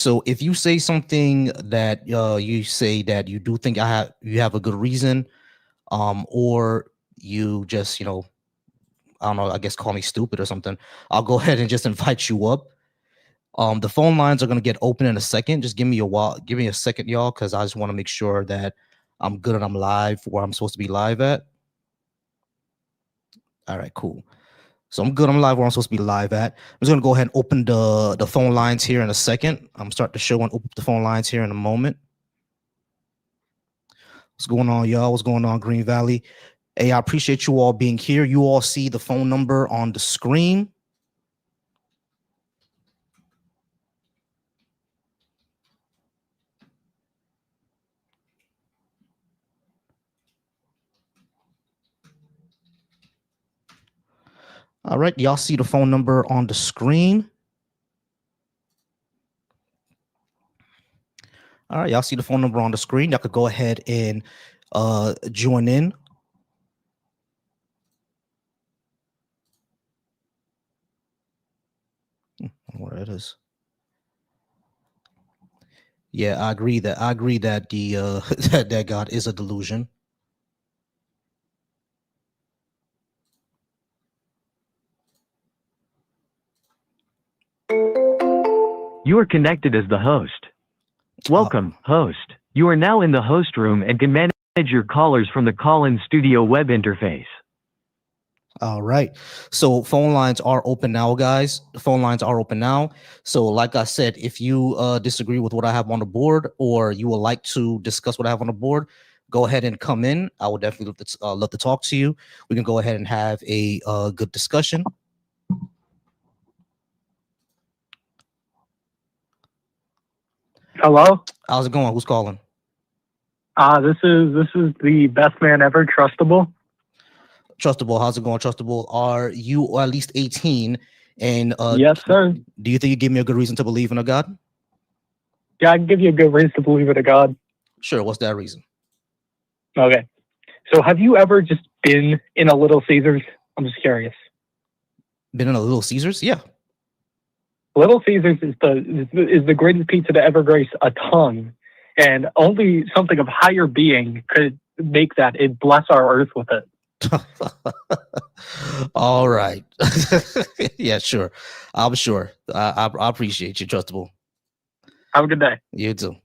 So if you say something that you say that you do think you have a good reason, or you just I don't know, I guess call me stupid or something, I'll go ahead and just invite you up. The phone lines are gonna get open in a second. Just give me a second, y'all, because I just want to make sure that I'm good and I'm live where I'm supposed to be live at. All right, cool. So I'm good. I'm live where I'm supposed to be live at. I'm just gonna go ahead and open the phone lines here in a second. I'm start the show and open up the phone lines here in a moment. What's going on, y'all? What's going on, Green Valley? Hey, I appreciate you all being here. You all see the phone number on the screen. All right, y'all see the phone number on the screen. All right, y'all see the phone number on the screen. Y'all could go ahead and join in. What it is. Yeah, I agree that the that God is a delusion. You are connected as the host. Welcome, host. You are now in the host room and can manage your callers from the call-in studio web interface. All right. So phone lines are open now, guys. The phone lines are open now. So like I said, if you disagree with what I have on the board or you would like to discuss what I have on the board, go ahead and come in. I would definitely love to talk to you. We can go ahead and have a good discussion. Hello? How's it going? Who's calling? This is the best man ever, Trustable. Trustable. How's it going, Trustable? Are you at least 18? And Yes, sir. do you think you give me a good reason to believe in a God? Yeah, I can give you a good reason to believe in a God. Sure. What's that reason? Okay. So have you ever just been in a Little Caesars? I'm just curious. Been in a Little Caesars? Yeah. Little Caesars is the greatest pizza to ever grace a tongue, and only something of higher being could make that. It bless our earth with it. All right. Yeah, sure. I'm sure. I appreciate you, Trustable. Have a good day. You too.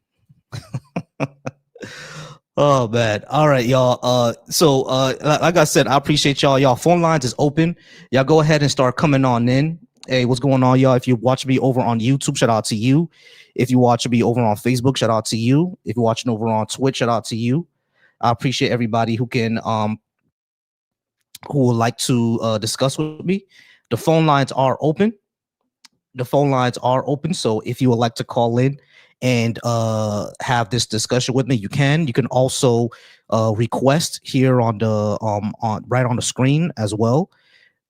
Oh man. All right, y'all. So like I said, I appreciate y'all. Y'all phone lines is open. Y'all go ahead and start coming on in. Hey, what's going on, y'all? If you watch me over on YouTube, shout out to you. If you watch me over on Facebook, shout out to you. If you're watching over on Twitch, shout out to you. I appreciate everybody who can who would like to discuss with me. The phone lines are open. The phone lines are open. So if you would like to call in and have this discussion with me, you can. You can also request here on the on right on the screen as well.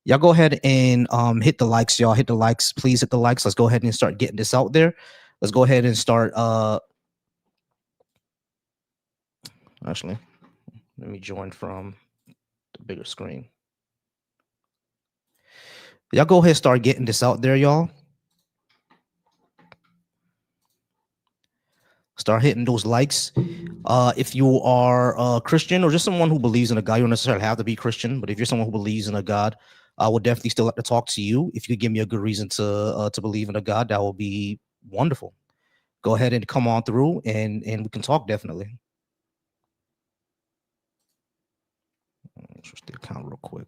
Y'all go ahead and hit the likes, y'all. Hit the likes. Please hit the likes. Let's go ahead and start getting this out there. Let's go ahead and start actually, let me join from the bigger screen. Y'all go ahead and start getting this out there, y'all. Start hitting those likes. If you are a Christian or just someone who believes in a God, you don't necessarily have to be Christian, but if you're someone who believes in a God, I would definitely still like to talk to you. If you could give me a good reason to believe in a God, that would be wonderful. Go ahead and come on through and we can talk definitely. Switch the account real quick.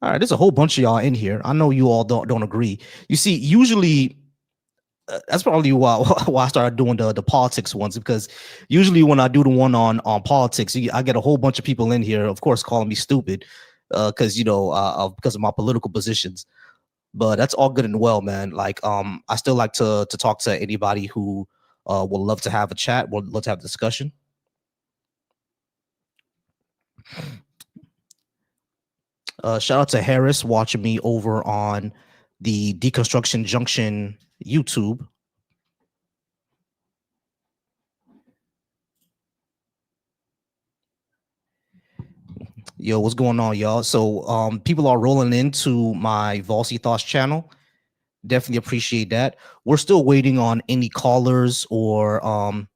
All right, there's a whole bunch of y'all in here. I know you all don't agree. You see, usually that's probably why I started doing the politics ones, because usually when I do the one on politics, I get a whole bunch of people in here, of course, calling me stupid, because because of my political positions. But that's all good and well, man. Like I still like to talk to anybody who would love to have a chat, would love to have a discussion. Shout out to Harris watching me over on the Deconstruction Junction YouTube. Yo, what's going on, y'all? So people are rolling into my Volsy Thoughts channel. Definitely appreciate that. We're still waiting on any callers or on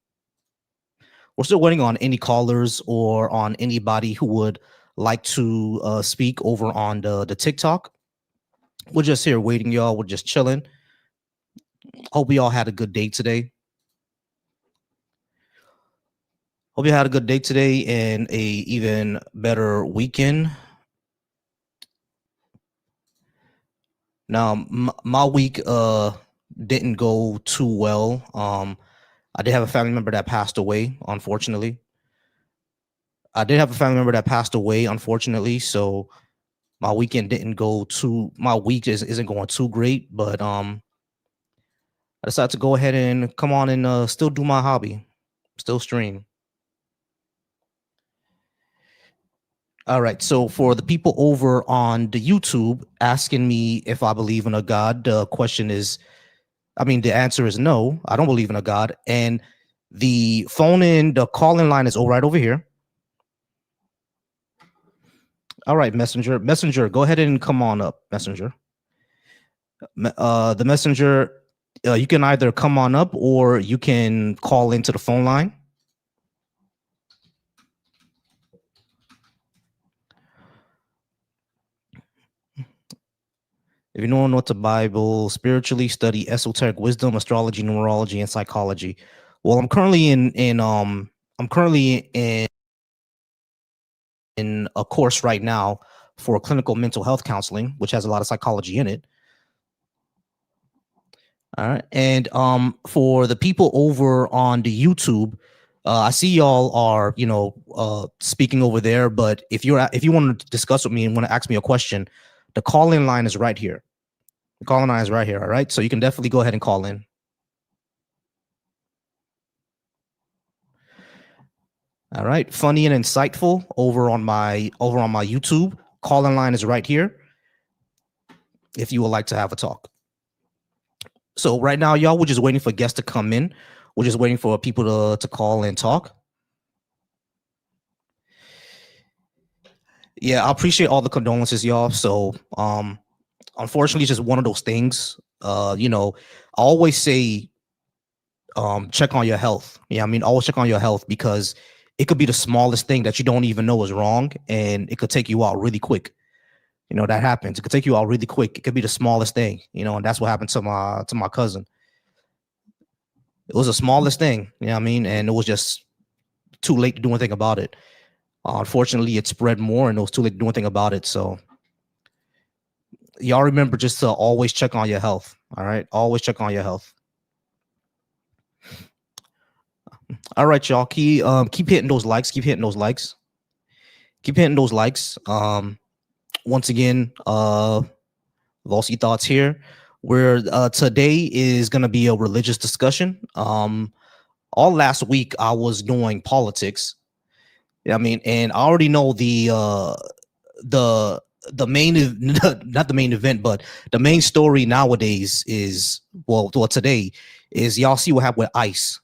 anybody who would like to speak over on the TikTok. We're just here waiting, y'all. We're just chilling. Hope we all had a good day today. Hope you had a good day today and a even better weekend. Now, my week didn't go too well. I did have a family member that passed away, unfortunately. So my weekend didn't go too. My week isn't going too great, but I decided to go ahead and come on and still do my hobby, still stream. All right. So for the people over on the YouTube asking me if I believe in a God, the answer is no. I don't believe in a God. And the the call-in line is right over here. All right, Messenger, go ahead and come on up, Messenger. The Messenger, you can either come on up or you can call into the phone line. If you don't know what the Bible, spiritually study esoteric wisdom, astrology, numerology, and psychology. Well, I'm currently in a course right now for clinical mental health counseling, which has a lot of psychology in it. All right. And for the people over on the YouTube, I see y'all are, speaking over there, but if you want to discuss with me and want to ask me a question, the call-in line is right here. The call-in line is right here. All right. So you can definitely go ahead and call in. All right. Funny and insightful over on my YouTube. Call-in line is right here if you would like to have a talk. So right now, y'all, we're just waiting for guests to come in. We're just waiting for people to call and talk. Yeah, I appreciate all the condolences, y'all. So unfortunately, it's just one of those things. I always say check on your health. Yeah, always check on your health because it could be the smallest thing that you don't even know is wrong, and it could take you out really quick. That happens. It could take you out really quick. It could be the smallest thing, and that's what happened to my cousin. It was the smallest thing, and it was just too late to do anything about it. Unfortunately, it spread more, and it was too late to do anything about it. So y'all remember just to always check on your health. All right, always check on your health. All right, y'all. Keep hitting those likes. Keep hitting those likes. Keep hitting those likes. Once again, Volsky Thoughts here. Where today is going to be a religious discussion. All last week I was doing politics. And I already know the main not the main event, but the main story nowadays is today is y'all see what happened with ICE.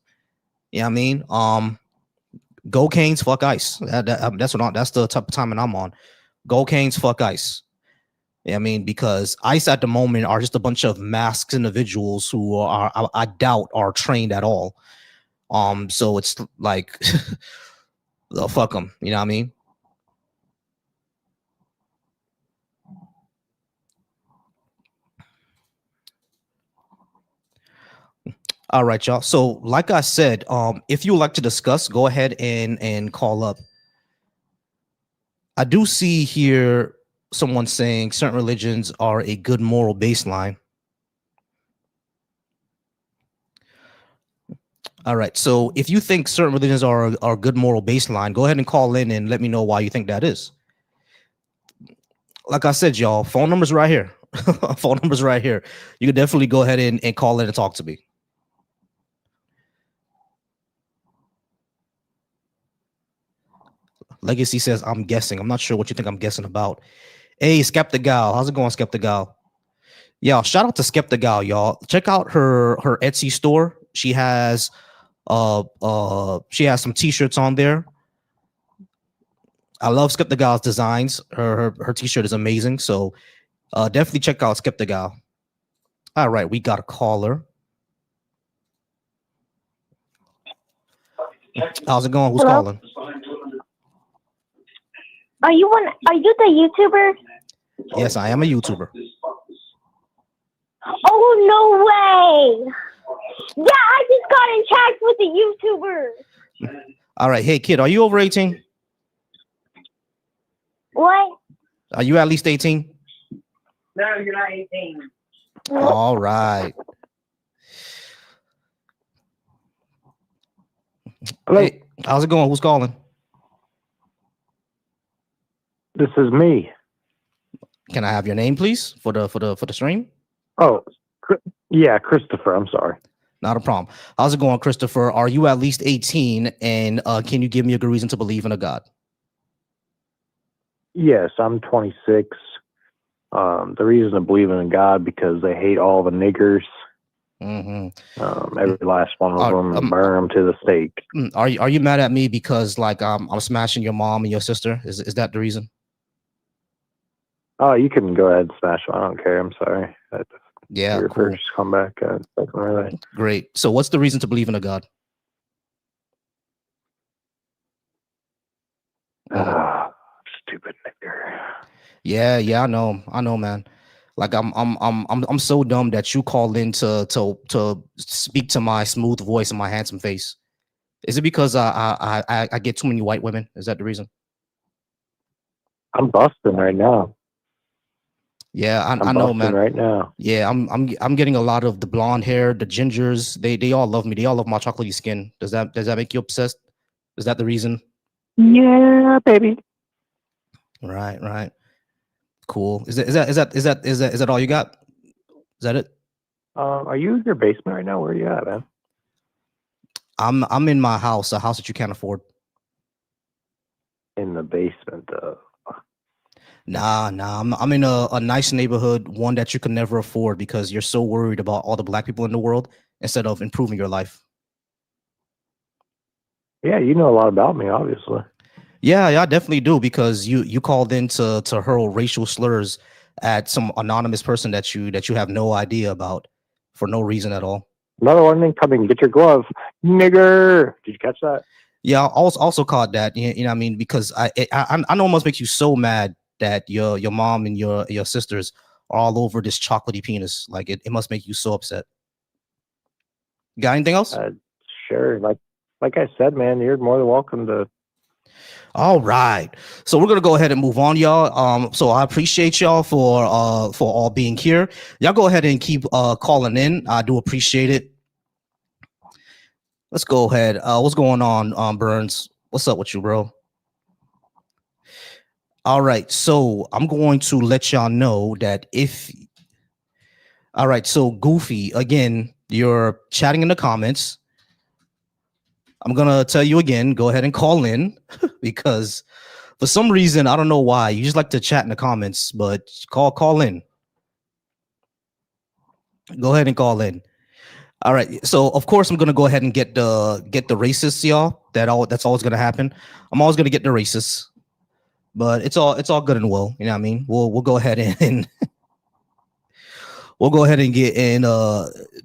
Go Canes, fuck ICE. That's the type of timing I'm on. Go Canes, fuck ICE. Because ICE at the moment are just a bunch of masked individuals who I doubt are trained at all. So it's like, fuck them. You know what I mean? All right, y'all. So, like I said, if you would like to discuss, go ahead and call up. I do see here someone saying certain religions are a good moral baseline. All right. So, if you think certain religions are a good moral baseline, go ahead and call in and let me know why you think that is. Like I said, y'all, phone number's right here. Phone number's right here. You can definitely go ahead and call in and talk to me. Legacy says, I'm guessing. I'm not sure what you think I'm guessing about. Hey, Skeptical. How's it going, Skeptical? Yeah, shout out to Skeptical, y'all. Check out her Etsy store. She has some t-shirts on there. I love Skeptical's designs. Her t-shirt is amazing. So definitely check out Skeptical. All right, we got a caller. How's it going? Who's Hello? calling? Are you the YouTuber? Yes, I am a YouTuber. Oh, no way! Yeah, I just got in chat with the YouTuber. All right, hey kid, are you over 18? What? Are you at least 18? No, you're not 18. All right. Hello. Hey, how's it going? Who's calling? This is me. Can I have your name, please, for the stream? Oh, yeah, Christopher. I'm sorry. Not a problem. How's it going, Christopher? Are you at least 18? And can you give me a good reason to believe in a God? Yes, I'm 26. The reason I believe in God because they hate all the niggers. Mm-hmm. Every last one of them, and burn them to the stake. Are you mad at me because like I'm smashing your mom and your sister? Is that the reason? Oh, you can go ahead and smash them. I don't care. I'm sorry. Yeah, your cool. first comeback. Really. Great. So what's the reason to believe in a God? Stupid nigger. Yeah, I know, man. Like I'm so dumb that you called in to speak to my smooth voice and my handsome face. Is it because I get too many white women? Is that the reason? I'm busting right now. Yeah, I I'm know, busting man. right now. Yeah, I'm getting a lot of the blonde hair, the gingers. They all love me. They all love my chocolatey skin. Does that make you obsessed? Is that the reason? Yeah, baby. Right. Cool. Is that all you got? Is that it? Are you in your basement right now? Where are you at, man? I'm in my house, a house that you can't afford. In the basement, though. Nah. I'm in a nice neighborhood, one that you can never afford because you're so worried about all the black people in the world instead of improving your life. Yeah, you know a lot about me, obviously. Yeah, I definitely do because you called in to hurl racial slurs at some anonymous person that you have no idea about for no reason at all. Another one incoming. Get your glove, nigger. Did you catch that? Yeah, I also caught that. You know what I mean? Because I know it must make you so mad that your mom and your sisters are all over this chocolatey penis. Like it must make you so upset. Got anything else? Sure. Like I said, man, you're more than welcome to. All right. So we're gonna go ahead and move on, y'all. So I appreciate y'all for all being here. Y'all go ahead and keep calling in. I do appreciate it. Let's go ahead. What's going on, Burns? What's up with you, bro? All right. So I'm going to let y'all know that all right. So Goofy, again, you're chatting in the comments. I'm gonna tell you again. Go ahead and call in because for some reason I don't know why you just like to chat in the comments, but call in. Go ahead and call in. All right. So of course I'm gonna go ahead and get the racists, y'all. That's always gonna happen. I'm always gonna get the racists, but it's all good and well. You know what I mean? We'll go ahead and we'll go ahead and get in.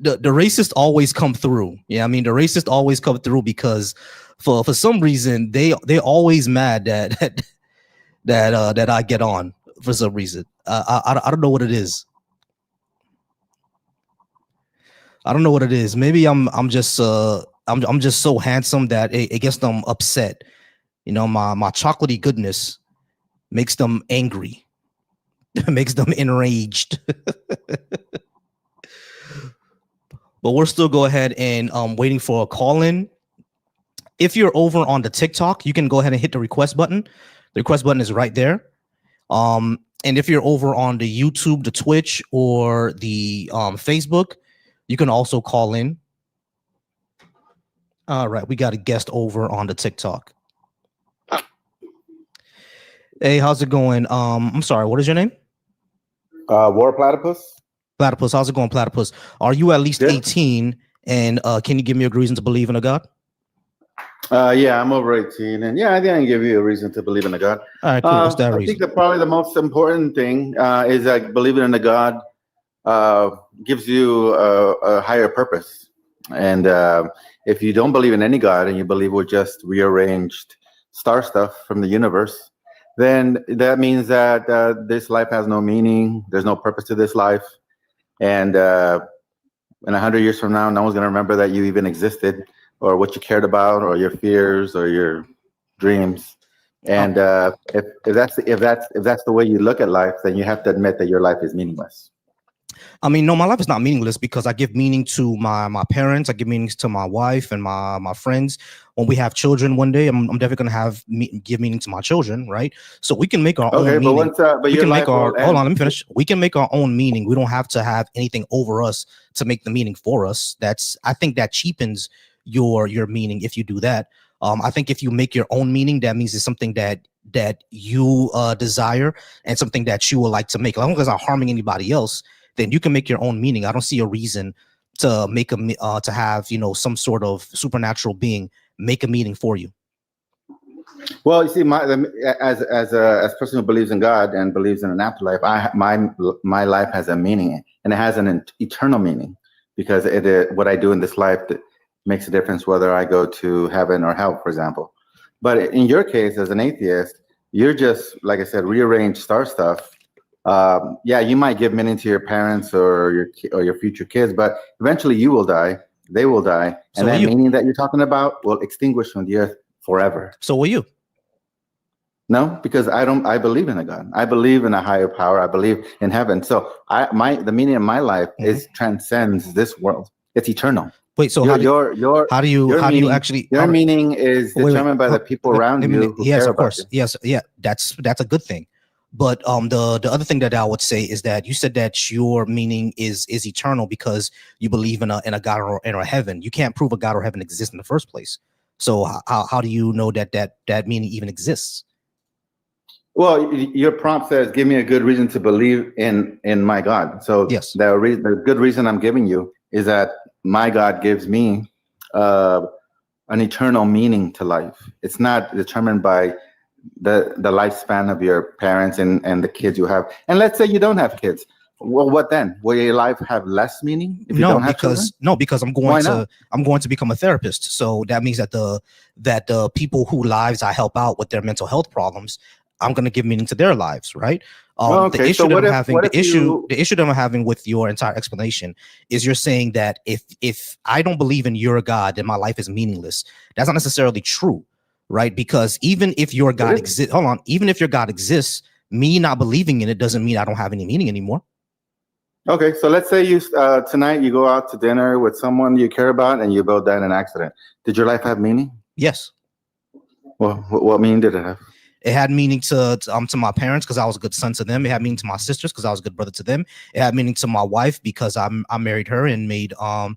The racists always come through. Yeah, I mean the racists always come through because for some reason they always mad that that I get on for some reason. I don't know what it is. I don't know what it is. Maybe I'm just so handsome that it gets them upset. You know, my chocolatey goodness makes them angry, makes them enraged. But we're still go ahead and waiting for a call in. If you're over on the TikTok, you can go ahead and hit the request button. The request button is right there. And if you're over on the YouTube, the Twitch, or the Facebook, you can also call in. All right, we got a guest over on the TikTok. Hey, how's it going? I'm sorry, what is your name? War Platypus. Platypus, how's it going, Platypus? Are you at least 18? And can you give me a reason to believe in a God? Yeah, I'm over 18, and yeah, I think I can give you a reason to believe in a God. All right, cool. What's that reason? I think that probably the most important thing is like believing in a God gives you a higher purpose. And if you don't believe in any God and you believe we're just rearranged star stuff from the universe, then that means that this life has no meaning. There's no purpose to this life. And in 100 years from now, no one's going to remember that you even existed or what you cared about or your fears or your dreams. And if that's the way you look at life, then you have to admit that your life is meaningless. I mean, no, my life is not meaningless because I give meaning to my parents. I give meanings to my wife and my friends. When we have children one day, I'm definitely going to give meaning to my children, right? So we can make our own meaning. We can make our, hold on, let me finish. We can make our own meaning. We don't have to have anything over us to make the meaning for us. I think that cheapens your meaning if you do that. I think if you make your own meaning, that means it's something that you desire and something that you would like to make. As long as it's not harming anybody else, then you can make your own meaning. I don't see a reason to make to have some sort of supernatural being make a meaning for you. Well, you see, as a person who believes in God and believes in an afterlife, my life has a meaning, and it has an eternal meaning, because what I do in this life makes a difference whether I go to heaven or hell, for example. But in your case, as an atheist, you're just, like I said, rearranged star stuff. Yeah, you might give meaning to your parents or your future kids, but eventually you will die, they will die, and that meaning that you're talking about will extinguish from the earth forever. So will you? No, because I believe in a God. I believe in a higher power. I believe in heaven. So the meaning of my life transcends this world. It's eternal. Wait, so how do you actually? Your meaning is determined by the people around you who care about you. Yes, yeah, that's a good thing. But the other thing that I would say is that you said that your meaning is eternal because you believe in a God or in a heaven. You can't prove a God or heaven exists in the first place. So how do you know that meaning even exists? Well, your prompt says, "Give me a good reason to believe in my God." So yes, the good reason I'm giving you is that my God gives me an eternal meaning to life. It's not determined by the lifespan of your parents and the kids you have. And let's say you don't have kids. Well, what then? Will your life have less meaning if you don't have children? Because I'm going to become a therapist. So that means that the people whose lives I help out with their mental health problems, I'm going to give meaning to their lives, right? The issue that I'm having with your entire explanation is you're saying that if I don't believe in your God, then my life is meaningless. That's not necessarily true, right? Because even if your God exists, even if your God exists, me not believing in it doesn't mean I don't have any meaning anymore. Okay, so let's say you tonight you go out to dinner with someone you care about and you both die in an accident. Did your life have meaning? Yes. Well, what meaning did it have? It had meaning to my parents because I was a good son to them. It had meaning to my sisters because I was a good brother to them. It had meaning to my wife because I married her and made a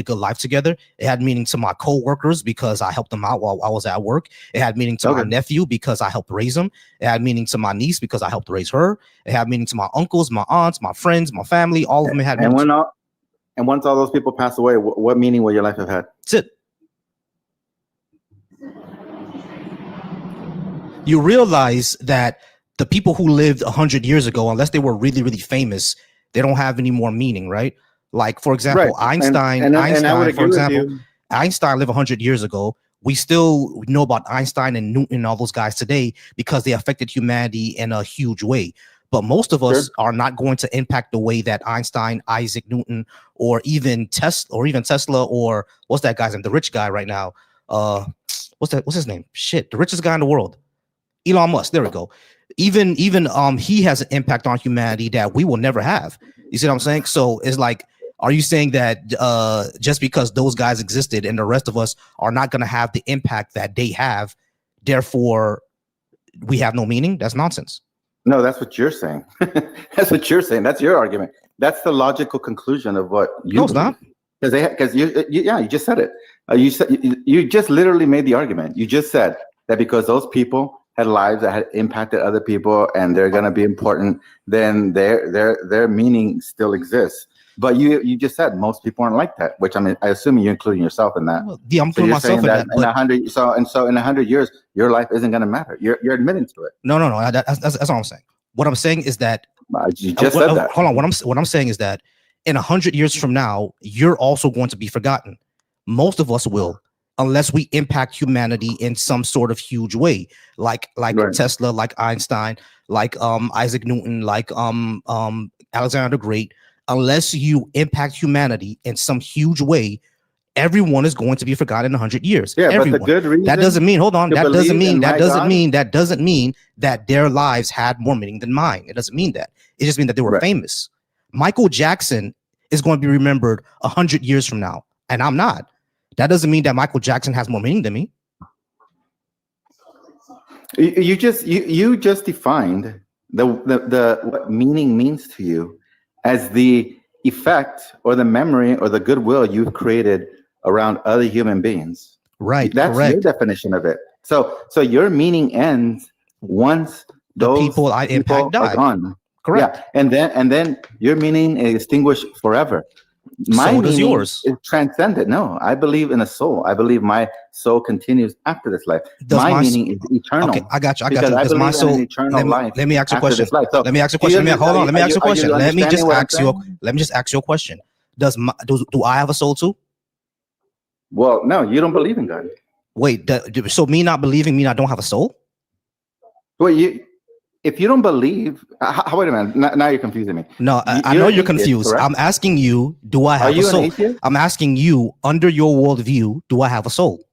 good life together. It had meaning to my co-workers because I helped them out while I was at work. It had meaning to my nephew because I helped raise him. It had meaning to my niece because I helped raise her. It had meaning to my uncles, my aunts, my friends, my family. All of them had meaning. And once all those people pass away, what meaning will your life have had? That's it. You realize that the people who lived 100 years ago, unless they were really, really famous, they don't have any more meaning, right? Like, for example, Einstein lived 100 years ago. We still know about Einstein and Newton and all those guys today because they affected humanity in a huge way. But most of us are not going to impact the way that Einstein, Isaac Newton, or even Tesla, or what's that guy's name? The rich guy right now. What's his name? Shit, the richest guy in the world. Elon Musk, there we go. Even he has an impact on humanity that we will never have. You see what I'm saying? So it's like, are you saying that just because those guys existed and the rest of us are not going to have the impact that they have, therefore we have no meaning? That's nonsense. No, that's what you're saying. That's what you're saying. That's your argument. That's the logical conclusion of what you. No, it's not. Because you just said it. You just literally made the argument. You just said that because those people had lives that had impacted other people and they're going to be important, then their meaning still exists. But you just said most people aren't like that, which I assume you're including yourself in that. Well, yeah, I'm including myself in that. In 100 years, your life isn't going to matter. You're admitting to it. No. That's what I'm saying. What I'm saying is that You just said that. Hold on. What I'm saying is that in 100 years from now, you're also going to be forgotten. Most of us will, unless we impact humanity in some sort of huge way, like Right. Tesla, like Einstein, like Isaac Newton, like Alexander the Great. Unless you impact humanity in some huge way, everyone is going to be forgotten in 100 years. Yeah, everyone. but the good reason. That doesn't mean. Hold on. to That believe doesn't mean. in That my doesn't God- mean. That doesn't mean that their lives had more meaning than mine. It doesn't mean that. It just means that they were Right. famous. Michael Jackson is going to be remembered 100 years from now, and I'm not. That doesn't mean that Michael Jackson has more meaning than me. You just defined the what meaning means to you as the effect or the memory or the goodwill you've created around other human beings. Right. That's correct. your definition of it. So your meaning ends once The those people I impact are die. gone. Correct. Yeah, and then your meaning is extinguished forever. My So does meaning yours. is transcendent. No, I believe in a soul. I believe my soul continues after this life. Does my my s- meaning is eternal. Okay, I got you. Because I Does my believe in soul? an eternal life Let me ask you a after question. this life. So Let me ask you a do you question. Hold on. Let me ask you a are question. Let me just understanding what I'm ask you. saying? Let me just ask you a question. Do I have a soul too? Well, no, you don't believe in God. Wait. So me not believing mean I don't have a soul? Well, if you don't believe, wait a minute. Now you're confusing me. No, I You're know an you're atheist, confused. correct? I'm asking you, do I Are have a you an soul? atheist? I'm asking you, under your worldview, do I have a soul?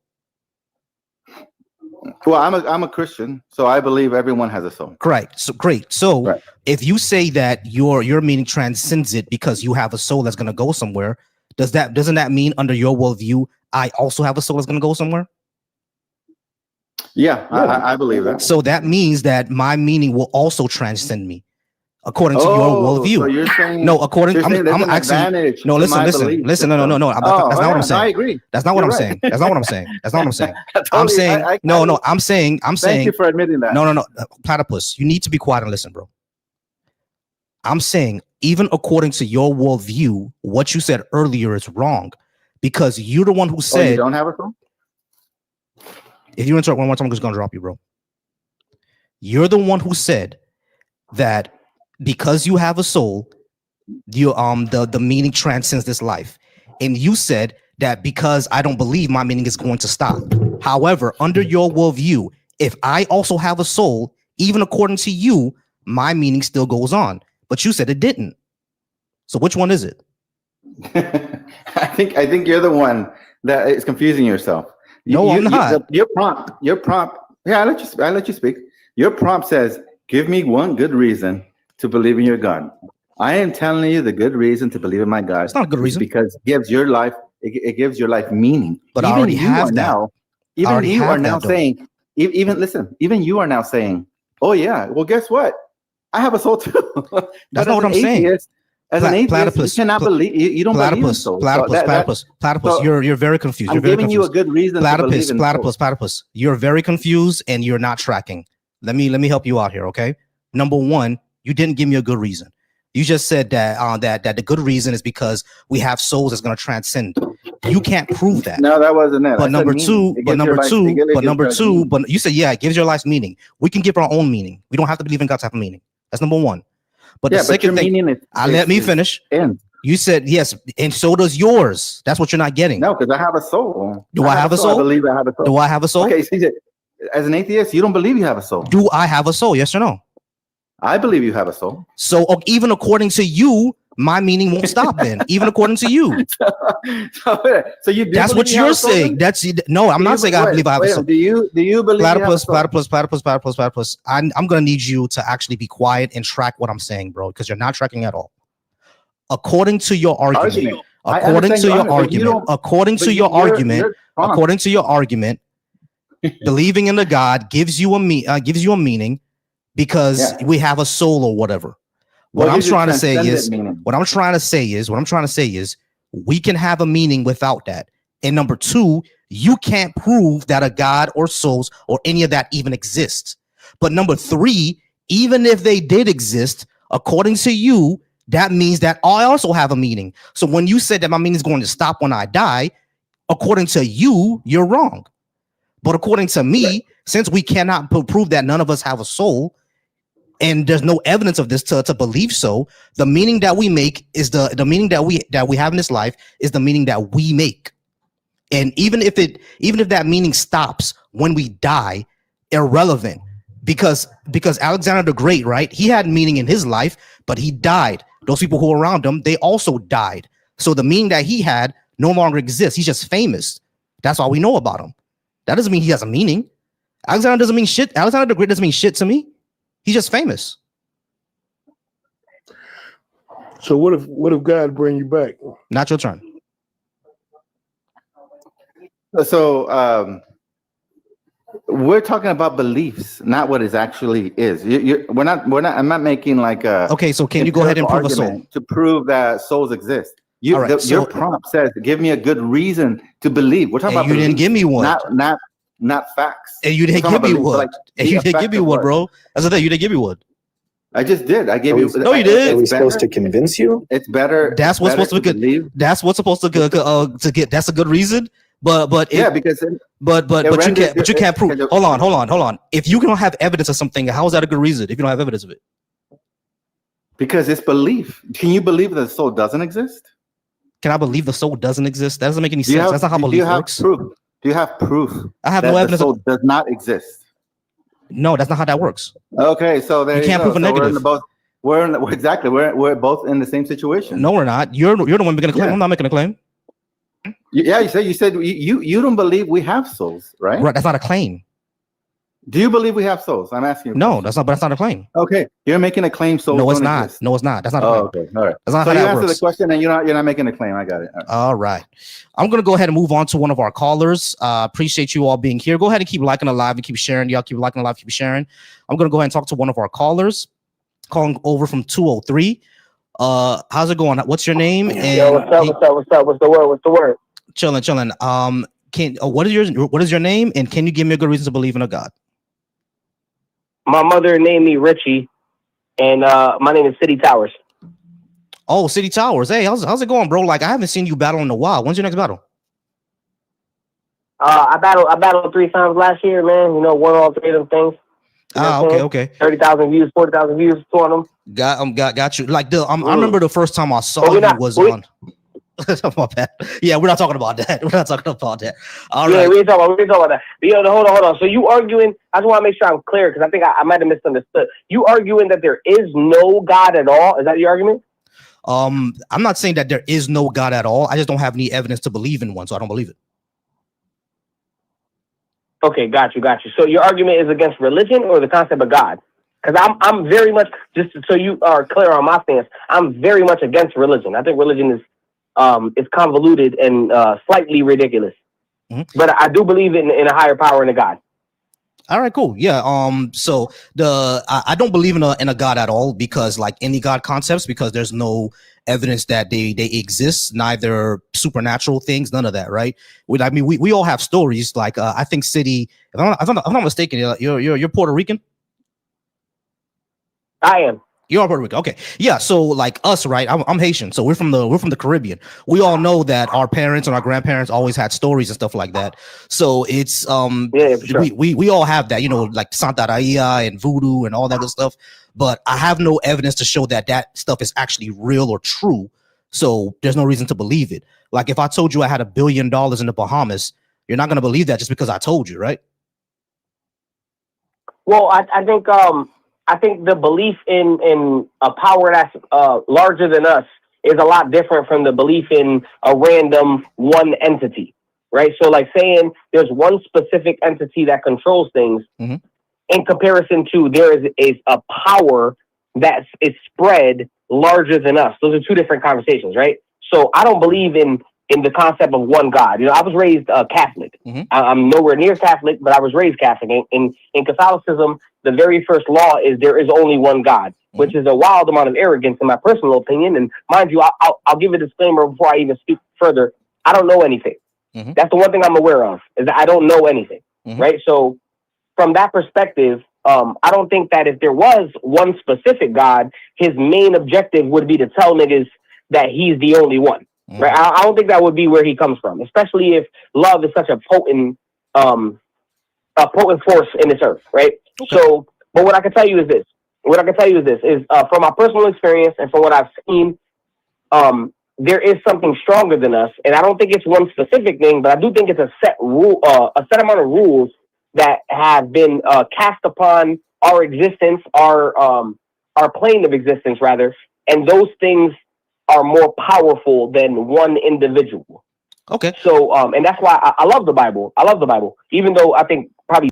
Well, I'm a Christian, so I believe everyone has a soul. Correct. So great. So Right. if you say that your meaning transcends it because you have a soul that's gonna go somewhere, doesn't that mean under your worldview, I also have a soul that's gonna go somewhere? Yeah, I believe that. So that means that my meaning will also transcend me, according to your worldview. So you're saying No, according you're saying there's I'm an asking. advantage No, to listen, my listen, belief listen. No. system. That's not what I'm No, saying. I agree. That's not what You're I'm right. saying. That's not what I'm saying. That's not what I'm saying. I'm Totally, saying no. I'm saying. Thank you for admitting that. No. Platypus, you need to be quiet and listen, bro. I'm saying, even according to your worldview, what you said earlier is wrong, because you're the one who you said. don't have a soul? If you interrupt one more time, I'm just gonna drop you, bro. You're the one who said that because you have a soul, you the meaning transcends this life, and you said that because I don't believe, my meaning is going to stop. However, under your worldview, if I also have a soul, even according to you, my meaning still goes on. But you said it didn't. So which one is it? I think you're the one that is confusing yourself. No, I'm not. Your prompt. Yeah, I let you speak. Your prompt says, "Give me one good reason to believe in your God." I am telling you the good reason to believe in my God. It's not a good reason, because it gives your life. It gives your life meaning. But I already have that. Even you are now saying. Even you are now saying, "Oh yeah, well guess what? I have a soul too." That's not what I'm saying. As an atheist, Platypus, you cannot believe. You don't believe in souls. Platypus. So You're very confused. I'm You're very giving confused. you a good reason to believe in souls. Platypus. You're very confused and you're not tracking. Let me help you out here, okay? Number one, you didn't give me a good reason. You just said that that the good reason is because we have souls that's going to transcend. You can't prove that. No, that wasn't it. But number two, but you said, yeah, it gives your life meaning. We can give our own meaning. We don't have to believe in God to have a meaning. That's number one. But the second thing, let me finish. You said yes, and so does yours. That's what you're not getting. No, because I have a soul. Do I have a soul? I believe I have a soul. Do I have a soul? Okay, CJ, as an atheist, you don't believe you have a soul. Do I have a soul? Yes or no? I believe you have a soul. So even according to you, my meaning won't stop then. Even according to you. So you do that's what you're saying. That's no, I'm not saying I believe I have a soul. Do you believe Platypus. I'm gonna need you to actually be quiet and track what I'm saying, bro, because you're not tracking at all. According to your argument, according to your argument, believing in the God gives you a meaning because we have a soul or whatever. What I'm trying to say is we can have a meaning without that. And number two, you can't prove that a God or souls or any of that even exists. But number three, even if they did exist, according to you, that means that I also have a meaning. So when you said that my meaning is going to stop when I die, according to you, you're wrong. But according to me, since we cannot prove that none of us have a soul, and there's no evidence of this to believe so. The meaning that we make is the meaning that we have in this life is the meaning that we make. And even if that meaning stops when we die, irrelevant, because Alexander the Great, right? He had meaning in his life, but he died. Those people who were around him, they also died. So the meaning that he had no longer exists. He's just famous. That's all we know about him. That doesn't mean he has a meaning. Alexander doesn't mean shit. Alexander the Great doesn't mean shit to me. He's just famous. So what if God bring you back? Not your turn. So we're talking about beliefs, not what it actually is. We're not. I'm not making like a. Okay, so can you go ahead and prove a soul to prove that souls exist? All right, your prompt says, "Give me a good reason to believe." We're talking about. You didn't give me one. Not facts. And you didn't give me one. And you didn't give me one, bro. That's the thing. You didn't give me one. I just did. I gave you. No, you did. Are we supposed to convince you? It's better. That's what's supposed to believe. That's what's supposed to get. That's a good reason. But yeah, because you can't prove. Hold on. If you don't have evidence of something, how is that a good reason? If you don't have evidence of it, because it's belief. Can you believe that the soul doesn't exist? Can I believe the soul doesn't exist? That doesn't make any sense. That's not how belief works. Proof? Do you have proof? I have no evidence. The soul does not exist. No, that's not how that works. Okay, so there you can't prove a negative. We're both in the same situation. No, we're not. You're the one making a claim. Yeah. I'm not making a claim. Yeah, you said you don't believe we have souls, right? Right. That's not a claim. Do you believe we have souls? I'm asking you. No, that's not a claim. Okay, you're making a claim. Souls no, it's not. Exist. No, it's not. That's not a claim. Okay, all right. That's not so how you that answer works. the question, and you're not making a claim. I got it. All right. I'm gonna go ahead and move on to one of our callers. Appreciate you all being here. Go ahead and keep liking the live and keep sharing. Y'all keep liking the live, keep sharing. I'm gonna go ahead and talk to one of our callers, calling over from 203. How's it going? What's your name? And Yo, what's up? What's the word? Chilling. What is your name? And can you give me a good reason to believe in a God? My mother named me Richie, and my name is City Towers. Oh, City Towers. Hey, how's it going, bro? Like, I haven't seen you battle in a while. When's your next battle? I battled 3 times last year, man. You know, won all 3 of them things. You know okay. 30,000 views, 40,000 views, 2 of them. Got you. Like I remember the first time I saw you was on. My bad. Yeah, we're not talking about that. We're not talking about that. All right. We ain't talking about that. But, yo, hold on. So you arguing? I just want to make sure I'm clear because I think I might have misunderstood. You arguing that there is no God at all? Is that your argument? I'm not saying that there is no God at all. I just don't have any evidence to believe in one, so I don't believe it. Okay, got you. So your argument is against religion or the concept of God? Because I'm very much, just so you are clear on my stance, I'm very much against religion. I think religion is convoluted and slightly ridiculous. Mm-hmm. But I do believe in a higher power and a God. All right, cool. Yeah. So I don't believe in a God at all because, like any God concepts, because there's no evidence that they exist, neither supernatural things, none of that, right? We all have stories. Like I think City, if I'm not mistaken, you're Puerto Rican. I am. You're Puerto Rican. Okay. Yeah. So like us, right? I'm Haitian. So we're from the Caribbean. We all know that our parents and our grandparents always had stories and stuff like that. So it's sure. we all have that, you know, like Santa Raya and voodoo and all that good stuff. But I have no evidence to show that stuff is actually real or true. So there's no reason to believe it. Like if I told you I had $1 billion in the Bahamas, you're not gonna believe that just because I told you, right? Well, I think the belief in a power that's larger than us is a lot different from the belief in a random one entity, right? So like saying there's one specific entity that controls things in comparison to there is a power that is spread larger than us. Those are 2 different conversations, right? So I don't believe in the concept of one God. You know, I was raised Catholic. I'm nowhere near Catholic, but I was raised Catholic. In Catholicism, the very first law is there is only one God, which is a wild amount of arrogance in my personal opinion. And mind you, I'll give a disclaimer before I even speak further. I don't know anything. That's the one thing I'm aware of, is that I don't know anything, right? So from that perspective, I don't think that if there was one specific God, his main objective would be to tell niggas that he's the only one. Right? I don't think that would be where he comes from, especially if love is such a potent force in this earth, right? Okay. So, but what I can tell you is this: what I can tell you is this: is from my personal experience and from what I've seen, there is something stronger than us, and I don't think it's one specific thing, but I do think it's a set rule, a set amount of rules that have been cast upon our existence, our plane of existence, rather, and those things are more powerful than one individual. Okay. So, and that's why I love the Bible. I love the Bible, even though I think probably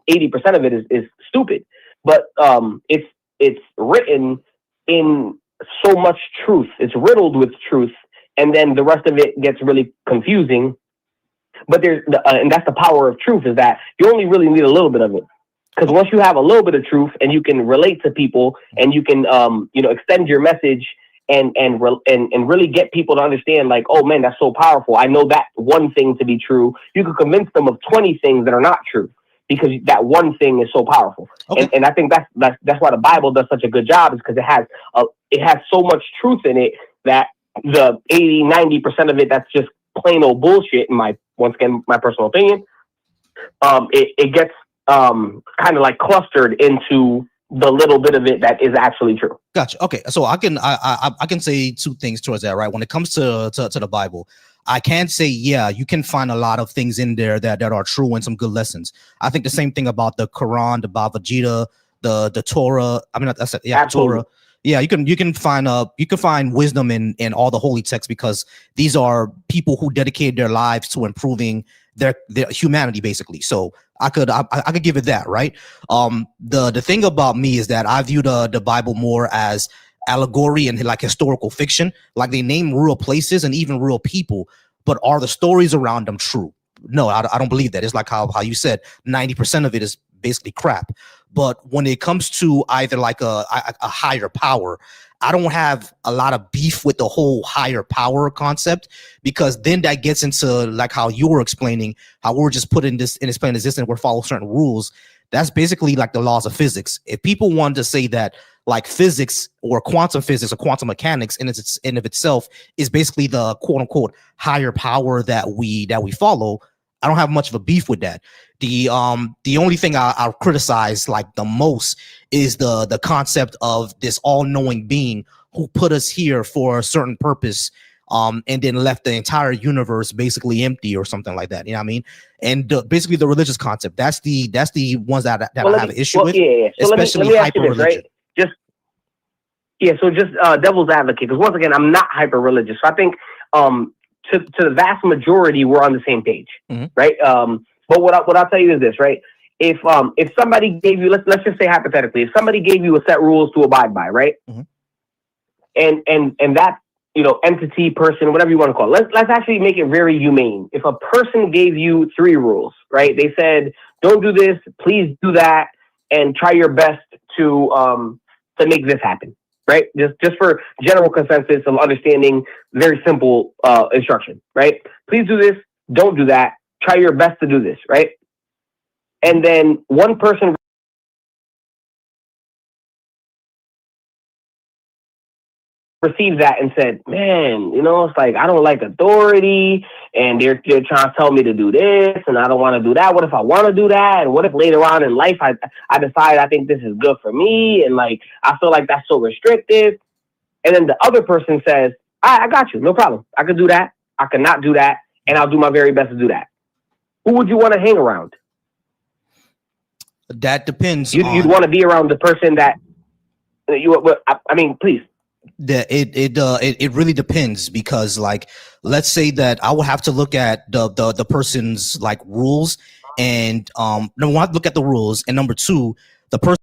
80% of it is stupid, but it's written in so much truth. It's riddled with truth, and then the rest of it gets really confusing. But and that's the power of truth, is that you only really need a little bit of it. Because once you have a little bit of truth and you can relate to people and you can extend your message and really get people to understand, like, oh man, that's so powerful. I know that one thing to be true. You can convince them of 20 things that are not true, because that one thing is so powerful. Okay. And I think that's why the Bible does such a good job, is because it has so much truth in it that the 80-90% of it that's just plain old bullshit, in my personal opinion, it gets kind of like clustered into the little bit of it that is actually true. Gotcha. Okay, so I can say two things towards that, right? When it comes to the Bible, I can say, yeah, you can find a lot of things in there that are true and some good lessons. I think the same thing about the Quran, the Bhagavad Gita, the Torah. I mean, that's yeah, Torah. Yeah, you can find wisdom in all the holy texts, because these are people who dedicated their lives to improving their humanity, basically. So I could give it that, right? The thing about me is that I view the Bible more as allegory and like historical fiction. Like, they name real places and even real people, but are the stories around them true? No, I don't believe that. It's like how you said, 90% of it is basically crap. But when it comes to either like a higher power, I don't have a lot of beef with the whole higher power concept, because then that gets into like how you were explaining, how we're just put in this plane existence, we're following certain rules. That's basically like the laws of physics. If people wanted to say that like physics or quantum mechanics in of itself is basically the quote unquote higher power that we follow, I don't have much of a beef with that. The only thing I'll criticize like the most is the concept of this all-knowing being who put us here for a certain purpose, and then left the entire universe basically empty or something like that. You know what I mean? And basically the religious concept, that's the ones that I have an issue with, yeah. So especially let me hyper religion. Right? Just devil's advocate, because once again, I'm not hyper religious. So I think to the vast majority, we're on the same page, right? But what I'll tell you is this, right? If somebody gave you, let's just say hypothetically, if somebody gave you a set rules to abide by, right? And that entity, person, whatever you want to call it, let's actually make it very humane. If a person gave you 3 rules, right? They said, don't do this, please do that, and try your best to make this happen, right? Just for general consensus of understanding, very simple instruction, right? Please do this, don't do that, try your best to do this, right? And then one person received that and said, man, it's like, I don't like authority, and they're trying to tell me to do this, and I don't want to do that. What if I want to do that? And what if later on in life I decide I think this is good for me, and like I feel like that's so restrictive? And then the other person says, I got you, no problem. I could do that, I could not do that, and I'll do my very best to do that. Who would you want to hang around? That depends. You'd want to be around the person that I mean, please. It really depends, because like, let's say that I would have to look at the person's like rules, and number one, look at the rules, and number two, the person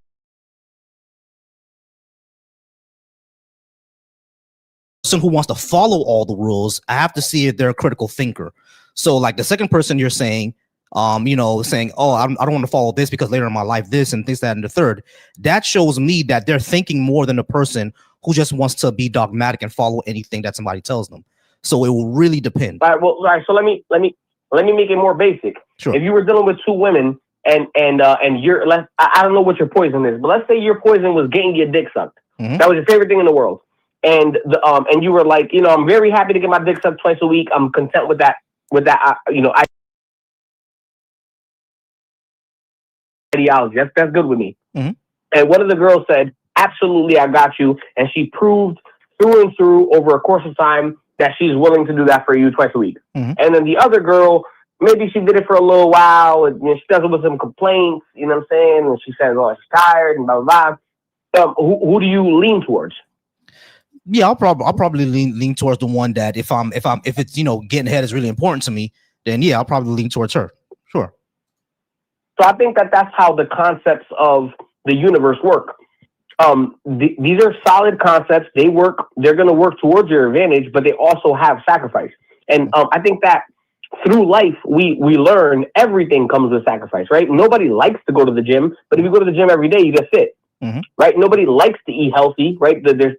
who wants to follow all the rules, I have to see if they're a critical thinker. So like the second person you're saying, saying, oh, I don't want to follow this because later in my life this and this, that, and the third, that shows me that they're thinking more than a person who just wants to be dogmatic and follow anything that somebody tells them. So it will really depend. All right. Well, all right. So let me make it more basic. Sure. If you were dealing with 2 women and you're, I don't know what your poison is, but let's say your poison was getting your dick sucked. That was your favorite thing in the world. And and you were like, I'm very happy to get my dick sucked twice a week. I'm content with that. I ideology. That's good with me. Mhm. And one of the girls said, absolutely, I got you. And she proved through and through over a course of time that she's willing to do that for you twice a week. Mhm. And then the other girl, maybe she did it for a little while, and she does it with some complaints, you know what I'm saying? And she says, oh, she's tired and blah, blah, blah. Who do you lean towards? Yeah, I'll probably lean towards the one that if it's getting head is really important to me, then yeah, I'll probably lean towards her. Sure. So I think that's how the concepts of the universe work. These are solid concepts. They work. They're going to work towards your advantage, but they also have sacrifice. And I think that through life, we learn everything comes with sacrifice, right? Nobody likes to go to the gym, but if you go to the gym every day, you get fit, right? Nobody likes to eat healthy, right? There's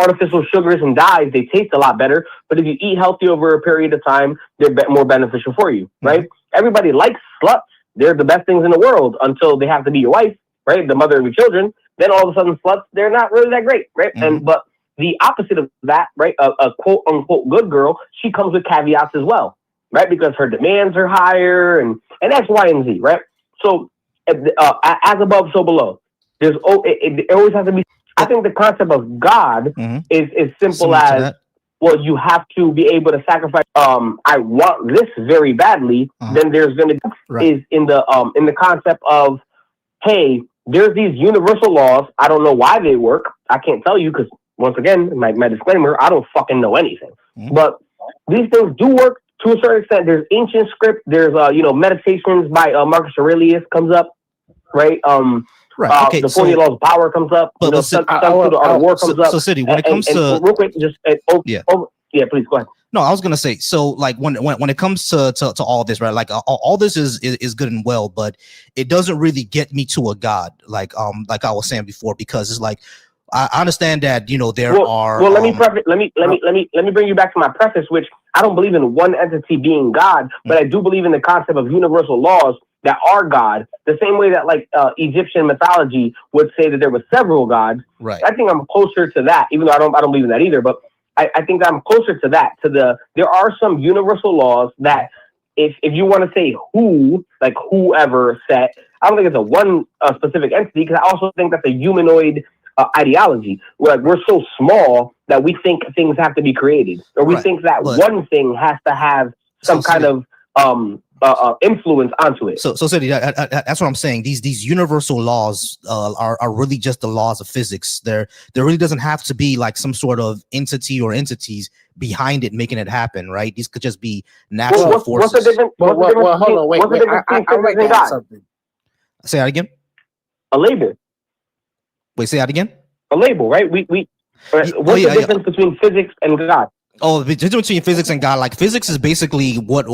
artificial sugars and dyes, they taste a lot better. But if you eat healthy over a period of time, they're more beneficial for you, right? Everybody likes sluts. They're the best things in the world until they have to be your wife, right? The mother of your children. Then all of a sudden, sluts, they're not really that great, right? But the opposite of that, right? A quote unquote good girl, she comes with caveats as well, right? Because her demands are higher and X, Y, and Z, right? So as above, so below. It always has to be. I think the concept of God is simple as, well, you have to be able to sacrifice. I want this very badly. Then there's going to is in the concept of, hey, there's these universal laws. I don't know why they work. I can't tell you because once again, my disclaimer, I don't fucking know anything. But these things do work to a certain extent. There's ancient script. There's meditations by Marcus Aurelius comes up, right? Right. Okay. The 40 laws of power comes up. But the art of war comes up. So, City, when it comes to real quick, just yeah, please go ahead. No, I was gonna say, so like when it comes to all this, right? Like all this is good and well, but it doesn't really get me to a God, like I was saying before, because it's like I understand that there are. Well, let me bring you back to my preface, which I don't believe in one entity being God, but I do believe in the concept of universal laws that are God, the same way that like Egyptian mythology would say that there were several gods. Right. I think I'm closer to that, even though I don't believe in that either. But I think I'm closer to that. There are some universal laws that if you want to say whoever set, I don't think it's a one specific entity, because I also think that's a humanoid ideology. We're so small that we think things have to be created, or we think that one thing has to have some kind of influence onto it. So City, that's what I'm saying. These universal laws are really just the laws of physics. There really doesn't have to be like some sort of entity or entities behind it making it happen, right? These could just be natural forces. What's the difference? Well, hold on, wait. I like to add something. Say that again. A label. Wait, say that again. A label, right? What's the difference between physics and God? Oh, the difference between physics and God, like physics is basically what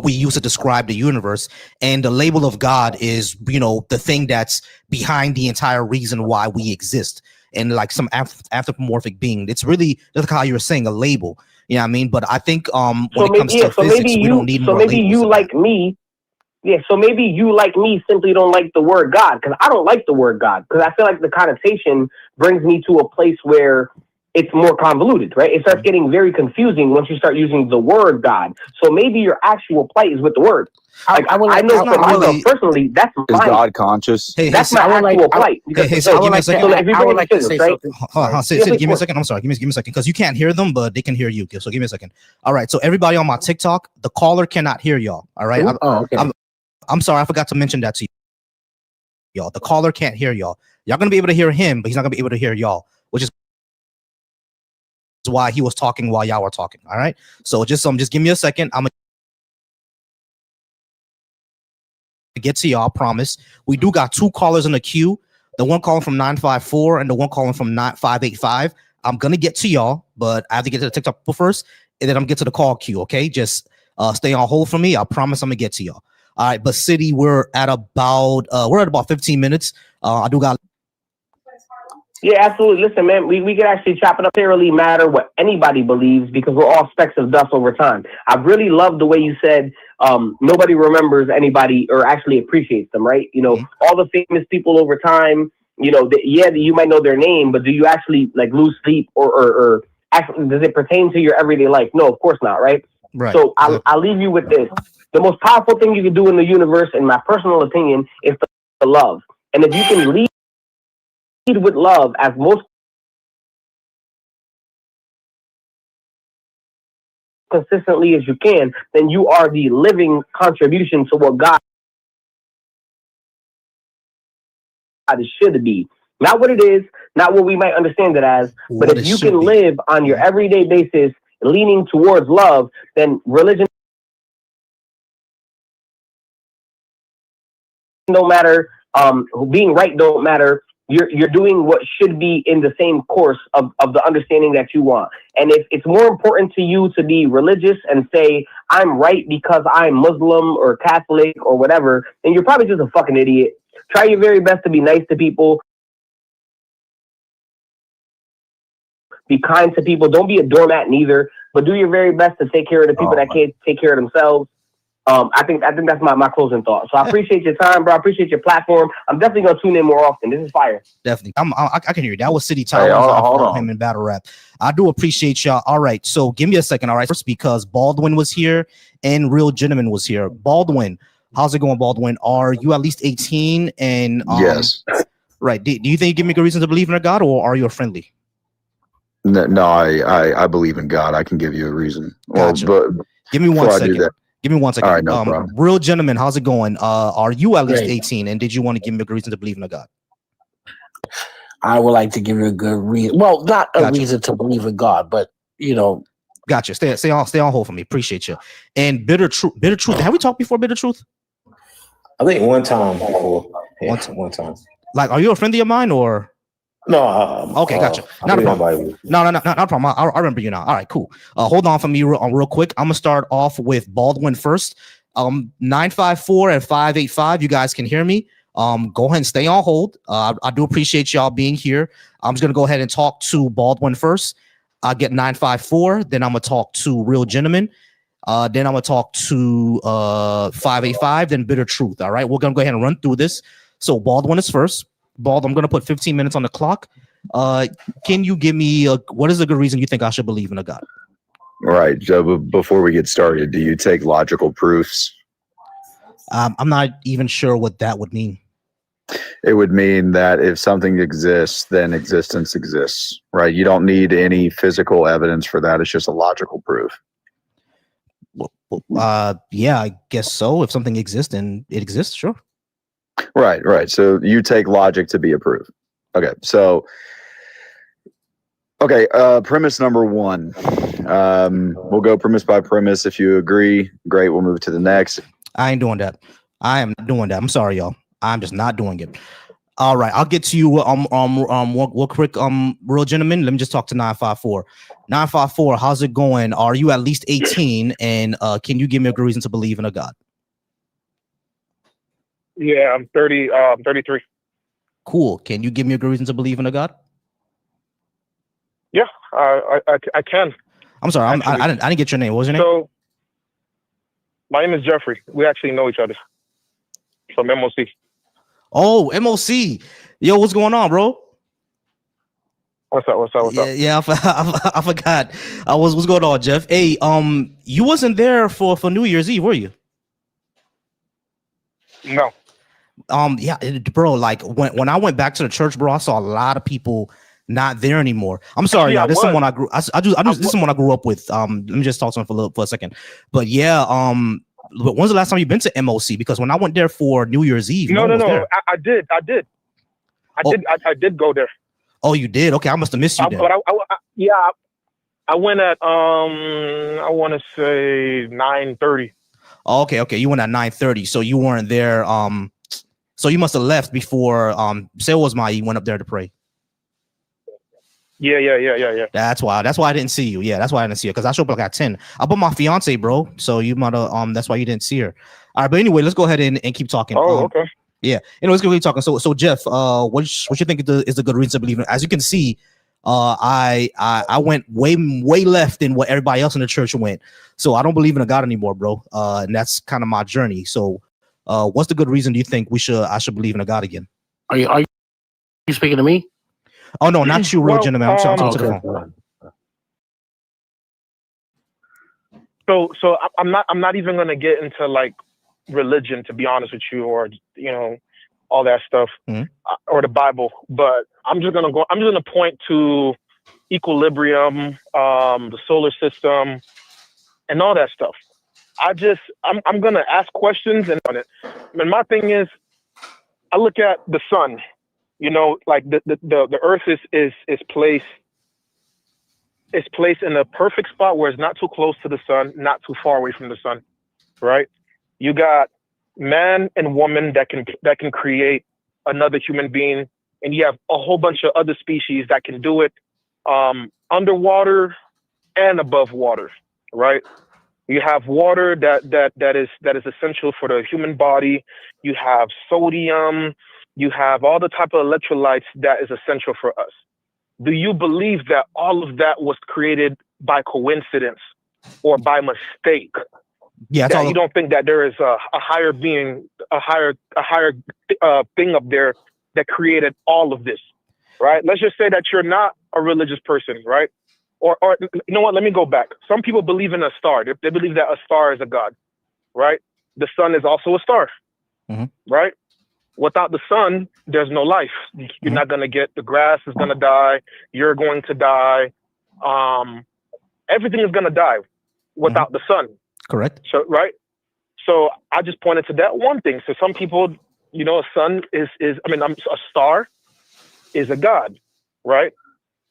we use to describe the universe, and the label of God is the thing that's behind the entire reason why we exist, and like some anthropomorphic being. It's really just how you were saying, a label. You know what I mean? But I think when it comes to physics, we don't need more labels. So maybe you like me. Yeah, so maybe you, like me, simply don't like the word God, because I don't like the word God, because I feel like the connotation brings me to a place where it's more convoluted, right? It starts getting very confusing once you start using the word God. So maybe your actual plight is with the word. Like, I know for myself personally, that's mine. Is God conscious? Hey, that's my actual plight. Hey, so give me a second. I would like to say something. Sid, give me a second. I'm sorry. Give me a second, because you can't hear them, but they can hear you. So give me a second. All right. So everybody on my TikTok, the caller cannot hear y'all. All right. Okay. I'm sorry, I forgot to mention that to y'all. The caller can't hear y'all. Y'all gonna be able to hear him, but he's not gonna be able to hear y'all, which is why he was talking while y'all were talking. All right. So just give me a second. I'm gonna get to y'all. Promise. We do got two callers in the queue. The one calling from 954 and the one calling from 585. I'm gonna get to y'all, but I have to get to the TikTok people first, and then I'm gonna get to the call queue. Okay, just stay on hold for me. I promise I'm gonna get to y'all. All right, but City, we're at about 15 minutes. I do got. Yeah, absolutely. Listen, man, we can actually chop it up. It doesn't really matter what anybody believes, because we're all specks of dust over time. I really love the way you said nobody remembers anybody or actually appreciates them, right? All the famous people over time, you might know their name, but do you actually like lose sleep or actually, does it pertain to your everyday life? No, of course not, right? Right. So I'll leave you with this. The most powerful thing you can do in the universe, in my personal opinion, is to love. And if you can lead with love, as most consistently as you can, then you are the living contribution to what God should be. Not what it is, not what we might understand it as, but What if it you should can be. live on your everyday basis leaning towards love, then religion don't matter, being right don't matter. You're doing what should be in the same course of the understanding that you want. And if it's more important to you to be religious and say, I'm right because I'm Muslim or Catholic or whatever, then you're probably just a fucking idiot. Try your very best to be nice to people. Be kind to people. Don't be a doormat neither, but do your very best to take care of the people that can't take care of themselves. I think that's my closing thought. So I appreciate your time, bro. I appreciate your platform. I'm definitely gonna tune in more often. This is fire. Definitely. I can hear you. That was City Towers. I follow him in battle rap. I do appreciate y'all. All right. So give me a second. All right. First, because Baldwin was here and Real Gentleman was here. Baldwin, how's it going, Baldwin? Are you at least 18? And yes. Right. Do you think you give me a good reason to believe in a God, or are you a friendly? No, I believe in God. I can give you a reason. Gotcha. Well, but give me 1 second. Give me 1 second. All right, no problem. Real Gentleman, how's it going? Are you at least 18? And did you want to give me a good reason to believe in a God? I would like to give you a good reason. Well, not a reason to believe in God, but you know. Gotcha. Stay on hold for me. Appreciate you. And Bitter Truth. Have we talked before, Bitter Truth? I think one time before. Yeah, one time. Like, are you a friend of mine or? No. Okay, gotcha. Not a problem. No, not a problem. I remember you now. All right, cool. Hold on for me real quick. I'm gonna start off with Baldwin first. 954 and 585. You guys can hear me. Go ahead and stay on hold. I do appreciate y'all being here. I'm just gonna go ahead and talk to Baldwin first. I'll get 954. Then I'm gonna talk to Real Gentleman. Then I'm gonna talk to 585. Then Bitter Truth. All right, we're gonna go ahead and run through this. So Baldwin is first. Bald, I'm going to put 15 minutes on the clock. Can you give me what is a good reason you think I should believe in a God? Right. So before we get started, do you take logical proofs? I'm not even sure what that would mean. It would mean that if something exists, then existence exists, right? You don't need any physical evidence for that. It's just a logical proof. Yeah, I guess so. If something exists, then it exists, sure. Right. So you take logic to be a proof. Okay. So, premise number one. We'll go premise by premise. If you agree, great. We'll move to the next. I ain't doing that. I am not doing that. I'm sorry, y'all. I'm just not doing it. All right. I'll get to you. Real quick. Real Gentleman. Let me just talk to 954. 954. How's it going? Are you at least 18? And can you give me a good reason to believe in a God? Yeah, I'm 30. 33. Cool. Can you give me a good reason to believe in a God? Yeah, I can. I'm sorry. I didn't get your name. What was your name? So, my name is Jeffrey. We actually know each other from MOC. Oh, MOC. Yo, what's going on, bro? What's up? Yeah, I forgot. What's going on, Jeff? Hey, you wasn't there for New Year's Eve, were you? No. Yeah, bro. Like when I went back to the church, bro, I saw a lot of people not there anymore. I'm sorry, y'all. This is someone I grew. This is someone I grew up with. Let me just talk to him for a second. But yeah, but when's the last time you've been to MOC? Because when I went there for New Year's Eve, no. I did. I did go there. Oh, you did? Okay, I must have missed you then. But I went at I want to say 9:30. Oh, okay. You went at 9:30, so you weren't there. So you must have left before Sale was you went up there to pray. Yeah. That's why I didn't see you. Yeah, that's why I didn't see her, because I showed up like at 10. I bought my fiance, bro. So you might have that's why you didn't see her. All right, but anyway, let's go ahead and keep talking. Oh, okay. Yeah. Let's keep talking. So Jeff, what you think is the good reason to believe in? As you can see, I went way left than what everybody else in the church went. So I don't believe in a God anymore, bro. And that's kind of my journey. So what's the good reason do you think I should believe in a God again? Are you speaking to me? Oh no, not you, Real Gentleman. I'm talking to the phone. I'm not even gonna get into like religion, to be honest with you, or all that stuff, or the Bible. But I'm just gonna point to equilibrium, the solar system, and all that stuff. I'm gonna ask questions and on it. And my thing is, I look at the sun. Like the Earth is placed in a perfect spot where it's not too close to the sun, not too far away from the sun, right? You got man and woman that can create another human being, and you have a whole bunch of other species that can do it underwater and above water, right? You have water that is essential for the human body. You have sodium. You have all the type of electrolytes that is essential for us. Do you believe that all of that was created by coincidence or by mistake? Yeah, that you don't think that there is a higher being, a higher thing up there that created all of this, right? Let's just say that you're not a religious person, right? Or you know what? Let me go back. Some people believe in a star. They believe that a star is a god, right? The sun is also a star, right? Without the sun, there's no life. You're not going to get, the grass is going to die. You're going to die. Everything is going to die without the sun. Correct. So, right. So I just pointed to that one thing. So some people, a sun a star is a god, right?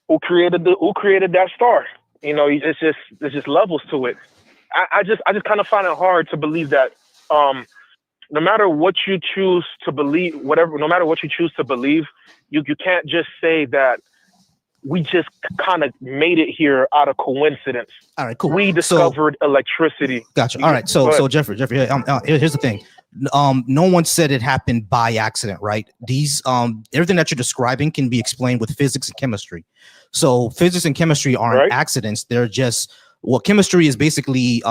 Who created that star? It's just levels to it. I just kind of find it hard to believe that, no matter what you choose to believe, no matter what you choose to believe, you can't just say that we just kind of made it here out of coincidence. All right, cool. We discovered electricity. Gotcha. All right. So Jeffrey, here's the thing. No one said it happened by accident, right? These everything that you're describing can be explained with physics and chemistry. So physics and chemistry aren't accidents. They're just, chemistry is basically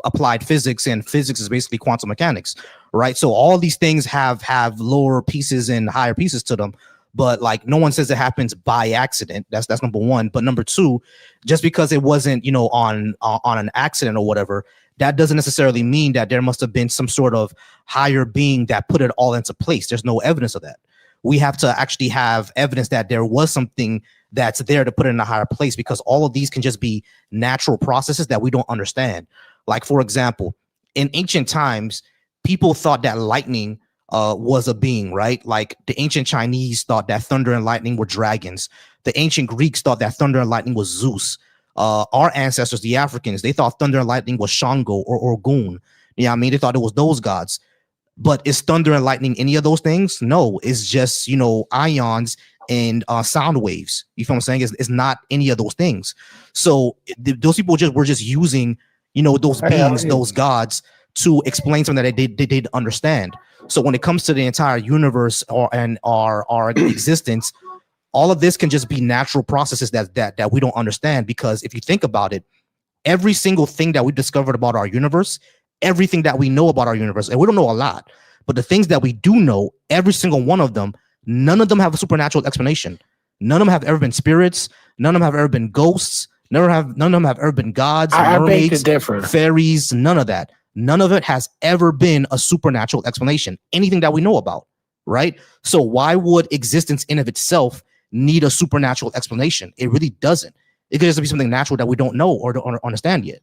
applied physics, and physics is basically quantum mechanics, right? So all these things have lower pieces and higher pieces to them. But like, no one says it happens by accident. That's number one. But number two, just because it wasn't, on an accident or whatever, that doesn't necessarily mean that there must have been some sort of higher being that put it all into place. There's no evidence of that. We have to actually have evidence that there was something that's there to put it in a higher place, because all of these can just be natural processes that we don't understand. Like, for example, in ancient times, people thought that lightning was a being, right? Like the ancient Chinese thought that thunder and lightning were dragons. The ancient Greeks thought that thunder and lightning was Zeus. Our ancestors, the Africans, they thought thunder and lightning was Shango or Orgun. They thought it was those gods. But is thunder and lightning any of those things? No, it's just, ions and sound waves. You feel what I'm saying? It's not any of those things. So those people were just using, those beings, those gods, to explain something that they didn't understand. So when it comes to the entire universe and our existence, all of this can just be natural processes that we don't understand. Because if you think about it, every single thing that we discovered about our universe, everything that we know about our universe, and we don't know a lot, but the things that we do know, every single one of them, none of them have a supernatural explanation. None of them have ever been spirits. None of them have ever been ghosts. None of them have ever been gods, mermaids, fairies, none of that. None of it has ever been a supernatural explanation, anything that we know about, right? So why would existence in of itself need a supernatural explanation? It really doesn't. It could just be something natural that we don't know or don't understand yet.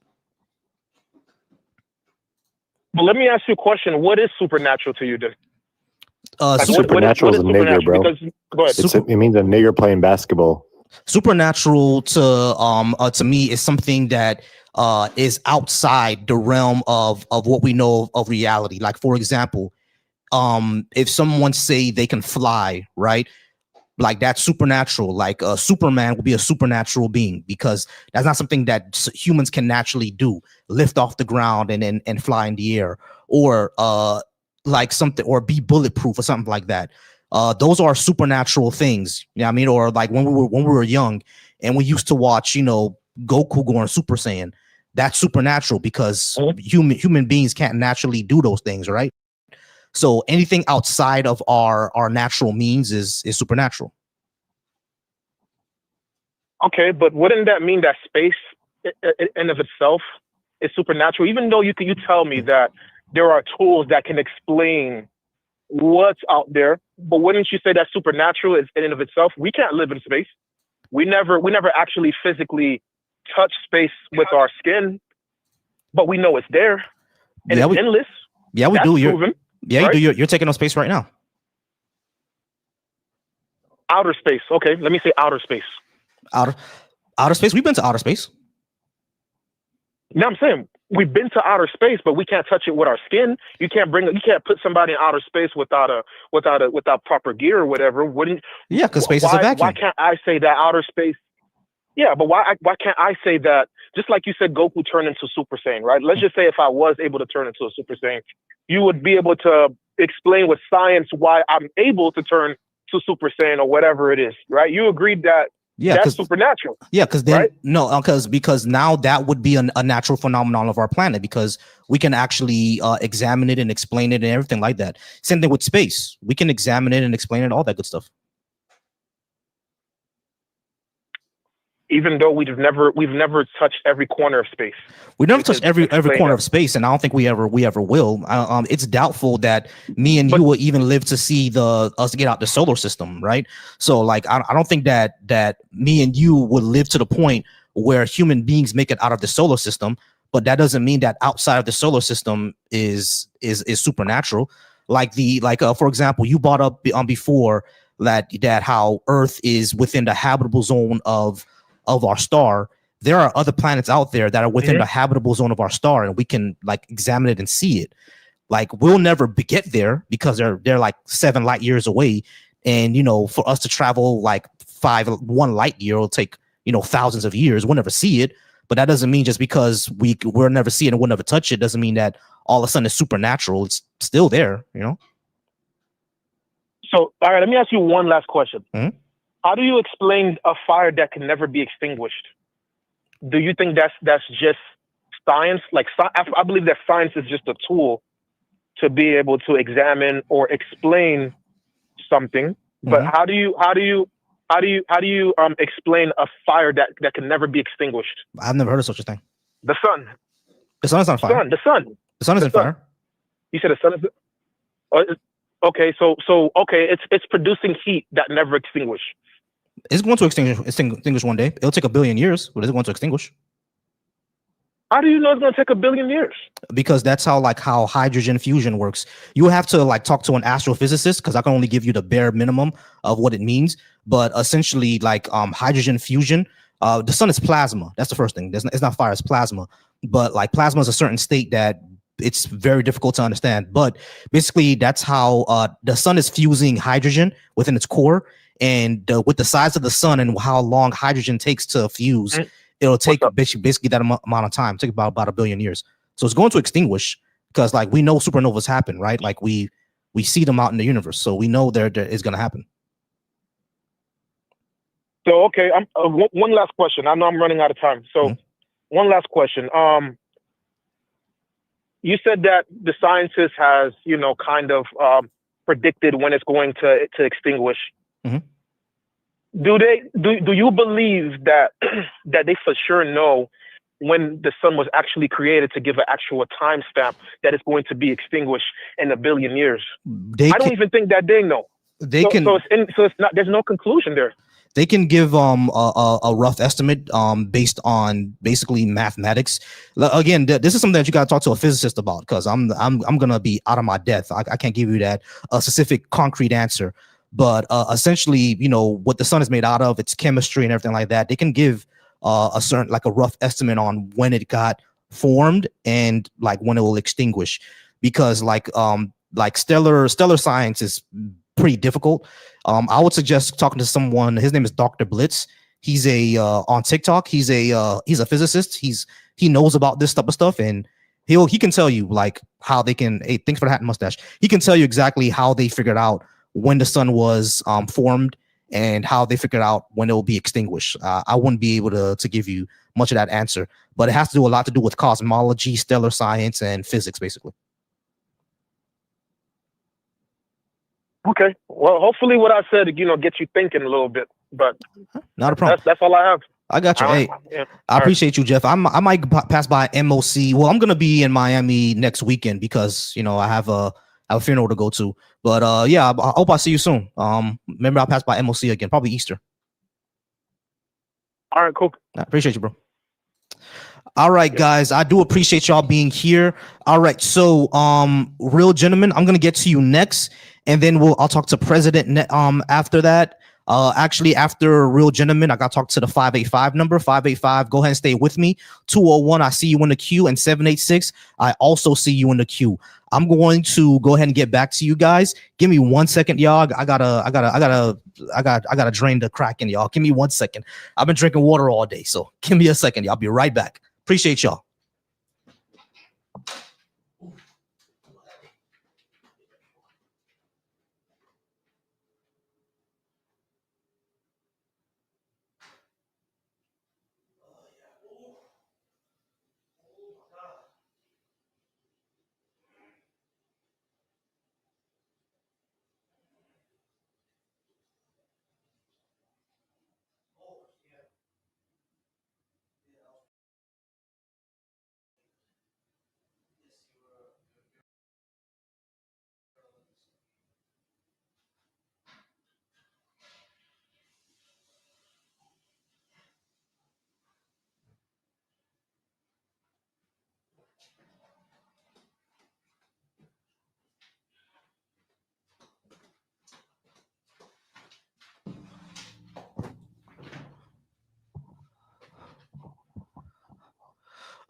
But let me ask you a question. What is supernatural to you, then? Supernatural is a nigger, bro. Because, it means a nigger playing basketball. Supernatural to me is something that is outside the realm of what we know of reality. Like, for example, if someone say they can fly, right? Like, that's supernatural. Like Superman would be a supernatural being, because that's not something that humans can naturally do, lift off the ground and fly in the air, or like something, or be bulletproof or something like that. Those are supernatural things. You know what I mean? Or like when we were young and we used to watch, Goku going Super Saiyan. That's supernatural, because human beings can't naturally do those things, right? So anything outside of our natural means is supernatural. Okay, but wouldn't that mean that space in of itself is supernatural, even though you tell me that there are tools that can explain what's out there, but wouldn't you say that supernatural is in and of itself? We can't live in space. We never actually physically touch space with our skin, but we know it's there and it's endless. Yeah, we That's do. proven, you do. You're taking on space right now. Outer space. Okay, let me say outer space. Outer space. We've been to outer space. No, I'm saying we've been to outer space, but we can't touch it with our skin. You can't put somebody in outer space without proper gear or whatever. Yeah, because space is a vacuum. Why can't I say that outer space? Yeah, but why can't I say that? Just like you said, Goku turned into Super Saiyan, right? Let's just say if I was able to turn into a Super Saiyan, you would be able to explain with science why I'm able to turn to Super Saiyan or whatever it is, right? You agreed that that's supernatural. Yeah, because then because now that would be a natural phenomenon of our planet, because we can actually examine it and explain it and everything like that. Same thing with space. We can examine it and explain it, all that good stuff. Even though we've never touched every corner of space. We never touched every corner of space, and I don't think we ever will. It's doubtful that me and you will even live to see us get out the solar system, right? So, like, I don't think that me and you would live to the point where human beings make it out of the solar system. But that doesn't mean that outside of the solar system is supernatural. For example, you brought up before that how Earth is within the habitable zone of our star. There are other planets out there that are within the habitable zone of our star, and we can like examine it and see it. Like, we'll never get there because they're like 7 light years away, and for us to travel like 1 light year will take thousands of years. We'll never see it, but that doesn't mean just because we'll never see it and we'll never touch it doesn't mean that all of a sudden it's supernatural. It's still there, So, all right, let me ask you one last question. How do you explain a fire that can never be extinguished? Do you think that's just science? Like, I believe that science is just a tool to be able to examine or explain something. But how do you explain a fire that can never be extinguished? I've never heard of such a thing. The sun. The sun is on fire. The sun. The sun is on fire. You said the sun is. Okay, so it's producing heat that never extinguish. It's going to extinguish one day. It'll take 1 billion years, but it's going to extinguish. How do you know it's going to take 1 billion years? Because that's how hydrogen fusion works. You have to talk to an astrophysicist, because I can only give you the bare minimum of what it means. But essentially, hydrogen fusion, the sun is plasma. That's the first thing. It's not fire, it's plasma. But plasma is a certain state that it's very difficult to understand. But basically, that's how the sun is fusing hydrogen within its core. And with the size of the sun and how long hydrogen takes to fuse, it'll take basically that amount of time. Take about 1 billion years. So it's going to extinguish, because we know supernovas happen, right? We see them out in the universe, so we know there is going to happen. So okay, one last question. I know I'm running out of time. So one last question. You said that the scientist has kind of predicted when it's going to extinguish. Do you believe that they for sure know when the sun was actually created to give an actual timestamp that it's going to be extinguished in 1 billion years? I don't even think that they know. So it's not. There's no conclusion there. They can give a rough estimate based on basically mathematics. Again, this is something that you got to talk to a physicist about, because I'm gonna be out of my depth. I can't give you a specific concrete answer. But essentially, what the sun is made out of, its chemistry and everything like that, they can give a certain a rough estimate on when it got formed and when it will extinguish, because stellar science is pretty difficult. I would suggest talking to someone. His name is Dr. Blitz. He's on TikTok. He's a physicist. He knows about this type of stuff, and he can tell you how they can. Hey, thanks for the hat and mustache. He can tell you exactly how they figured out when the sun was formed and how they figured out when it will be extinguished. I wouldn't be able to give you much of that answer, but it has to do a lot to do with cosmology, stellar science, and physics, basically. Okay. Well, hopefully what I said, gets you thinking a little bit, but not a problem. That's all I have. I got you. Hey, Yeah. I appreciate you, Jeff. I might pass by MOC. Well, I'm gonna be in Miami next weekend because I have a funeral to go to. But yeah, I hope I see you soon. Remember I'll pass by MOC again, probably Easter. All right, cool. I appreciate you, bro. All right, guys, I do appreciate y'all being here. All right, so real gentlemen, I'm gonna get to you next, and then I'll talk to President after that. Actually, after real gentlemen, I got to talk to the 585 number. 585, go ahead and stay with me. 201, I see you in the queue, and 786, I also see you in the queue. I'm going to go ahead and get back to you guys. Give me 1 second, y'all. I gotta drain the crack in y'all. Give me 1 second. I've been drinking water all day, so give me a second. Y'all. I'll be right back. Appreciate y'all.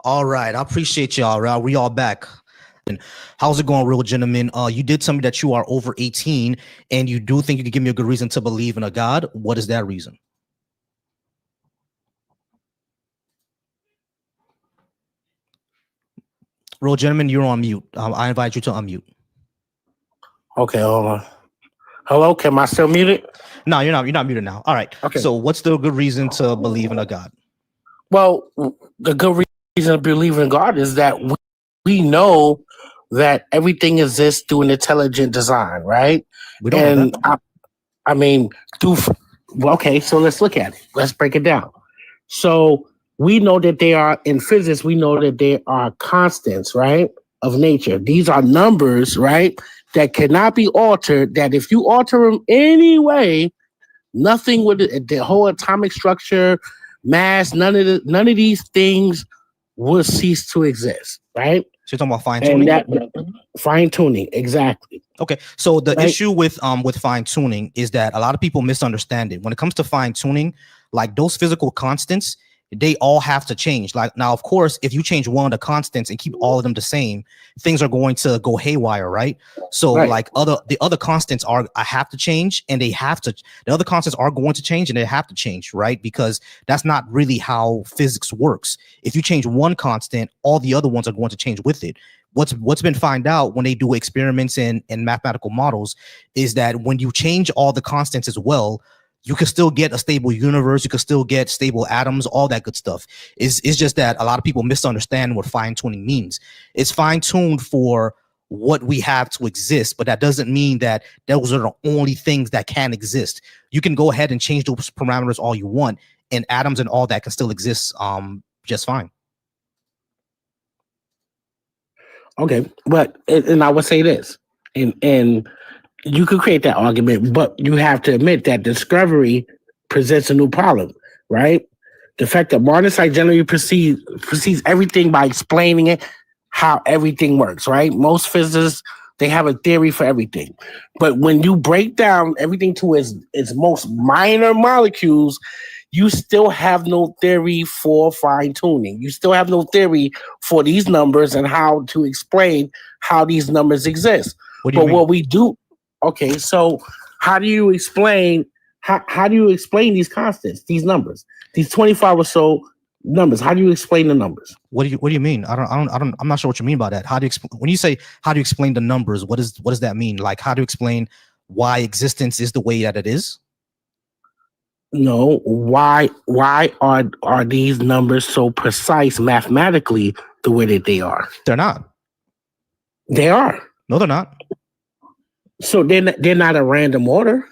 All right, I appreciate y'all. Right, we all back. And how's it going, real gentlemen? You did tell me that you are over 18, and you do think you could give me a good reason to believe in a God. What is that reason? Real gentlemen, you're on mute. I invite you to unmute. Okay, hold on. Hello, can I still mute it? No, you're not. You're not muted now. All right. Okay. So, what's the good reason to believe in a God? Well, the good reason to believe in God is that we know that everything exists through an intelligent design, right? We don't know that. I mean, okay, so let's look at it. Let's break it down. So we know that they are in physics, we know that they are constants, right? Of nature. These are numbers, right? That cannot be altered, that if you alter them anyway, nothing would, the whole atomic structure, mass, none of these things will cease to exist, right? So you're talking about fine tuning? Fine tuning, exactly. Okay, so the issue with fine tuning is that a lot of people misunderstand it. When it comes to fine tuning, like those physical constants, they all have to change. Like now, of course, if you change one of the constants and keep all of them the same, things are going to go haywire, right? So like the other constants have to change, and the other constants are going to change, and they have to change, right? Because that's not really how physics works. If you change one constant, all the other ones are going to change with it. What's been found out when they do experiments in mathematical models is that when you change all the constants as well, you can still get a stable universe. You can still get stable atoms, all that good stuff. It's just that a lot of people misunderstand what fine tuning means. It's fine tuned for what we have to exist, but that doesn't mean that those are the only things that can exist. You can go ahead and change those parameters all you want, and atoms and all that can still exist just fine. Okay, but and I would say this, and you could create that argument, but you have to admit that discovery presents a new problem, right? The fact that modern science generally perceives everything by explaining it, how everything works, right? Most physicists, they have a theory for everything. But when you break down everything to its most minor molecules, you still have no theory for fine tuning. You still have no theory for these numbers and how to explain how these numbers exist. What do you mean? What we do, okay, so how do you explain these constants, these numbers, these 25 or so numbers? How do you explain the numbers? What do you mean? I'm not sure what you mean by that. How do you when you say how do you explain the numbers? What does that mean? Like how do you explain why existence is the way that it is? No, why are these numbers so precise mathematically the way that they are? They're not. They are. No, they're not. So they're not a random order.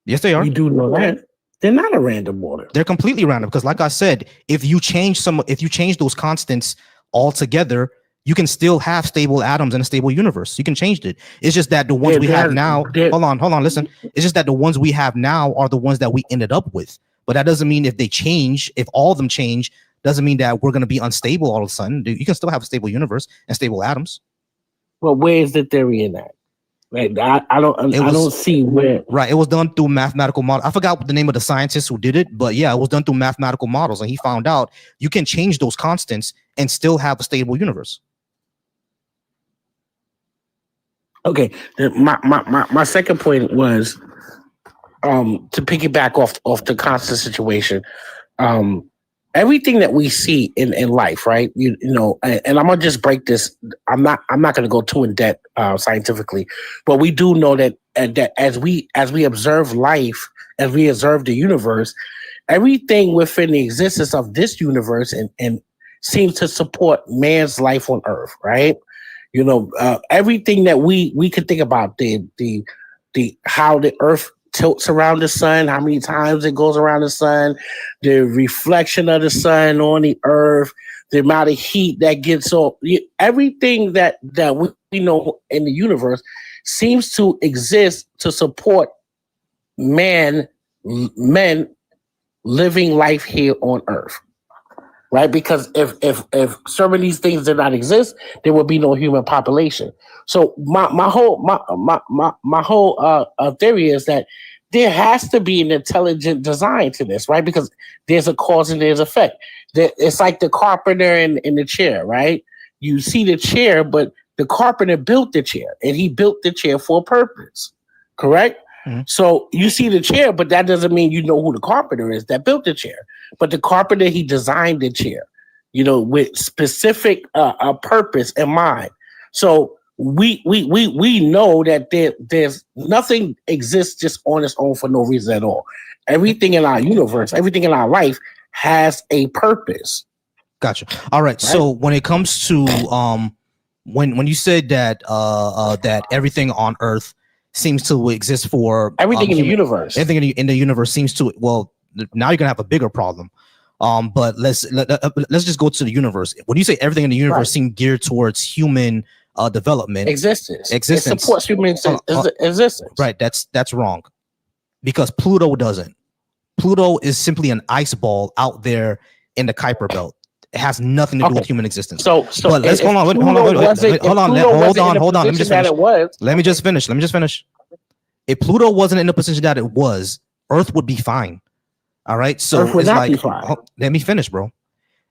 Yes, they are. You do know that. They're not a random order. They're completely random because, like I said, if you change those constants altogether, you can still have stable atoms in a stable universe. You can change it. It's just that the ones we have now. Hold on, listen. It's just that the ones we have now are the ones that we ended up with. But that doesn't mean if they change, if all of them change, doesn't mean that we're going to be unstable all of a sudden. You can still have a stable universe and stable atoms. Well, where is the theory in that? Like, I don't see where. Right, it was done through mathematical model. I forgot the name of the scientist who did it, but yeah, it was done through mathematical models, and he found out you can change those constants and still have a stable universe. Okay, my second point was to piggyback off the constant situation. Everything that we see in life, right? You know, and I'm gonna just break this. I'm not gonna go too in depth scientifically, but we do know that as we observe life, as we observe the universe, everything within the existence of this universe and seems to support man's life on Earth, right? You know, everything that we could think about, the how the Earth tilts around the sun, how many times it goes around the sun, the reflection of the sun on the Earth, the amount of heat that gets off, everything that we know in the universe seems to exist to support men living life here on Earth. Right, because if some of these things did not exist, there would be no human population. So my whole theory is that there has to be an intelligent design to this, right? Because there's a cause and there's effect. It's like the carpenter in the chair, right? You see the chair, but the carpenter built the chair, and he built the chair for a purpose, correct? Mm-hmm. So you see the chair, but that doesn't mean you know who the carpenter is that built the chair. But the carpenter, he designed the chair, you know, with specific purpose in mind. So we know that there's nothing exists just on its own for no reason at all. Everything in our universe, everything in our life has a purpose. Gotcha. All right. So when it comes to when you said that that everything on Earth seems to exist for everything in the universe. Everything in the universe seems to, well, now you're gonna have a bigger problem. But let's just go to the universe. When you say everything in the universe seems geared towards human development, existence, it supports human existence. Right. That's wrong, because Pluto doesn't. Pluto is simply an ice ball out there in the Kuiper Belt. It has nothing to do with human existence. So but let's hold on. Let me just finish. If Pluto wasn't in the position that it was, Earth would be fine. All right. So it's like, let me finish, bro.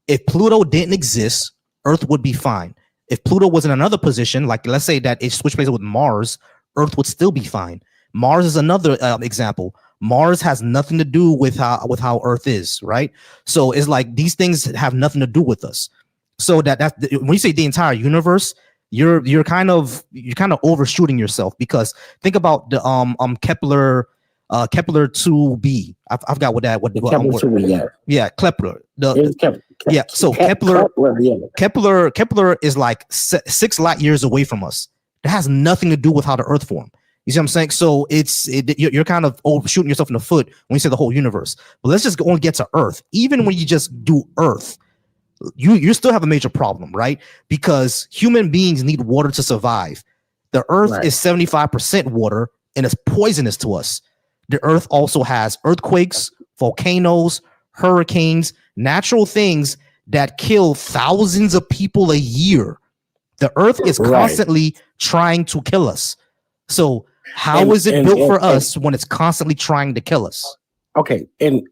If Pluto didn't exist, Earth would be fine. If Pluto was in another position, like let's say that it switched places with Mars, Earth would still be fine. Mars is another example. Mars has nothing to do with how Earth is, right? So it's like these things have nothing to do with us. So that's when you say the entire universe, you're kind of overshooting yourself, because think about the Kepler 2b. I forgot what Kepler 2b, yeah, Kepler. So Kepler is like 6 light years away from us. That has nothing to do with how the Earth formed. You see what I'm saying? So you're kind of shooting yourself in the foot when you say the whole universe. But let's just go and get to Earth. Even when you just do Earth, you still have a major problem, right? Because human beings need water to survive. The Earth is 75% water, and it's poisonous to us. The Earth also has earthquakes, volcanoes, hurricanes, natural things that kill thousands of people a year. The Earth is constantly trying to kill us. So how is it built for us when it's constantly trying to kill us? Okay, and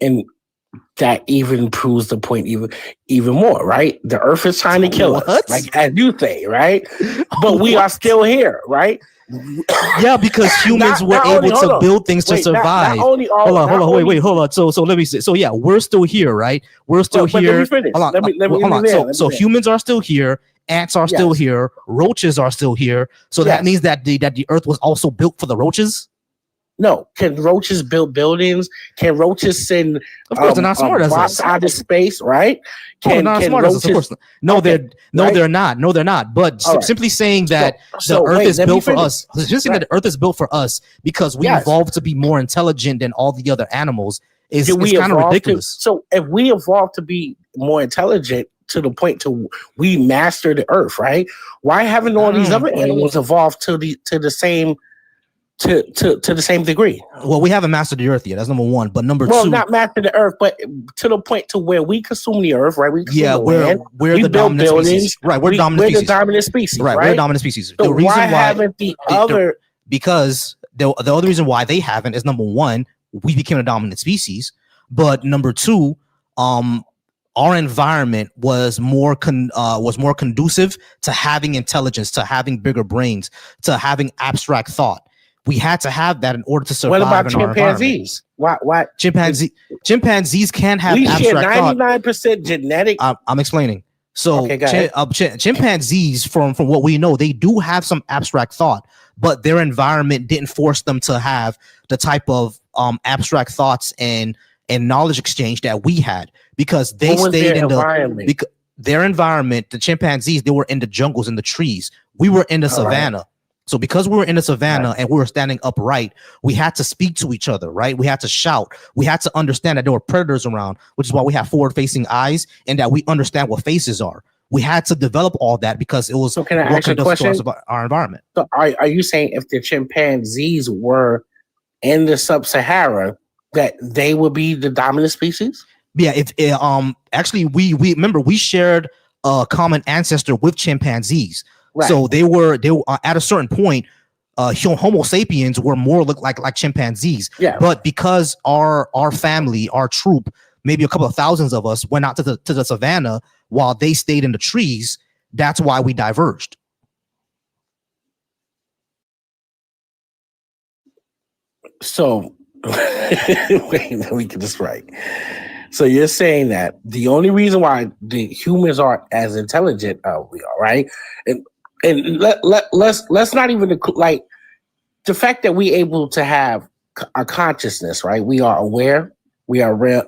that even proves the point even more, right? The Earth is trying to kill us, like as you say, right? But we are still here, right? Yeah, because humans were able to build things to survive. Hold on. So let me see. So yeah, we're still here, right? We're still here. Hold on. So humans are still here. Ants are still here. Roaches are still here. So that means that the Earth was also built for the roaches. No, can roaches build buildings? Can roaches send? Of course, they're not smart as us. Out of space, right? They're not smart as us. Of course, they're not. But simply saying that the Earth is built for us, just saying that the Earth is built for us because we evolved to be more intelligent than all the other animals, It's Did we kind of evolve ridiculous. So if we evolve to be more intelligent to the point to we master the earth, right? Why haven't all these other animals evolved to the same to the same degree? Well, we haven't mastered the earth yet. That's number one. But number Well, two, not master the earth, but to the point to where we consume the earth, right? We consume the land. we're We the build dominant buildings. species. Right, we're the dominant species, right? We're the dominant species. So the reason why haven't the other? Because the other reason why they haven't is number one, we became a dominant species, but number two, our environment was more conducive to having intelligence, to having bigger brains, to having abstract thought. We had to have that in order to survive. What about in chimpanzees? Why chimpanzees can have we abstract share thought. 99% genetic. I'm explaining. So Okay, chimpanzees, from what we know, they do have some abstract thought, but their environment didn't force them to have the type of abstract thoughts and knowledge exchange that we had, because they stayed in their environment. The chimpanzees, they were in the jungles, in the trees. We were in the savannah. Right. So because we were in the savannah and we were standing upright, we had to speak to each other, right? We had to shout. We had to understand that there were predators around, which is why we have forward-facing eyes and that we understand what faces are. We had to develop all that because it was so can I ask a question? Our environment. So are you saying if the chimpanzees were in the sub-Sahara, that they would be the dominant species? Yeah, actually we remember we shared a common ancestor with chimpanzees. Right. So they were at a certain point, Homo sapiens were more like chimpanzees. Yeah. But because our family, our troop, maybe a couple of thousands of us went out to the savannah while they stayed in the trees, that's why we diverged. So wait, let me get this right. So you're saying that the only reason why the humans aren't as intelligent we are, right? And let's not even like the fact that we're able to have a consciousness, right? We are aware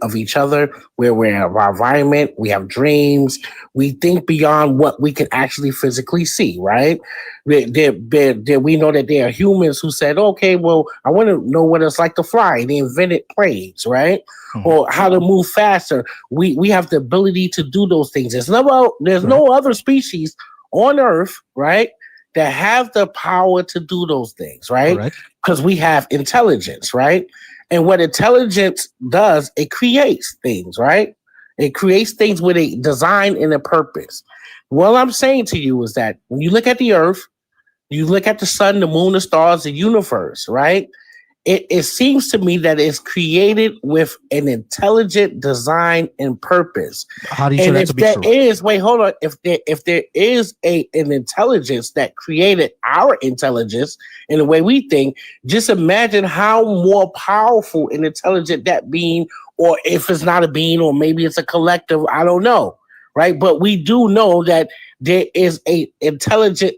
of each other, we're aware of our environment, we have dreams, we think beyond what we can actually physically see, right? We know that there are humans who said, okay, well, I want to know what it's like to fly. They invented planes, right? Mm-hmm. Or how to move faster. We have the ability to do those things. There's no other species on Earth, right, that have the power to do those things, right? Because we have intelligence, right? And what intelligence does, it creates things, right? It creates things with a design and a purpose. What I'm saying to you is that when you look at the Earth, you look at the sun, the moon, the stars, the universe, right? It seems to me that it's created with an intelligent design and purpose. How do you say that to be true? If there is an intelligence that created our intelligence in the way we think, just imagine how more powerful and intelligent that being, or if it's not a being, or maybe it's a collective, I don't know, right? But we do know that there is an intelligent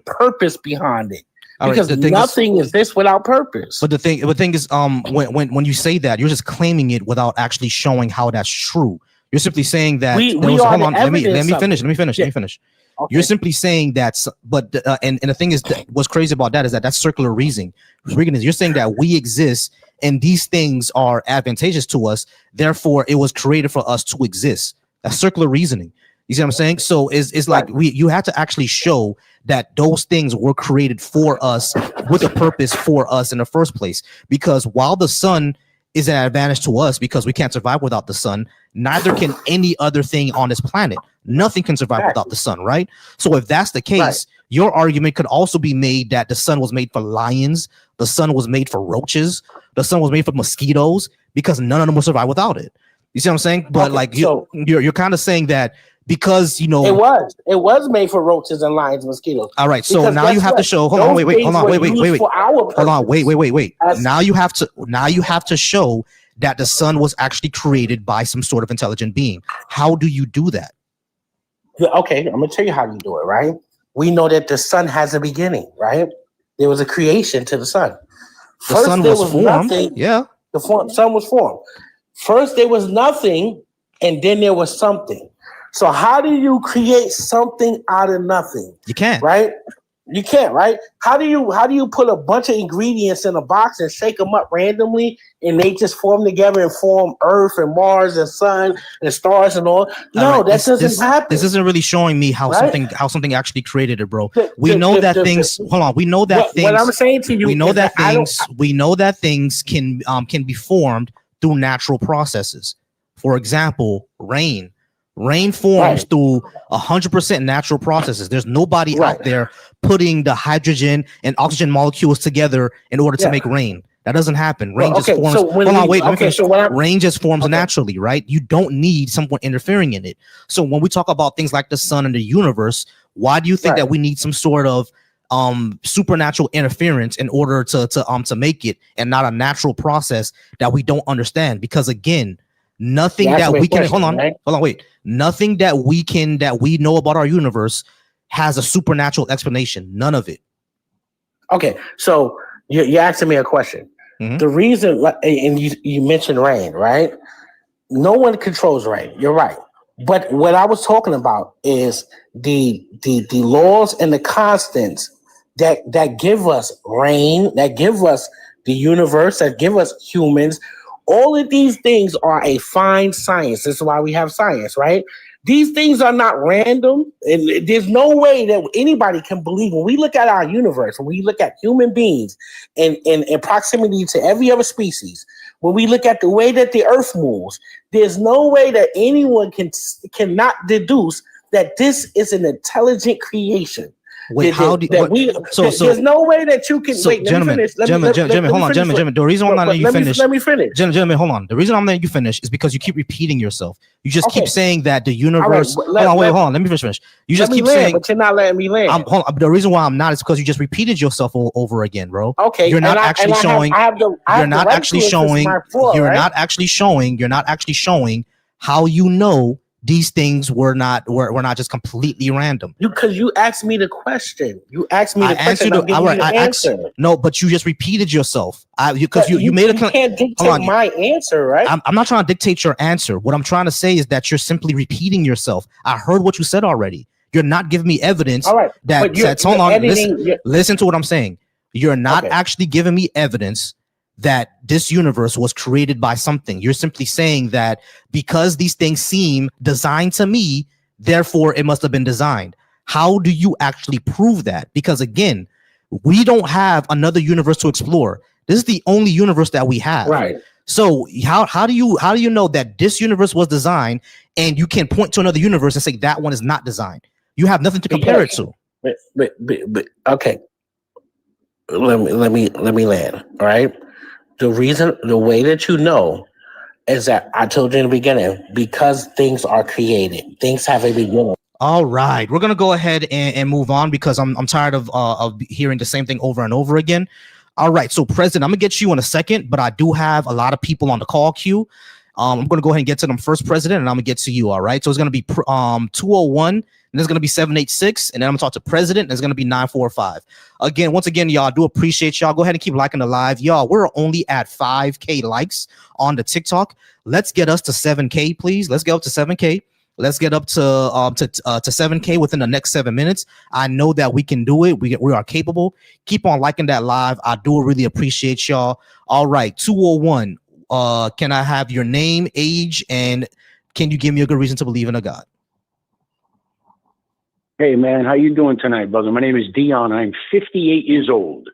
purpose behind it. Because nothing is this without purpose. But the thing is, when you say that, you're just claiming it without actually showing how that's true. You're simply saying that. Hold on, let me finish. Okay. You're simply saying that, but and the thing is, what's crazy about that is that's circular reasoning. You're saying that we exist and these things are advantageous to us, therefore it was created for us to exist. That's circular reasoning. You see what I'm saying? So it's like you have to actually show that those things were created for us with a purpose for us in the first place. Because while the sun is an advantage to us because we can't survive without the sun, neither can any other thing on this planet. Nothing can survive without the sun, right? So if that's the case, your argument could also be made that the sun was made for lions, the sun was made for roaches, the sun was made for mosquitoes, because none of them will survive without it. You see what I'm saying? But you're kind of saying that because it was made for roaches and lions and mosquitoes. All right, so now you have to show. Hold on, wait. Now you have to show that the sun was actually created by some sort of intelligent being. How do you do that? Okay, I'm gonna tell you how you do it. Right? We know that the sun has a beginning. Right? There was a creation to the sun. The sun was formed. Nothing. Yeah, sun was formed. First, there was nothing, and then there was something. So how do you create something out of nothing? You can't. Right? You can't, right? How do you put a bunch of ingredients in a box and shake them up randomly, and they just form together and form Earth and Mars and Sun and stars and all? No, that doesn't happen. This isn't really showing me how something actually created it, bro. We know that things. Hold on, we know that things. What I'm saying to you, we know that things. We know that things can be formed through natural processes. For example, rain. Rain forms through 100% natural processes. There's nobody out there putting the hydrogen and oxygen molecules together in order to make rain. That doesn't happen. Rain just forms. Rain just forms naturally, right? You don't need someone interfering in it. So when we talk about things like the sun and the universe, why do you think that we need some sort of supernatural interference in order to make it, and not a natural process that we don't understand? Because again, nothing that we can nothing that we know about our universe has a supernatural explanation. None of it. Okay, so you're asking me a question. The reason, and you mentioned rain, right? No one controls rain. You're right. But what I was talking about is the laws and the constants that give us rain, that give us the universe, that give us humans. All of these things are a fine science. This is why we have science, right? These things are not random, and there's no way that anybody can believe. When we look at our universe, when we look at human beings in proximity to every other species, when we look at the way that the earth moves, there's no way that anyone cannot deduce that this is an intelligent creation. Wait, how do there's no way that you can wait. Gentlemen, hold on, gentlemen. The reason I'm not letting you finish. Let me finish. Gentlemen, hold on. The reason I'm letting you finish is because you keep repeating yourself. You just keep saying that the universe. Hold on. Let me finish. You just keep saying, but you're not letting me land. The reason why I'm not is because you just repeated yourself over again, bro. Okay, you're not actually showing. You're not actually showing. You're not actually showing. You're not actually showing how you know these things were not just completely random. Because you asked me the question. You asked me the question. I answered. No, but you just repeated yourself. Because you made a. You can't dictate my answer, right? I'm not trying to dictate your answer. What I'm trying to say is that you're simply repeating yourself. I heard what you said already. You're not giving me evidence. All right, hold on. Listen to what I'm saying. You're not actually giving me evidence that this universe was created by something. You're simply saying that because these things seem designed to me, therefore it must have been designed. How do you actually prove that? Because again, we don't have another universe to explore. This is the only universe that we have. Right. So how do you know that this universe was designed, and you can point to another universe and say that one is not designed? You have nothing to compare it to. But okay. Let me land. All right. The way that you know is that I told you in the beginning, because things are created, things have a beginning. All right, we're gonna go ahead and move on because I'm tired of hearing the same thing over and over again. All right, so President, I'm gonna get you in a second, but I do have a lot of people on the call queue. I'm gonna go ahead and get to them first, President, and I'm gonna get to you. All right, so it's gonna be 201, and there's gonna be 786, and then I'm gonna talk to President, and it's gonna be 945. Once again, y'all, I do appreciate y'all. Go ahead and keep liking the live, y'all. We're only at 5K likes on the TikTok. Let's get us to 7K, please. Let's get up to 7K. Let's get up to 7K within the next 7 minutes. I know that we can do it. We are capable. Keep on liking that live. I do really appreciate y'all. All right, 201. Can I have your name, age, and can you give me a good reason to believe in a God? Hey, man, how you doing tonight, brother? My name is Dion. I'm 58 years old.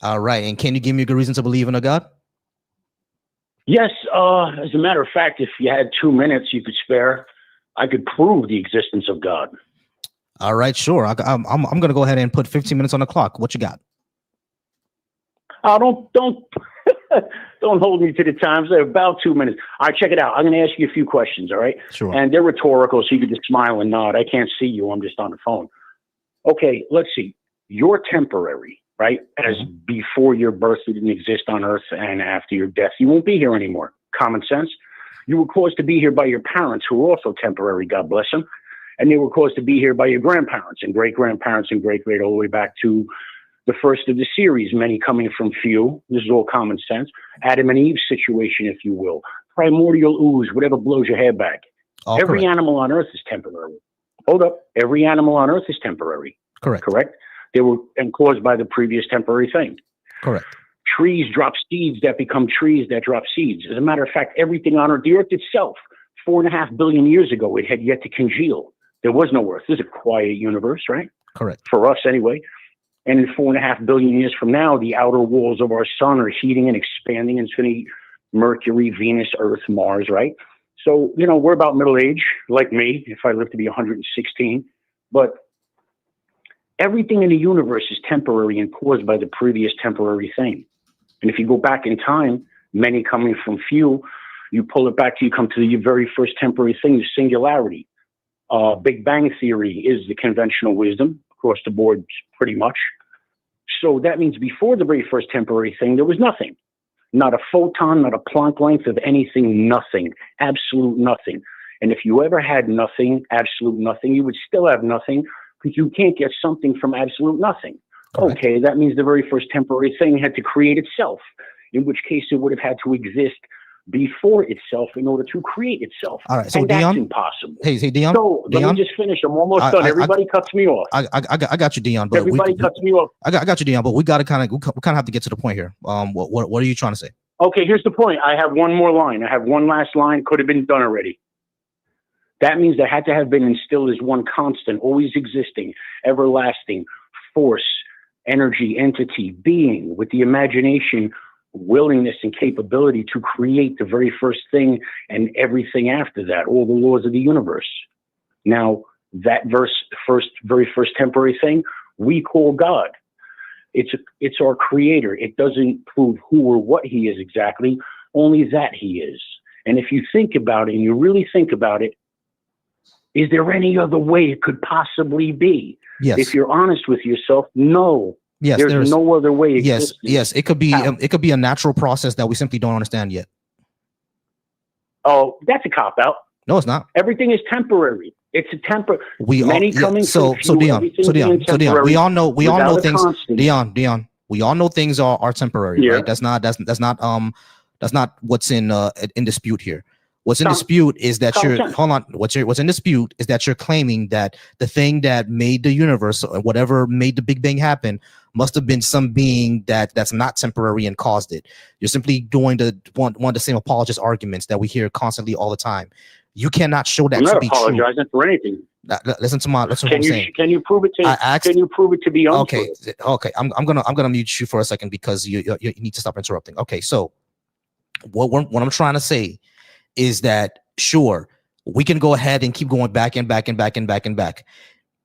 All right, and can you give me a good reason to believe in a God? Yes, as a matter of fact, if you had 2 minutes you could spare, I could prove the existence of God. All right, sure. I'm going to go ahead and put 15 minutes on the clock. What you got? Oh, don't don't hold me to the times. They're about 2 minutes. All right, check it out. I'm going to ask you a few questions, all right? Sure. And they're rhetorical, so you can just smile and nod. I can't see you. I'm just on the phone. Okay, let's see. You're temporary, right? As before your birth, you didn't exist on Earth, and after your death, you won't be here anymore. Common sense. You were caused to be here by your parents, who were also temporary, God bless them. And they were caused to be here by your grandparents and great-grandparents and great-great all the way back to the first of the series, many coming from few. This is all common sense. Adam and Eve situation, if you will. Primordial ooze, whatever blows your hair back. Every animal on Earth is temporary. Hold up. Every animal on Earth is temporary. Correct. Correct? They were and caused by the previous temporary thing. Correct. Trees drop seeds that become trees that drop seeds. As a matter of fact, everything on Earth, the Earth itself, 4.5 billion years ago, it had yet to congeal. There was no Earth. This is a quiet universe, right? Correct. For us, anyway. And in 4.5 billion years from now, the outer walls of our sun are heating and expanding. And it's going to eat Mercury, Venus, Earth, Mars, right? So, you know, we're about middle age, like me, if I live to be 116. But everything in the universe is temporary and caused by the previous temporary thing. And if you go back in time, many coming from few, you pull it back to you come to the very first temporary thing, the singularity. Big Bang Theory is the conventional wisdom across the board, pretty much. So that means before the very first temporary thing, there was nothing. Not a photon, not a Planck length of anything, nothing, absolute nothing. And if you ever had nothing, absolute nothing, you would still have nothing because you can't get something from absolute nothing. Correct. Okay, that means the very first temporary thing had to create itself, in which case it would have had to exist before itself in order to create itself. All right, so and Dion, that's impossible. Hey, Dion. So let me just finish. I'm almost done. Everybody cuts me off. I got you, Dion. But everybody cuts me off. I got you, Dion. But we got to kind of have to get to the point here. What are you trying to say? Okay, here's the point. I have one more line. I have one last line. Could have been done already. That means there had to have been instilled as one constant, always existing, everlasting force, energy, entity, being with the imagination, willingness, and capability to create the very first thing and everything after that, all the laws of the universe. Now, that very first temporary thing, we call God. It's our creator. It doesn't prove who or what he is exactly, only that he is. And if you think about it, and you really think about it, is there any other way it could possibly be? Yes. If you're honest with yourself, no. Yes, there's no other way. Yes, it could be. It could be a natural process that we simply don't understand yet. Oh, that's a cop out. No, it's not. Everything is temporary. It's a temporary. Dion. We all know things. Dion. We all know things are temporary, right? That's not what's in dispute here. What's in dispute is that what's in dispute is that you're claiming that the thing that made the universe, or whatever made the Big Bang happen, must have been some being that's not temporary and caused it. You're simply doing one of the same apologist arguments that we hear constantly all the time. You cannot show that to be true. I'm not apologizing for anything. Listen to what I'm saying. Can you prove it to? Can you prove it to be untrue? Okay. I'm gonna mute you for a second because you need to stop interrupting. Okay, so what I'm trying to say is that sure, we can go ahead and keep going back and back and back and back and back.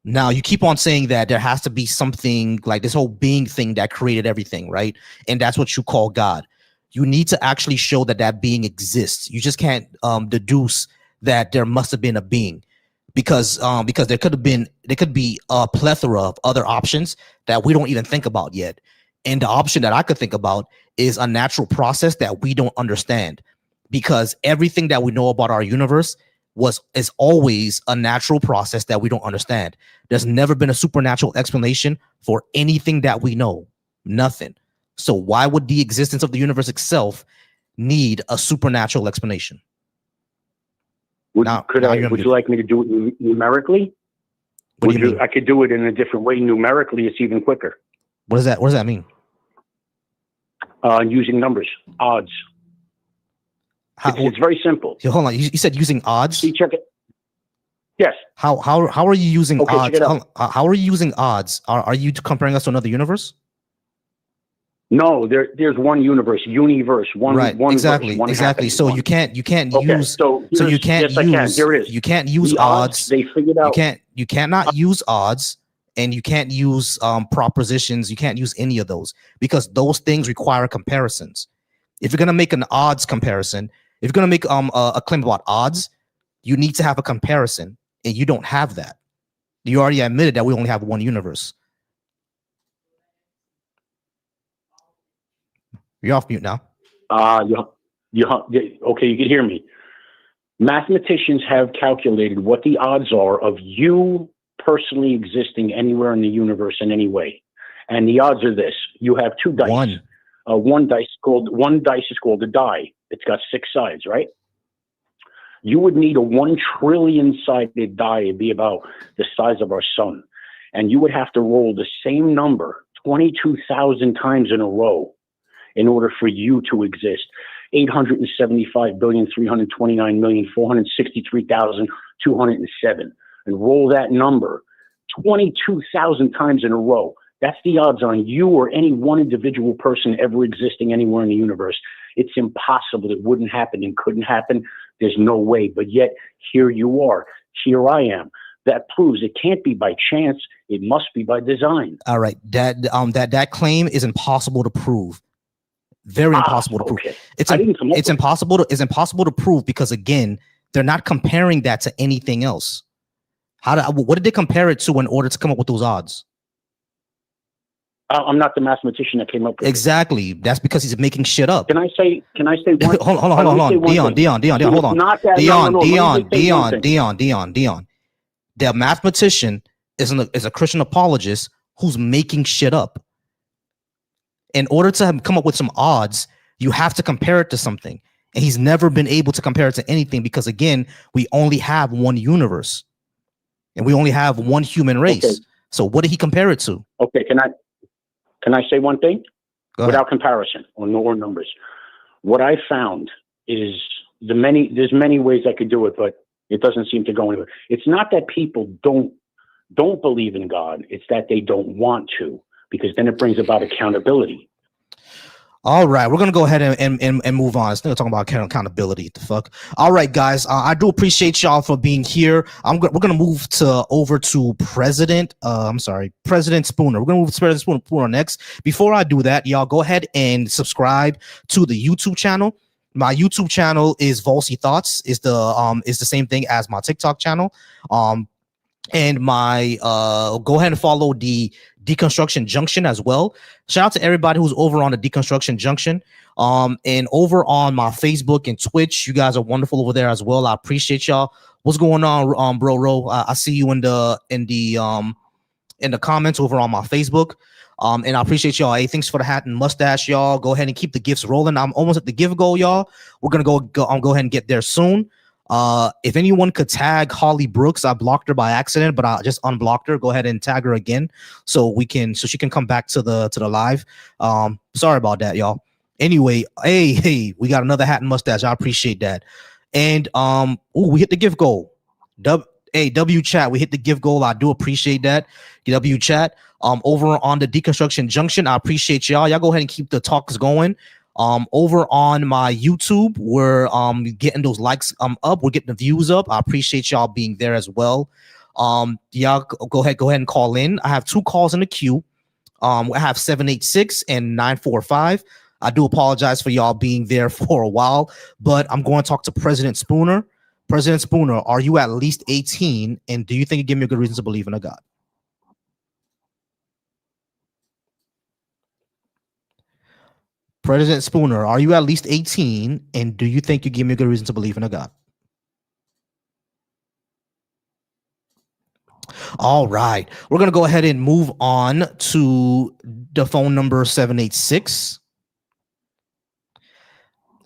Now you keep on saying that there has to be something like this whole being thing that created everything, right? And that's what you call God. You need to actually show that being exists. You just can't deduce that there must have been a being, because there could be a plethora of other options that we don't even think about yet. And the option that I could think about is a natural process that we don't understand. Because everything that we know about our universe is always a natural process that we don't understand. There's never been a supernatural explanation for anything that we know. Nothing. So why would the existence of the universe itself need a supernatural explanation? Would you like me to do it numerically? What do you mean? I could do it in a different way. Numerically, it's even quicker. What does that mean? Using numbers, odds. It's very simple. Hold on. You said using odds? Check it. Yes. How are you using odds? How are you using odds? Are you comparing us to another universe? No, there's one universe, one. Right. One exactly. Verse, one exactly. So you can't use. There is. You can't use odds. They figured out. You cannot use odds, and you can't use propositions. You can't use any of those because those things require comparisons. If you're gonna make an odds comparison, if you're going to make a claim about odds, you need to have a comparison, and you don't have that. You already admitted that we only have one universe. You're off mute now. Okay, you can hear me. Mathematicians have calculated what the odds are of you personally existing anywhere in the universe in any way. And the odds are this. You have two dice. One dice is called a die. It's got 6 sides, right? You would need a 1 trillion sided die to be about the size of our sun. and you would have to roll the same number 22,000 times in a row in order for you to exist. 875,329,463,207. And roll that number 22,000 times in a row. That's the odds on you or any one individual person ever existing anywhere in the universe. It's impossible. It wouldn't happen and couldn't happen. There's no way. But yet, here you are. Here I am. That proves it can't be by chance. It must be by design. All right. That claim is impossible to prove. Very impossible to prove. Okay. It's impossible to prove because, again, they're not comparing that to anything else. What did they compare it to in order to come up with those odds? I'm not the mathematician that came up with exactly. That's because he's making shit up. Can I say one? hold on. Dion, hold on. Dion. The mathematician is a Christian apologist who's making shit up. In order to come up with some odds, you have to compare it to something. And he's never been able to compare it to anything because, again, we only have one universe. And we only have one human race. Okay. So what did he compare it to? Okay, can I say one thing? Without comparison or numbers? What I found is there's many ways I could do it, but it doesn't seem to go anywhere. It's not that people don't believe in God. It's that they don't want to, because then it brings about accountability. All right, we're gonna go ahead and move on. Still talking about accountability. The fuck. All right, guys. I do appreciate y'all for being here. We're gonna move over to President Spooner. We're gonna move to President Spooner next. Before I do that, y'all go ahead and subscribe to the YouTube channel. My YouTube channel is Volsy Thoughts. Is the same thing as my TikTok channel. And my go ahead and follow the Deconstruction Junction as well. Shout out to everybody who's over on the Deconstruction Junction. And over on my Facebook and Twitch, you guys are wonderful over there as well. I appreciate y'all. What's going on, bro? I see you in the comments over on my Facebook. And I appreciate y'all. Hey, thanks for the hat and mustache, y'all. Go ahead and keep the gifts rolling. I'm almost at the give goal, y'all. We're gonna go ahead and get there soon. If anyone could tag Holly Brooks, I blocked her by accident, but I just unblocked her. Go ahead and tag her again so she can come back to the live. Sorry about that, y'all. Anyway, hey, we got another hat and mustache. I appreciate that. And we hit the gift goal. W chat, we hit the gift goal. I do appreciate that. W chat. Over on the Deconstruction Junction, I appreciate y'all. Y'all go ahead and keep the talks going. Over on my YouTube, we're getting those likes up. We're getting the views up. I appreciate y'all being there as well. Y'all go ahead and call in. I have 2 calls in the queue. I have 786 and 945. I do apologize for y'all being there for a while, but I'm going to talk to President Spooner. President Spooner, are you at least 18? And do you think you give me a good reason to believe in a God? President Spooner, are you at least 18? And do you think you give me a good reason to believe in a God? All right. We're going to go ahead and move on to the phone number 786.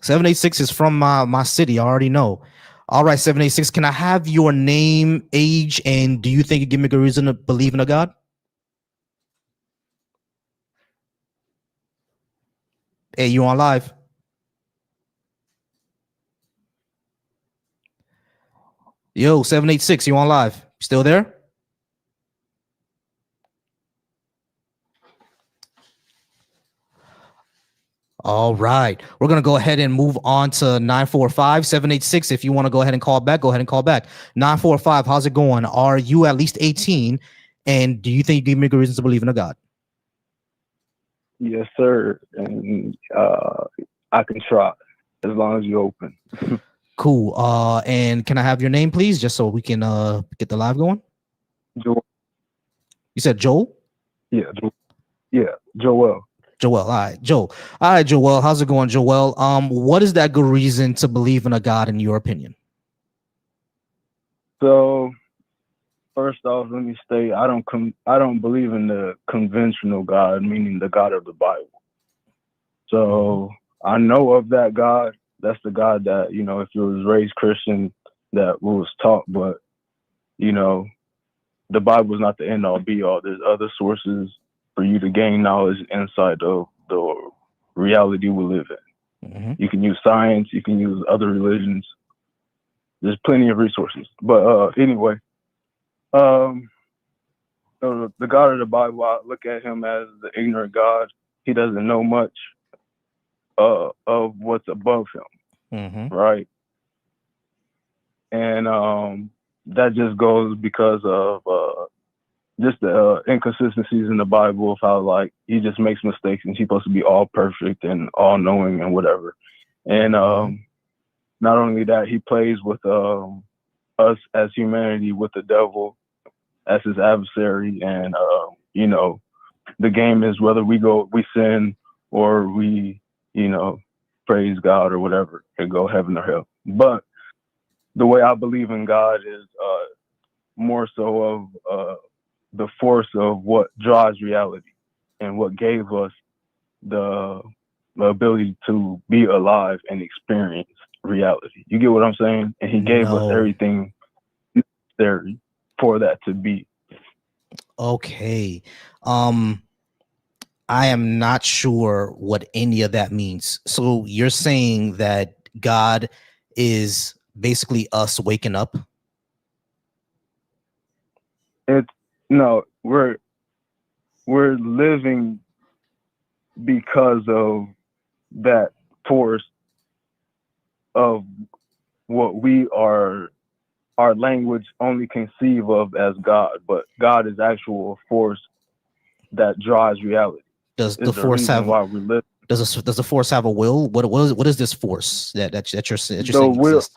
786 is from my city. I already know. All right, 786. Can I have your name, age, and do you think you give me a good reason to believe in a God? Hey, you on live? Yo, 786, you on live? Still there? All right. We're going to go ahead and move on to 945 786. If you want to go ahead and call back, go ahead and call back. 945, how's it going? Are you at least 18? And do you think you give me good reasons to believe in a God? Yes, sir. And I can try as long as you're open. Cool. And can I have your name, please, just so we can get the live going? Joel. You said Joel? Yeah, Joel. Joel. All right, Joel. All right, Joel. How's it going, Joel? What is that good reason to believe in a God, in your opinion? So, first off, let me state I don't believe in the conventional God, meaning the God of the Bible. So I know of that God. That's the God that, if you was raised Christian, that was taught. But, the Bible is not the end all be all. There's other sources for you to gain knowledge and insight of the reality we live in. Mm-hmm. You can use science, you can use other religions. There's plenty of resources. But anyway, so the God of the Bible, I look at him as the ignorant God. He doesn't know much of what's above him, Mm-hmm. right? And that just goes because of just the inconsistencies in the Bible of how like he just makes mistakes and he's supposed to be all perfect and all knowing and whatever. And not only that, he plays with us as humanity, with the devil as his adversary. And you know, the game is whether we sin or we, you know, praise God or whatever and go heaven or hell. But the way I believe in God is more so of the force of what drives reality and what gave us the ability to be alive and experience reality. You get what I'm saying? And he gave us everything necessary for that to be. Okay. I am not sure what any of that means. So you're saying that God is basically us waking up? No, we're living because of that force of what we are, our language only conceive of as God, but God is actual force that drives reality. Does the force have why we live? Does the force have a will? What is this force that you're saying will, exists?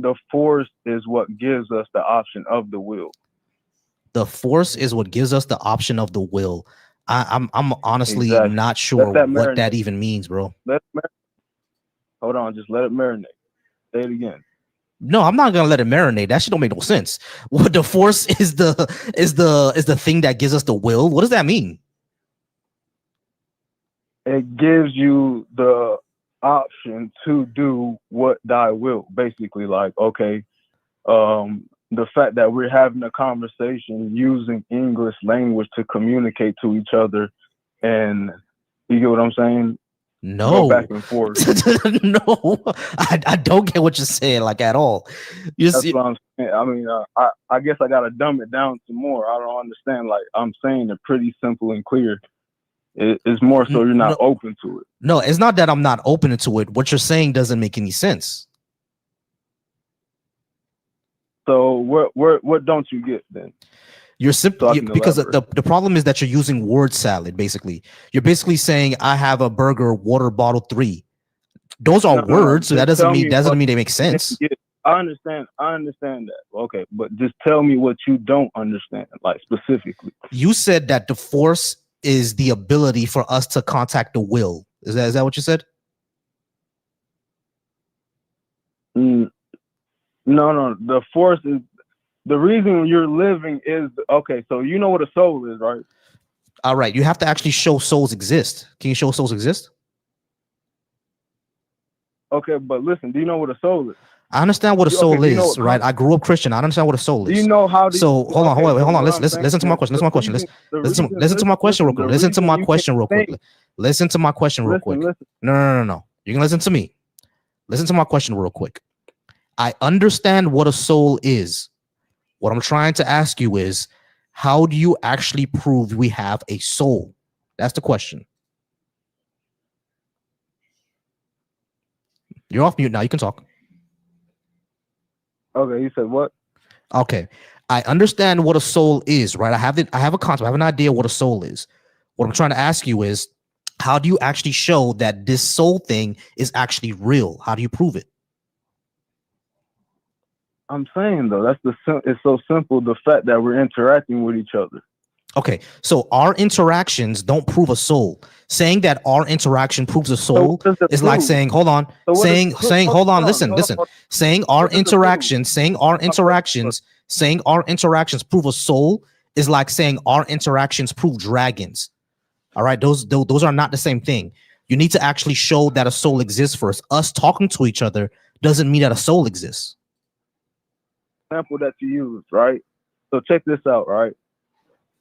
the force is what gives us the option of the will. The force is what gives us the option of the will. I'm honestly not sure what that even means, bro. Hold on, just let it marinate. Say it again. No, I'm not gonna let it marinate. That shit don't make no sense. What the force is the thing that gives us the will? What does that mean? It gives you the option to do what thy will. Basically, like, okay, the fact that we're having a conversation using English language to communicate to each other, and you get what I'm saying? No, go back and forth. No, I don't get what you're saying, like, at all. That's what I'm saying. I mean, I guess I gotta dumb it down some more. I don't understand. Like, I'm saying it pretty simple and clear. It's more so you're not open to it. No, it's not that I'm not open to it. What you're saying doesn't make any sense. So what don't you get then? You're simply because the problem is that you're using word salad. Basically, you're basically saying I have a burger, water bottle 3. Those are words, so that doesn't mean they make sense. I understand that. Okay, but just tell me what you don't understand, like specifically. You said that the force is the ability for us to contact the will. Is that what you said? No. The force is the reason you're living is okay. So you know what a soul is, right? All right. You have to actually show souls exist. Can you show souls exist? Okay, but listen. Do you know what a soul is? I understand what a soul is, right? I grew up Christian. I understand what a soul is. Do you know how? Hold on. Listen to my question. Listen to my question real quick. Listen to my question real quick. Listen to my question real quick. No. You can listen to me. Listen to my question real quick. I understand what a soul is. What I'm trying to ask you is, how do you actually prove we have a soul? That's the question. You're off mute now. You can talk. Okay, you said what? Okay, I understand what a soul is, right? I have a concept. I have an idea what a soul is. What I'm trying to ask you is, how do you actually show that this soul thing is actually real? How do you prove it? I'm saying though, it's so simple. The fact that we're interacting with each other. Okay, so our interactions don't prove a soul. Saying that our interaction proves a soul is like saying, hold on, saying, hold on, listen. Saying our interactions prove a soul is like saying our interactions prove dragons. All right, those are not the same thing. You need to actually show that a soul exists first. Us talking to each other doesn't mean that a soul exists. Example that you use, right? So check this out, right?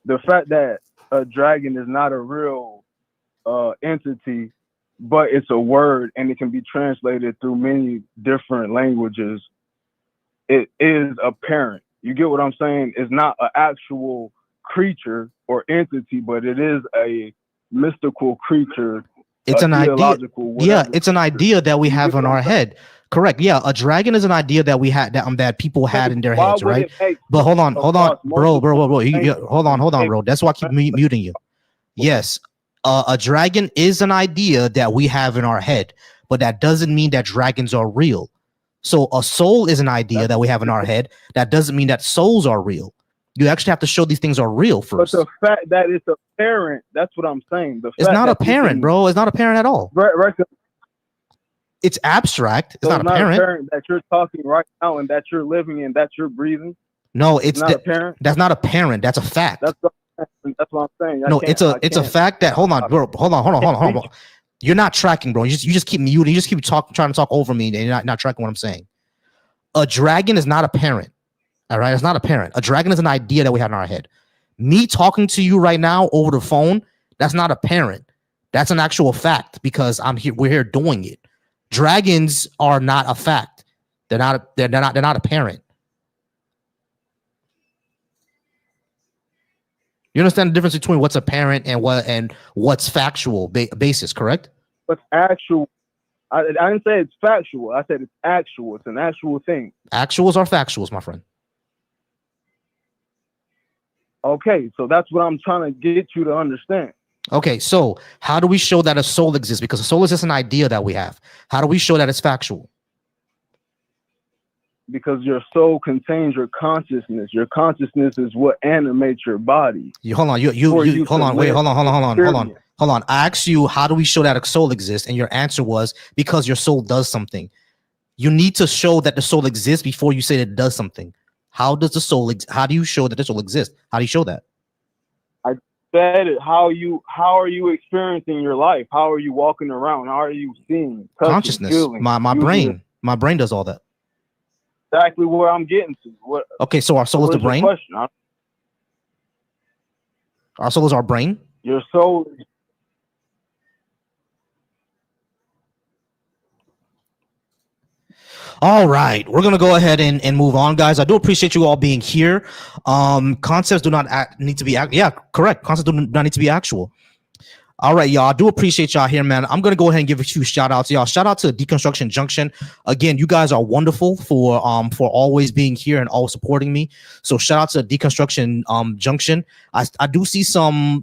The fact that a dragon is not a real entity, but it's a word and it can be translated through many different languages, it is apparent. You get what I'm saying? It's not an actual creature or entity, but it is a mystical creature. It's an idea. Yeah, it's an idea that we You have get in what our I'm saying? head. Correct. Yeah, a dragon is an idea that we had that people had in their Why heads, would right? it make But hold on, across bro. multiple Hold on, bro. That's why I keep muting you. Yes, a dragon is an idea that we have in our head, but that doesn't mean that dragons are real. So a soul is an idea that we have in our head. That doesn't mean that souls are real. You actually have to show these things are real But first. the fact that it's apparent, that's what I'm saying. It's not apparent, bro. It's not apparent at all. It's abstract. It's not apparent. That you're talking right now and that you're living and that you're breathing. No, it's not apparent. That's not apparent. That's a fact. That's what I'm saying. No, it's a fact that hold on, bro. Hold on, bro. You're not tracking, bro. You just keep muting. You just keep trying to talk over me, and you're not tracking what I'm saying. A dragon is not apparent. All right, it's not apparent. A dragon is an idea that we have in our head. Me talking to you right now over the phone, that's not apparent. That's an actual fact because I'm here. We're here doing it. Dragons are not a fact. They're not apparent. You understand the difference between what's apparent and what's factual basis, correct? What's actual? I didn't say it's factual. I said it's actual. It's an actual thing. Actuals are factuals, my friend. Okay, so that's what I'm trying to get you to understand. Okay, so how do we show that a soul exists? Because a soul is just an idea that we have. How do we show that it's factual? Because your soul contains your consciousness. Your consciousness is what animates your body. Hold on. Hold on. I asked you, how do we show that a soul exists? And your answer was because your soul does something. You need to show that the soul exists before you say that it does something. How does the soul? How do you show that the soul exists? How do you show that? I said it. How are you experiencing your life? How are you walking around? How are you seeing? Touching, Consciousness. feeling, My brain. My brain does all that. Exactly where I'm getting to. What? Okay, so our soul is the brain. Our soul is our brain. Your soul. All right, we're gonna go ahead and move on, guys. I do appreciate you all being here. Concepts do not need to be yeah, correct. Concepts do not need to be actual. All right, y'all. I do appreciate y'all here, man. I'm gonna go ahead and give a few shout outs, y'all. Shout out to Deconstruction Junction. Again, you guys are wonderful for always being here and always supporting me. So shout out to Deconstruction Junction. I do see some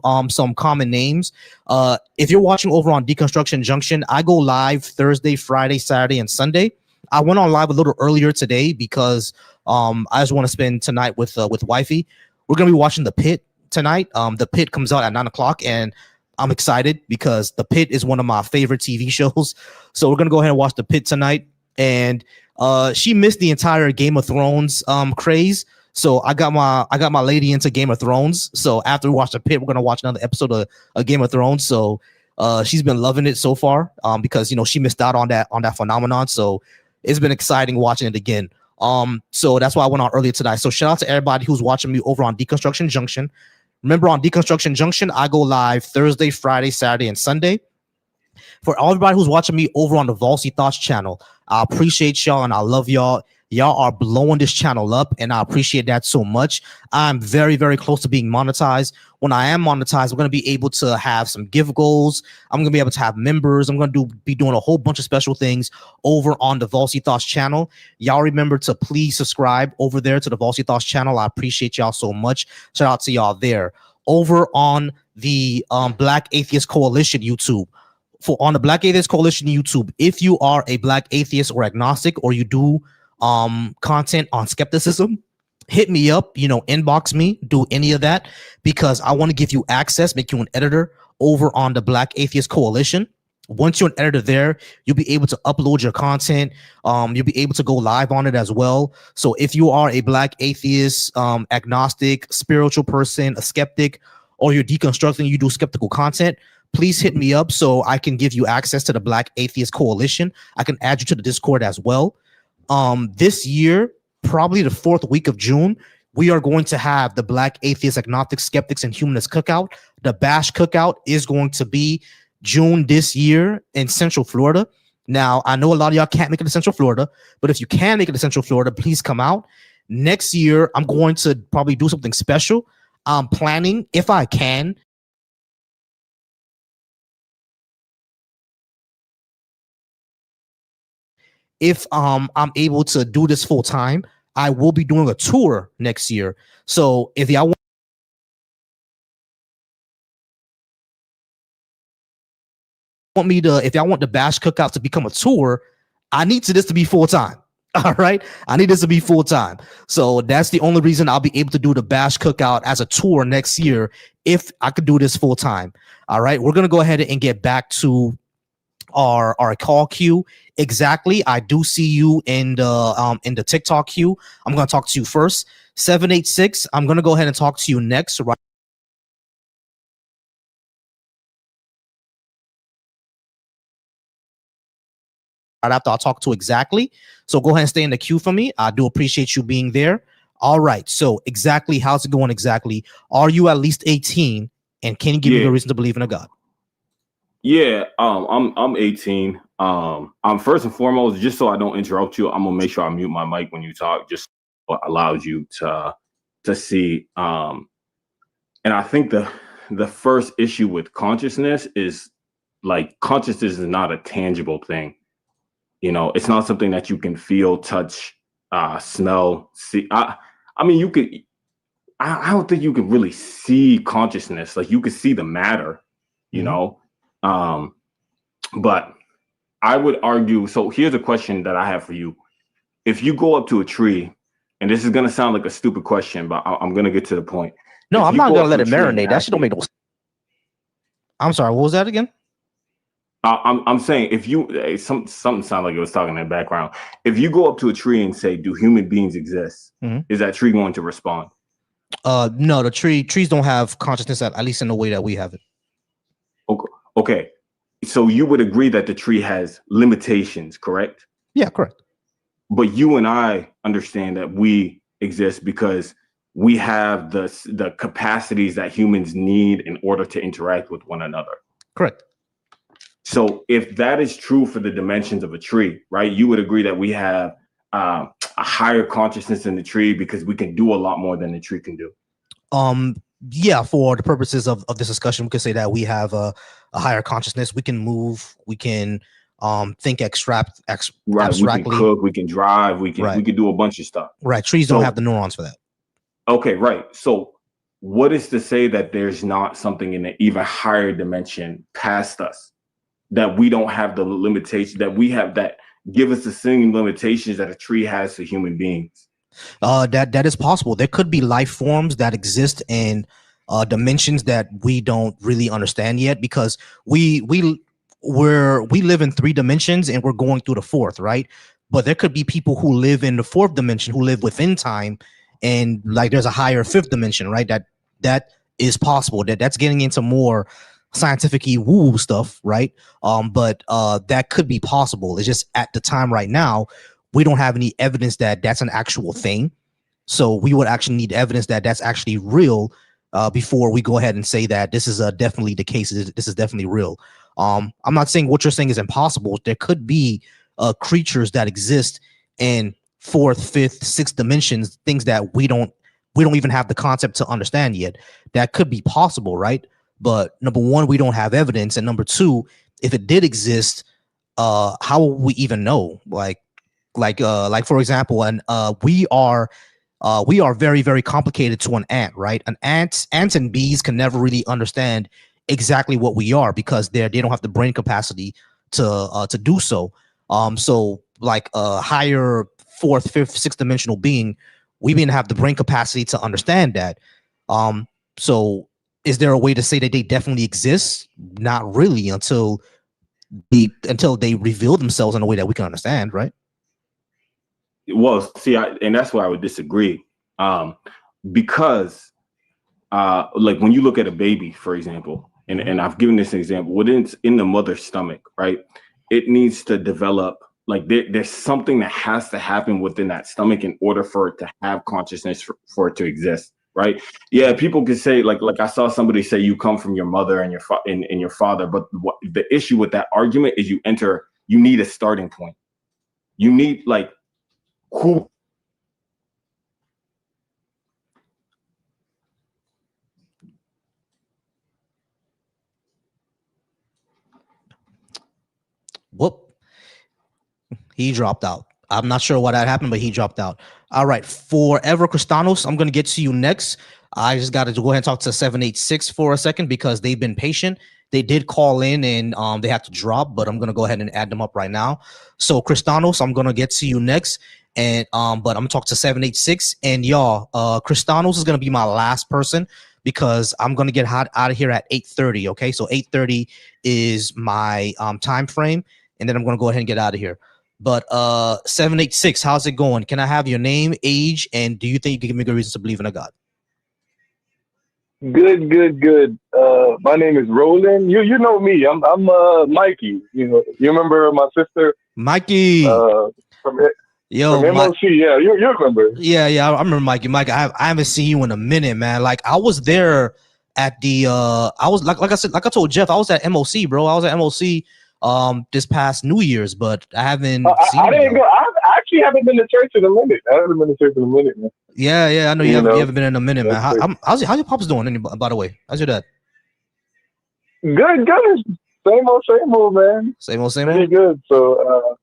common names. If you're watching over on Deconstruction Junction, I go live Thursday, Friday, Saturday, and Sunday. I went on live a little earlier today because I just want to spend tonight with wifey. We're gonna be watching The Pit tonight. The Pit comes out at 9 o'clock, and I'm excited because The Pit is one of my favorite TV shows. So we're gonna go ahead and watch The Pit tonight. And she missed the entire Game of Thrones craze. So I got my lady into Game of Thrones. So after we watch The Pit, we're gonna watch another episode of Game of Thrones. So she's been loving it so far because she missed out on that phenomenon. So it's been exciting watching it again. So that's why I went on earlier tonight. So shout out to everybody who's watching me over on Deconstruction Junction. Remember, on Deconstruction Junction, I go live Thursday, Friday, Saturday, and Sunday. For everybody who's watching me over on the Valsy Thoughts channel, I appreciate y'all and I love y'all. Y'all are blowing this channel up, and I appreciate that so much. I'm very, very close to being monetized. When I am monetized, we're going to be able to have some give goals. I'm going to be able to have members. I'm going to be doing a whole bunch of special things over on the Valsy Thoughts channel. Y'all remember to please subscribe over there to the Valsy Thoughts channel. I appreciate y'all so much. Shout out to y'all there. Over on the Black Atheist Coalition YouTube. On the Black Atheist Coalition YouTube, if you are a Black atheist or agnostic, or you do content on skepticism, hit me up, inbox me, do any of that, because I want to give you access, make you an editor over on the Black Atheist Coalition. Once you're an editor there, you'll be able to upload your content. You'll be able to go live on it as well. So if you are a Black atheist, agnostic, spiritual person, a skeptic, or you're deconstructing, you do skeptical content, please hit me up so I can give you access to the Black Atheist Coalition. I can add you to the Discord as well. This year, probably the 4th week of June, we are going to have the Black Atheist, Agnostic, Skeptics, and Humanist Cookout. The Bash Cookout is going to be June this year in Central Florida. Now, I know a lot of y'all can't make it to Central Florida, but if you can make it to Central Florida, please come out. Next year, I'm going to probably do something special. I'm planning, if I can, if I'm able to do this full time, I will be doing a tour next year. So if y'all want me to, if y'all want the Bash Cookout to become a tour, I need this to be full time. All right, I need this to be full time. So that's the only reason I'll be able to do the Bash Cookout as a tour next year if I could do this full time. All right, we're gonna go ahead and get back to our call queue. Exactly, I do see you in the TikTok queue. I'm gonna talk to you first. 786. I'm gonna go ahead and talk to you next. Right after I'll talk to Exactly. So go ahead and stay in the queue for me. I do appreciate you being there. All right. So Exactly, how's it going? Exactly. Are you at least 18? And can you give me a reason to believe in a God? Yeah, I'm 18. I'm first and foremost, just so I don't interrupt you, I'm gonna make sure I mute my mic when you talk, just so it allows you to see. And I think the first issue with consciousness is like consciousness is not a tangible thing. You know, it's not something that you can feel, touch, smell, see. I mean, you could. I don't think you can really see consciousness. Like you could see the matter, you know. But I would argue. So here's a question that I have for you: if you go up to a tree, and this is gonna sound like a stupid question, but I'm gonna get to the point. No, If I'm you not go gonna up let to it a tree and marinate. That ask shit don't make no sense. I'm sorry. What was that again? I'm saying if you something sounded like it was talking in the background. If you go up to a tree and say, "Do human beings exist?" Is that tree going to respond? No, the trees don't have consciousness at least in the way that we have it. Okay. So you would agree that the tree has limitations, correct? Yeah, correct. But you and I understand that we exist because we have the capacities that humans need in order to interact with one another. Correct. So if that is true for the dimensions of a tree, right, you would agree that we have a higher consciousness in the tree because we can do a lot more than the tree can do. Yeah, for the purposes of this discussion, we could say that we have a higher consciousness. We can move, we can think Right, abstractly. we can cook, we can drive, we can do a bunch of stuff. Right, trees don't have the neurons for that. Okay, right. So what is to say that there's not something in an even higher dimension past us that we don't have the limitation that we have that give us the same limitations that a tree has for human beings? That is possible. There could be life forms that exist in dimensions that we don't really understand yet, because we live in 3 dimensions and we're going through the 4th, right? But there could be people who live in the 4th dimension who live within time, and like there's a higher 5th dimension, right? That is possible. That's getting into more scientific-y woo stuff, right? But that could be possible. It's just at the time right now, we don't have any evidence that that's an actual thing. So we would actually need evidence that that's actually real before we go ahead and say that this is definitely the case. This is definitely real. I'm not saying what you're saying is impossible. There could be creatures that exist in 4th, 5th, 6th dimensions, things that we don't even have the concept to understand yet. That could be possible, right? But number one, we don't have evidence, and number two, if it did exist, how will we even know? Like for example, and we are very, very complicated to an ant, right? Ants and bees can never really understand exactly what we are because they don't have the brain capacity to do so. So like a higher 4th, 5th, 6th dimensional being, we didn't have the brain capacity to understand that. So is there a way to say that they definitely exist? Not really, until they reveal themselves in a way that we can understand, right? Well, see, and that's why I would disagree, because like when you look at a baby, for example, and I've given this example, when it's in the mother's stomach, right, it needs to develop Like there's something that has to happen within that stomach in order for it to have consciousness, for it to exist, right? Yeah, people could say like I saw somebody say you come from your mother and your father, but what the issue with that argument is you need a starting point. You need like who. Whoop. He dropped out. I'm not sure why that happened, but he dropped out. All right. Forever Cristianos, I'm going to get to you next. I just got to go ahead and talk to 786 for a second because they've been patient. They did call in and they have to drop, but I'm going to go ahead and add them up right now. So Cristianos, I'm going to get to you next. And but I'm going to talk to 786. And y'all, Cristianos is going to be my last person because I'm going to get out of here at 8:30. Okay. So 8:30 is my time frame. And then I'm going to go ahead and get out of here. But 786, how's it going? Can I have your name, age, and do you think you can give me good reasons to believe in a God? Good. My name is Roland. You know me. I'm Mikey. You remember my sister? Mikey. From MOC. Yeah, you remember. Yeah, I remember Mikey. Mike, I haven't seen you in a minute, man. Like I was there at the I was like I said, like I told Jeff, I was at MOC, bro. I was at MOC this past New Year's, but I haven't seen I didn't go. I actually haven't been to church in a minute. Man. Yeah, I know you haven't been in a minute, man. How's your pops doing? By the way, how's your dad? Good. Same old, man. Same old. Pretty good. So,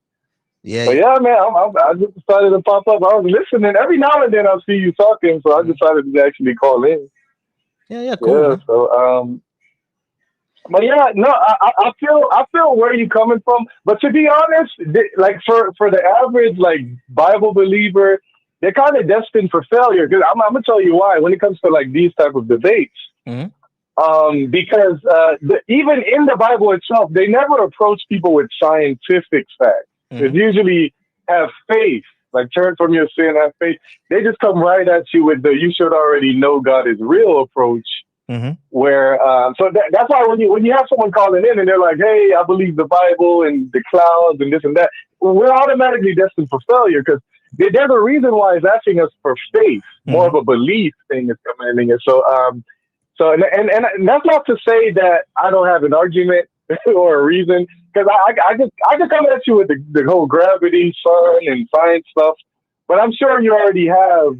yeah. But yeah, man. I just decided to pop up. I was listening. Every now and then I see you talking, so I decided to actually call in. Yeah, cool. Yeah, so, but yeah, no, I feel where you're coming from. But to be honest, like for the average like Bible believer, they're kind of destined for failure. Because I'm gonna tell you why. When it comes to like these type of debates, because even in the Bible itself, they never approach people with scientific facts. They usually have faith, like turn from your sin, have faith. They just come right at you with the "you should already know God is real" approach. Where so that's why when you have someone calling in and they're like, hey, I believe the Bible and the clouds and this and that, we're automatically destined for failure because there's a reason why it's asking us for faith. More of a belief thing is commanding it. So and that's not to say that I don't have an argument or a reason, because I just come at you with the whole gravity, sun, and science stuff, but I'm sure you already have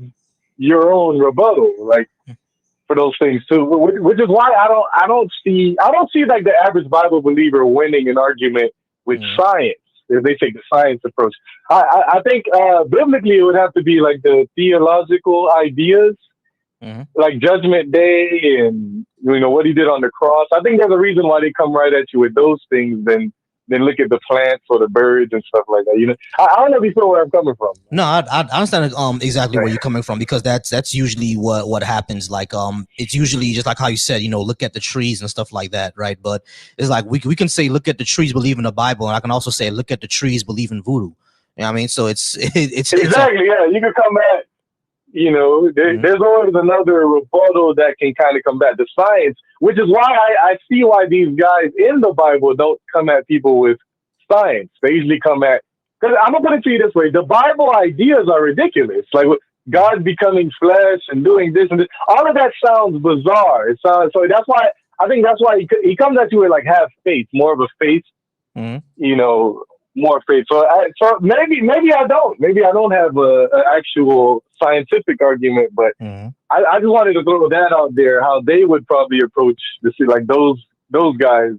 your own rebuttal, like, for those things too, which is why I don't see like the average Bible believer winning an argument with science if they take the science approach. I think biblically it would have to be like the theological ideas, like Judgment Day and what he did on the cross. I think there's a reason why they come right at you with those things than look at the plants or the birds and stuff like that. I don't know if you feel where I'm coming from. No, I understand exactly where you're coming from, because that's usually what happens. Like it's usually just like how you said, look at the trees and stuff like that, right? But it's like we can say look at the trees, believe in the Bible, and I can also say look at the trees, believe in voodoo. You know what I mean? So it's exactly, yeah. You can come at there's always another rebuttal that can kind of combat the science, which is why I see why these guys in the Bible don't come at people with science. They usually come at, because I'm gonna put it to you this way: the Bible ideas are ridiculous, like God becoming flesh and doing this and this. All of that sounds bizarre. It sounds so. That's why he comes at you with like have faith, more of a faith, more faith. So maybe I don't. Maybe I don't have an actual scientific argument, but I just wanted to throw that out there, how they would probably approach this, like those guys.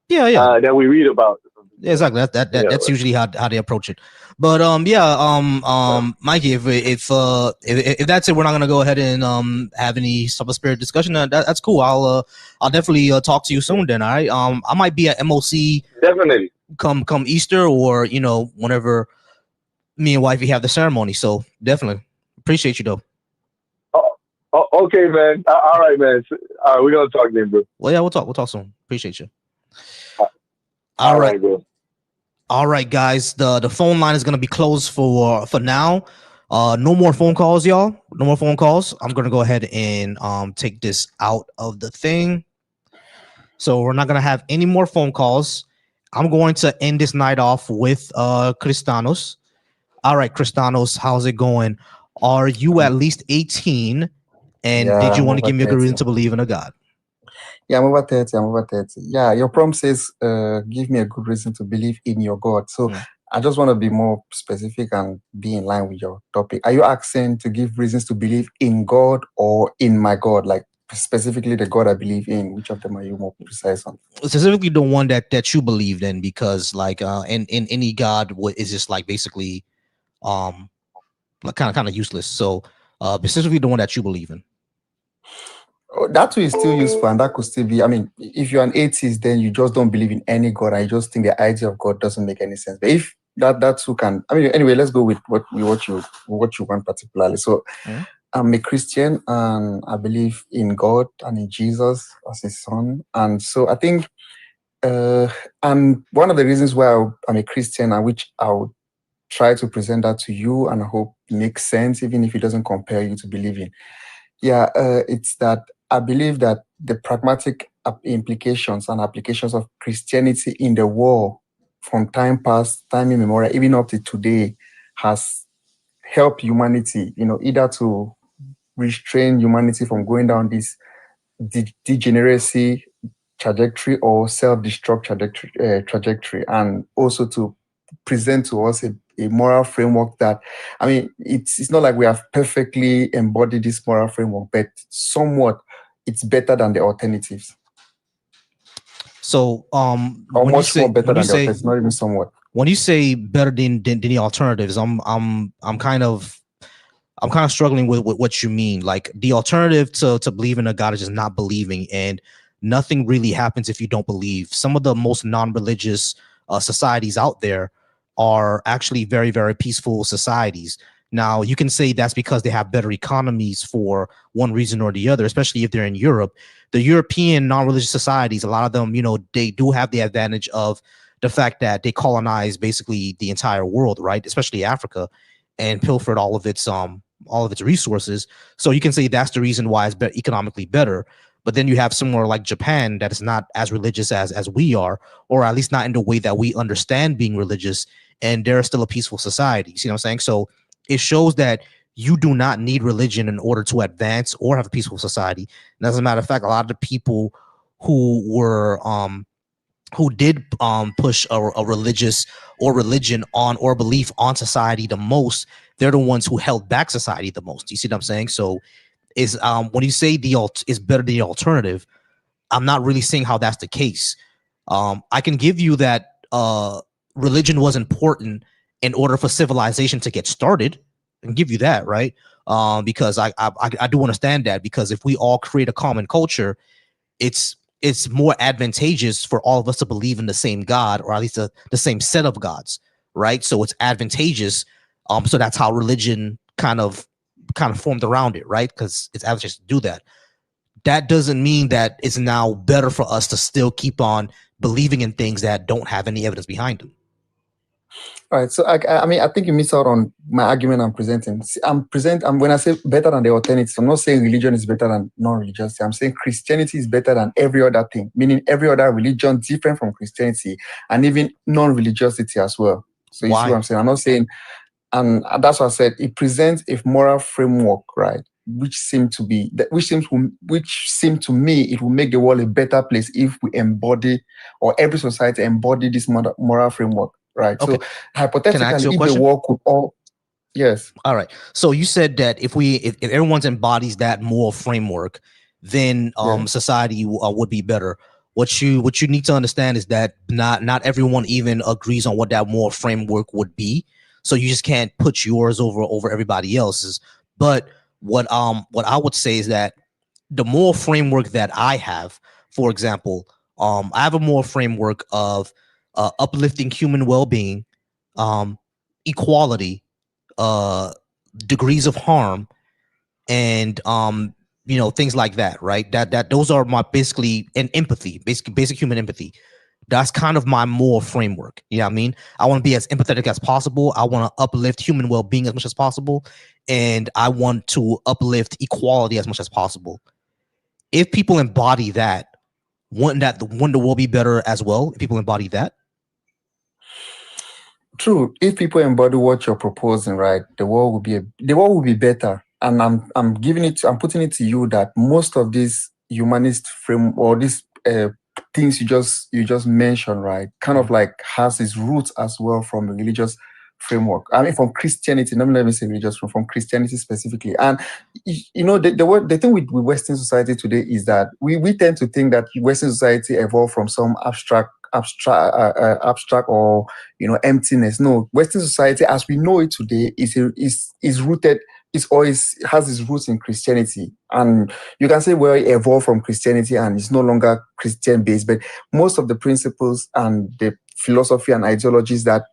That we read about. Yeah, exactly. That's usually how they approach it. But Mikey, if that's it, we're not gonna go ahead and have any type of spirit discussion. That's cool. I'll definitely talk to you soon. Then, all right. I might be at MOC definitely come Easter, or whenever me and wifey have the ceremony. So definitely appreciate you though. Okay, man. All right, man. All right, we're gonna talk then, bro. Well, yeah, we'll talk soon. Appreciate you. All right, bro. All right, guys. The phone line is gonna be closed for now. No more phone calls, y'all. No more phone calls. I'm gonna go ahead and take this out of the thing. So we're not gonna have any more phone calls. I'm going to end this night off with Cristanos. All right, Cristanos, how's it going? Are you at least 18? And Yeah, did you I'm want to over give me a good 30. reason to believe in a God? Yeah, I'm over 30. I'm over 30. Yeah, your prompt says, give me a good reason to believe in your God. So I just want to be more specific and be in line with your topic. Are you asking to give reasons to believe in God or in my God? Like specifically the God I believe in. Which of them are you more precise on? Specifically the one that you believed in, because like in any God is just like basically like kind of useless. So specifically the one that you believe in. Oh, that too is still useful, and that could still be. I mean, if you're an atheist, then you just don't believe in any God, and you just think the idea of God doesn't make any sense. But if that too can, I mean, anyway, let's go with what you want particularly. So, I'm a Christian, and I believe in God and in Jesus as His Son, and so I think, and one of the reasons why I'm a Christian, and which I would try to present that to you, and I hope it makes sense, even if it doesn't compare you to believing. Yeah, it's that I believe that the pragmatic implications and applications of Christianity in the world from time past, time immemorial, even up to today, has helped humanity, either to restrain humanity from going down this degeneracy trajectory or self-destruct trajectory, and also to present to us a moral framework that, I mean, it's not like we have perfectly embodied this moral framework, but somewhat it's better than the alternatives. So almost more better than the alternatives, not even somewhat. When you say better than the alternatives, I'm kind of struggling with what you mean. Like the alternative to believe in a God is just not believing, and nothing really happens if you don't believe. Some of the most non-religious societies out there are actually very, very peaceful societies. Now, you can say that's because they have better economies for one reason or the other, especially if they're in Europe. The European non-religious societies, a lot of them, they do have the advantage of the fact that they colonized basically the entire world, right? Especially Africa, and pilfered all of its resources. So you can say that's the reason why it's economically better. But then you have somewhere like Japan that is not as religious as we are, or at least not in the way that we understand being religious, and they're still a peaceful society. You see what I'm saying? So it shows that you do not need religion in order to advance or have a peaceful society. And as a matter of fact, a lot of the people who were who did push a religious or religion on or belief on society the most, they're the ones who held back society the most. You see what I'm saying? So is when you say the is better than the alternative, I'm not really seeing how that's the case. I can give you that religion was important in order for civilization to get started, and give you that, right? Because I do understand that, because if we all create a common culture, it's more advantageous for all of us to believe in the same God, or at least the same set of gods, right? So it's advantageous. So that's how religion kind of formed around it, right? Because it's advantageous to do that. That doesn't mean that it's now better for us to still keep on believing in things that don't have any evidence behind them. All right, so I mean, I think you miss out on my argument I'm presenting. When I say better than the alternatives, I'm not saying religion is better than non-religiosity. I'm saying Christianity is better than every other thing, meaning every other religion different from Christianity, and even non-religiosity as well. So you see what I'm saying? I'm not saying, and that's what I said. It presents a moral framework, right? Which seem to me it will make the world a better place if we embody, or every society embody this moral framework. Right. Okay. So hypothetically, Can I ask you a if the question? world could all, yes. All right. So you said that if everyone embodies that moral framework, then society would be better. What you need to understand is that not everyone even agrees on what that moral framework would be. So you just can't put yours over everybody else's. But what I would say is that the moral framework that I have, for example, I have a moral framework of uplifting human well-being, equality, degrees of harm, and things like that, right? That those are my basically, and empathy, basic human empathy. That's kind of my moral framework. You know what I mean? I want to be as empathetic as possible. I want to uplift human well-being as much as possible, and I want to uplift equality as much as possible. If people embody that, wouldn't the world be better as well if people embody that? true. If people embody what you're proposing, right, the world will be better. And I'm putting it to you that most of these humanist frame or these things you just mentioned, right, kind of like has its roots as well from a religious framework. I mean, from Christianity. Let me say religious from Christianity specifically. And the thing with Western society today is that we tend to think that Western society evolved from some abstract or emptiness. No, Western society as we know it today is rooted. It's always has its roots in Christianity, and you can say well it evolved from Christianity and it's no longer Christian based, but most of the principles and the philosophy and ideologies that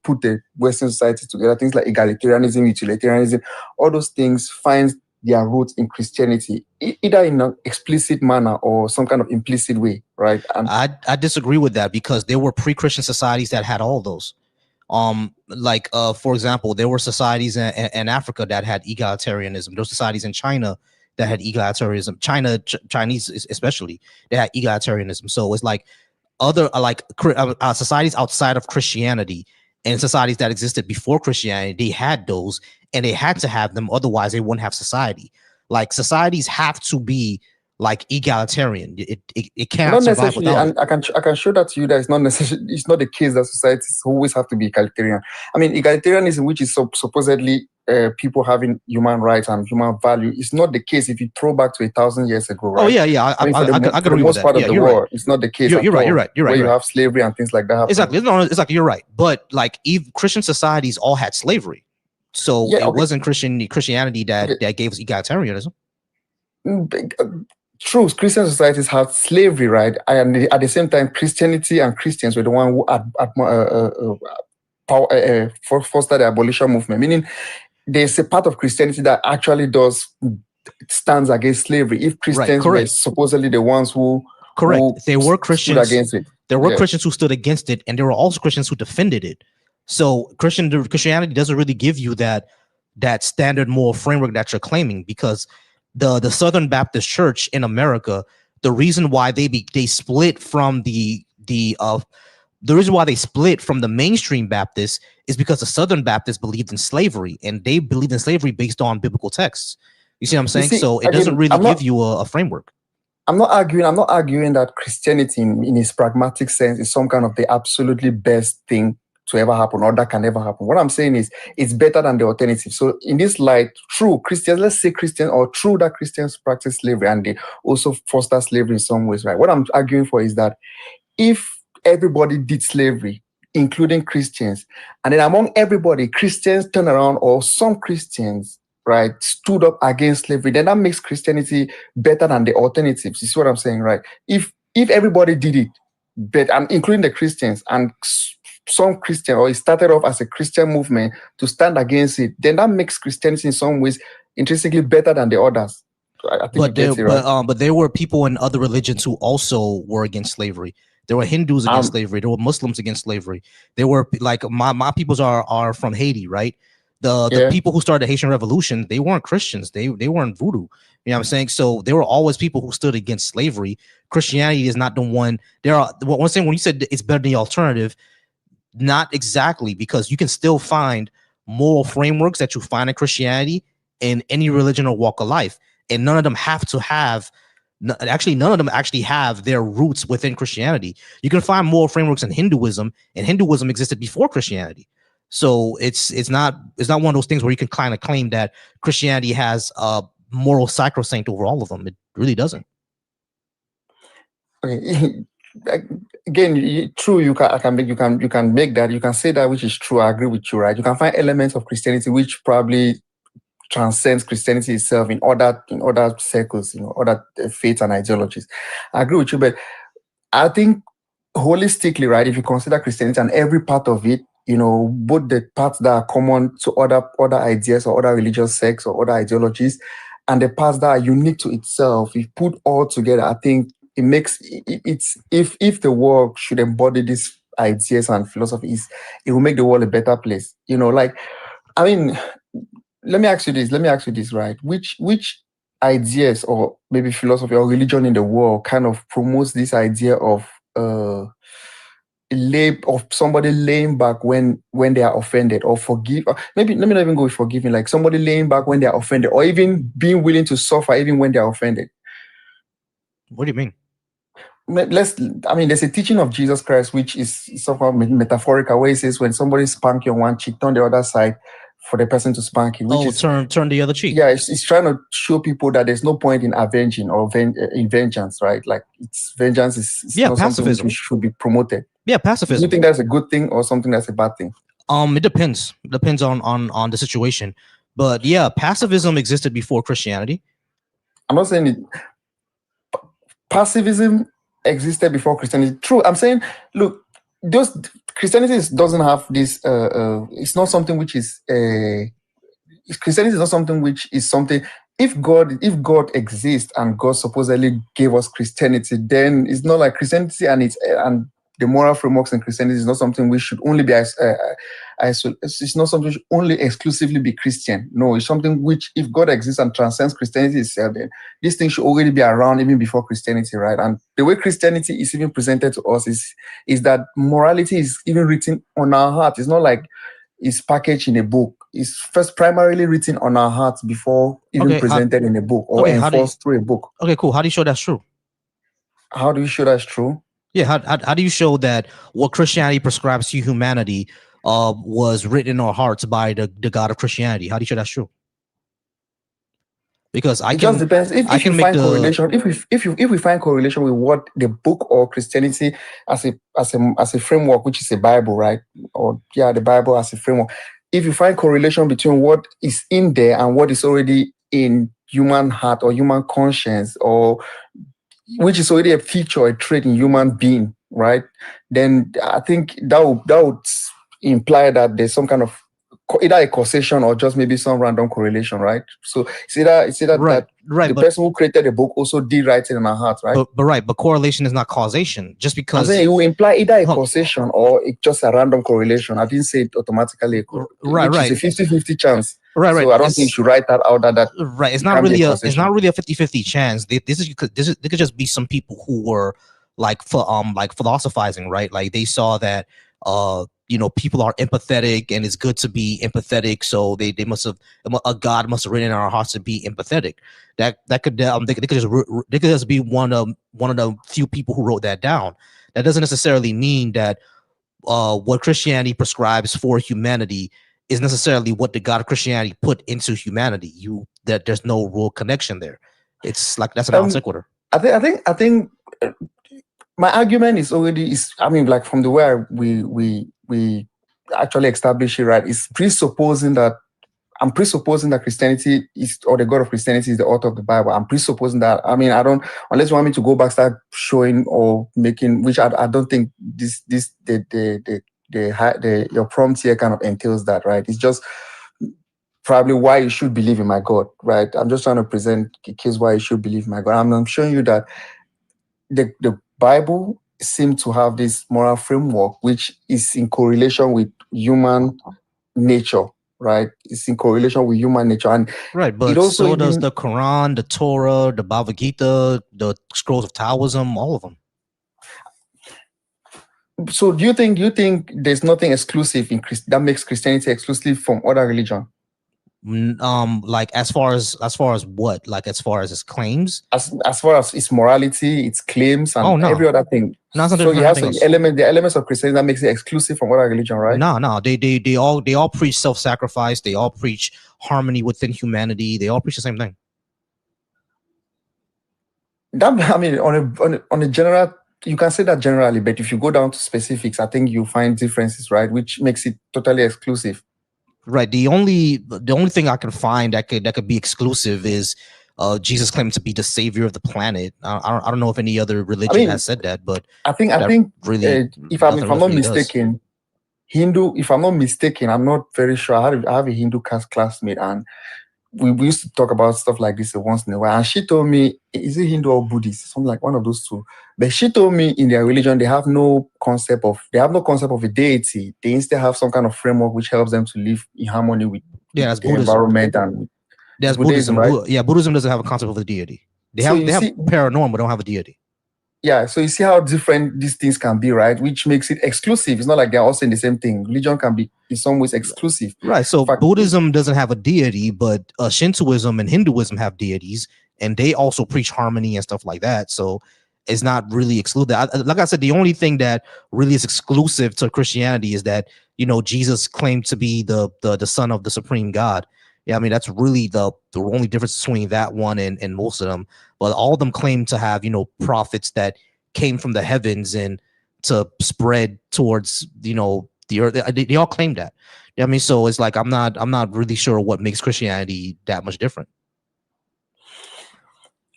put the Western society together, things like egalitarianism, utilitarianism, all those things find their roots in Christianity, either in an explicit manner or some kind of implicit way, right? And I disagree with that because there were pre-Christian societies that had all those. For example, there were societies in Africa that had egalitarianism. Those societies in China that had egalitarianism. Chinese especially, they had egalitarianism. So it's like other societies outside of Christianity and societies that existed before Christianity, they had those and they had to have them. Otherwise, they wouldn't have society. Like societies have to be like egalitarian. It cannot not survive necessarily, without it. and I can show that to you that it's not necessarily, it's not the case that societies always have to be egalitarian. I mean, egalitarianism, which is supposedly people having human rights and human value, is not the case if you throw back to 1,000 years ago, right? Oh yeah. I mean, for I the agree with most that. part Yeah, of the you're world, right. it's not the case. You're right. Where you have slavery and things like that happening. Exactly. No, exactly. You're right. But like, Christian societies all had slavery, so Yeah, it wasn't Christianity that gave us egalitarianism. True, Christian societies had slavery, right? And at the same time, Christianity and Christians were the one who fostered the abolition movement. Meaning, there's a part of Christianity that actually stands against slavery. If Christians were supposedly the ones who There were Christians stood against it. There were Christians who stood against it, and there were also Christians who defended it. So Christianity doesn't really give you that standard moral framework that you're claiming, because the Southern Baptist Church in America, the reason why they split from the reason why they split from the mainstream Baptists is because the Southern Baptists believed in slavery, and they believed in slavery based on biblical texts. You see what I'm saying? So it doesn't really give you a framework. I'm not arguing that Christianity in its pragmatic sense is some kind of the absolutely best thing to ever happen or that can never happen. What I'm saying is it's better than the alternative. So in this light, true Christians, let's say Christians, or true that Christians practice slavery and they also foster slavery in some ways, right? What I'm arguing for is that if everybody did slavery, including Christians, and then among everybody, Christians turn around, or some Christians, right, stood up against slavery, then that makes Christianity better than the alternatives. You see what I'm saying, right? If everybody did it, but including the Christians, and some Christian, or it started off as a Christian movement to stand against it, then that makes Christianity in some ways intrinsically better than the others. I think but there were people in other religions who also were against slavery. There were Hindus against slavery. There were Muslims against slavery. There were, like, my peoples are from Haiti, right? The people who started the Haitian Revolution, they weren't Christians. They weren't voodoo. You know what I'm saying? So there were always people who stood against slavery. Christianity is not the one. One thing, when you said it's better than the alternative, not exactly, because you can still find moral frameworks that you find in Christianity in any religion or walk of life, and none of them have to have. Actually, none of them actually have their roots within Christianity. You can find moral frameworks in Hinduism, and Hinduism existed before Christianity. So it's not one of those things where you can kind of claim that Christianity has a moral sacrosanct over all of them. It really doesn't. Okay. Again, true. You can make that. You can say that, which is true. I agree with you, right? You can find elements of Christianity which probably transcends Christianity itself in other circles, other faiths and ideologies. I agree with you, but I think holistically, right, if you consider Christianity and every part of it, both the parts that are common to other ideas or other religious sects or other ideologies, and the parts that are unique to itself, if put all together, I think it makes if the world should embody these ideas and philosophies, it will make the world a better place. I mean, let me ask you this, right? Which ideas or maybe philosophy or religion in the world kind of promotes this idea of of somebody laying back when they are offended, or forgive. Maybe let me not even go with forgiving. Like somebody laying back when they are offended, or even being willing to suffer even when they are offended. What do you mean? There's a teaching of Jesus Christ which is somehow metaphorical, where he says when somebody spank you on one cheek, turn the other side for the person to spank you. Which turn the other cheek. Yeah, it's trying to show people that there's no point in avenging or in vengeance, right? Like vengeance is not something which should be promoted. Yeah, pacifism. Do you think that's a good thing or something that's a bad thing? It depends. Depends on the situation. But yeah, pacifism existed before Christianity. I'm not saying it. Pacifism existed before Christianity. True. I'm saying, look, Christianity doesn't have this. It's not something which is Christianity is not something which is something. If God exists and God supposedly gave us Christianity, then it's not like Christianity and the moral frameworks in Christianity is not something we should only be it's not something which should only exclusively be Christian. No, it's something which, if God exists and transcends Christianity itself, then this thing should already be around even before Christianity, right? And the way Christianity is even presented to us is that morality is even written on our heart. It's not like it's packaged in a book. It's first primarily written on our hearts before even presented in a book or enforced through a book. Okay, cool. How do you show that's true? How do you show that's true? Yeah, how do you show that what Christianity prescribes to humanity was written in our hearts by the God of Christianity? How do you show that's true? Because it just depends. If you find correlation, if we find correlation with what the book or Christianity as a framework, which is a Bible, right? Or the Bible as a framework. If you find correlation between what is in there and what is already in human heart or human conscience, or which is already a feature or a trait in human being, right? Then I think that would imply that there's some kind of either a causation or just maybe some random correlation, right? So it's either right, the person who created the book also did write it in our heart, right? But correlation is not causation. Just because I'm saying it will imply either a causation or just a random correlation. I didn't say it automatically. Which is a 50-50 chance. Right. So I don't think you should write that out. That right. It's not really a 50-50 chance. This could just be some people who were like philosophizing, right? Like they saw that people are empathetic and it's good to be empathetic, so they must have a God must have written in our hearts to be empathetic. That could they could just be one of the few people who wrote that down. That doesn't necessarily mean that what Christianity prescribes for humanity is necessarily what the God of Christianity put into humanity. That there's no real connection there. It's like that's a non sequitur. I think my argument is like from the way we actually establish it, right? It's presupposing that Christianity is, or the God of Christianity is the author of the Bible. I'm presupposing that. I mean, I don't, unless you want me to go back, start showing or making, which I don't think your prompt here kind of entails that, right? It's just probably why you should believe in my God, right? I'm just trying to present a case why you should believe in my God. I'm showing you that the Bible seems to have this moral framework which is in correlation with human nature, right? It's in correlation with human nature, and right. But so does the Quran, the Torah, the Bhagavad Gita, the scrolls of Taoism, all of them. So do you think there's nothing exclusive in that makes Christianity exclusive from other religion? Like as far as what? Like as far as its claims? As far as its morality, its claims, and every other thing. No, so you have the elements of Christianity that makes it exclusive from other religion, right? No. They all preach self-sacrifice. They all preach harmony within humanity. They all preach the same thing. On a general, you can say that generally, but if you go down to specifics, I think you find differences, right? Which makes it totally exclusive. Right. The only thing I can find that could be exclusive is Jesus claiming to be the savior of the planet. I don't know if any other religion has said that, but I think really, if I'm not mistaken, Hindu. If I'm not mistaken, I'm not very sure. I have a Hindu classmate, and we used to talk about stuff like this once in a while. And she told me, is it Hindu or Buddhist? Something like one of those two. But she told me in their religion, they have no concept of a deity. They instead have some kind of framework which helps them to live in harmony with the environment and that's Buddhism, right? Buddhism doesn't have a concept of a deity. They have paranormal, but don't have a deity. yeah, so you see how different these things can be, right? Which makes it exclusive. It's not like they're all saying the same thing. Religion can be in some ways exclusive. Right. So In fact, Buddhism doesn't have a deity, but Shintoism and Hinduism have deities, and they also preach harmony and stuff like that. So it's not really excluded. Like I said, the only thing that really is exclusive to Christianity is that, you know, Jesus claimed to be the son of the supreme God. Yeah, I mean, that's really the only difference between that one and most of them. But all of them claim to have, you know, prophets that came from the heavens and to spread towards, you know, the earth. They all claim that. Yeah, I mean, so it's like I'm not really sure what makes Christianity that much different.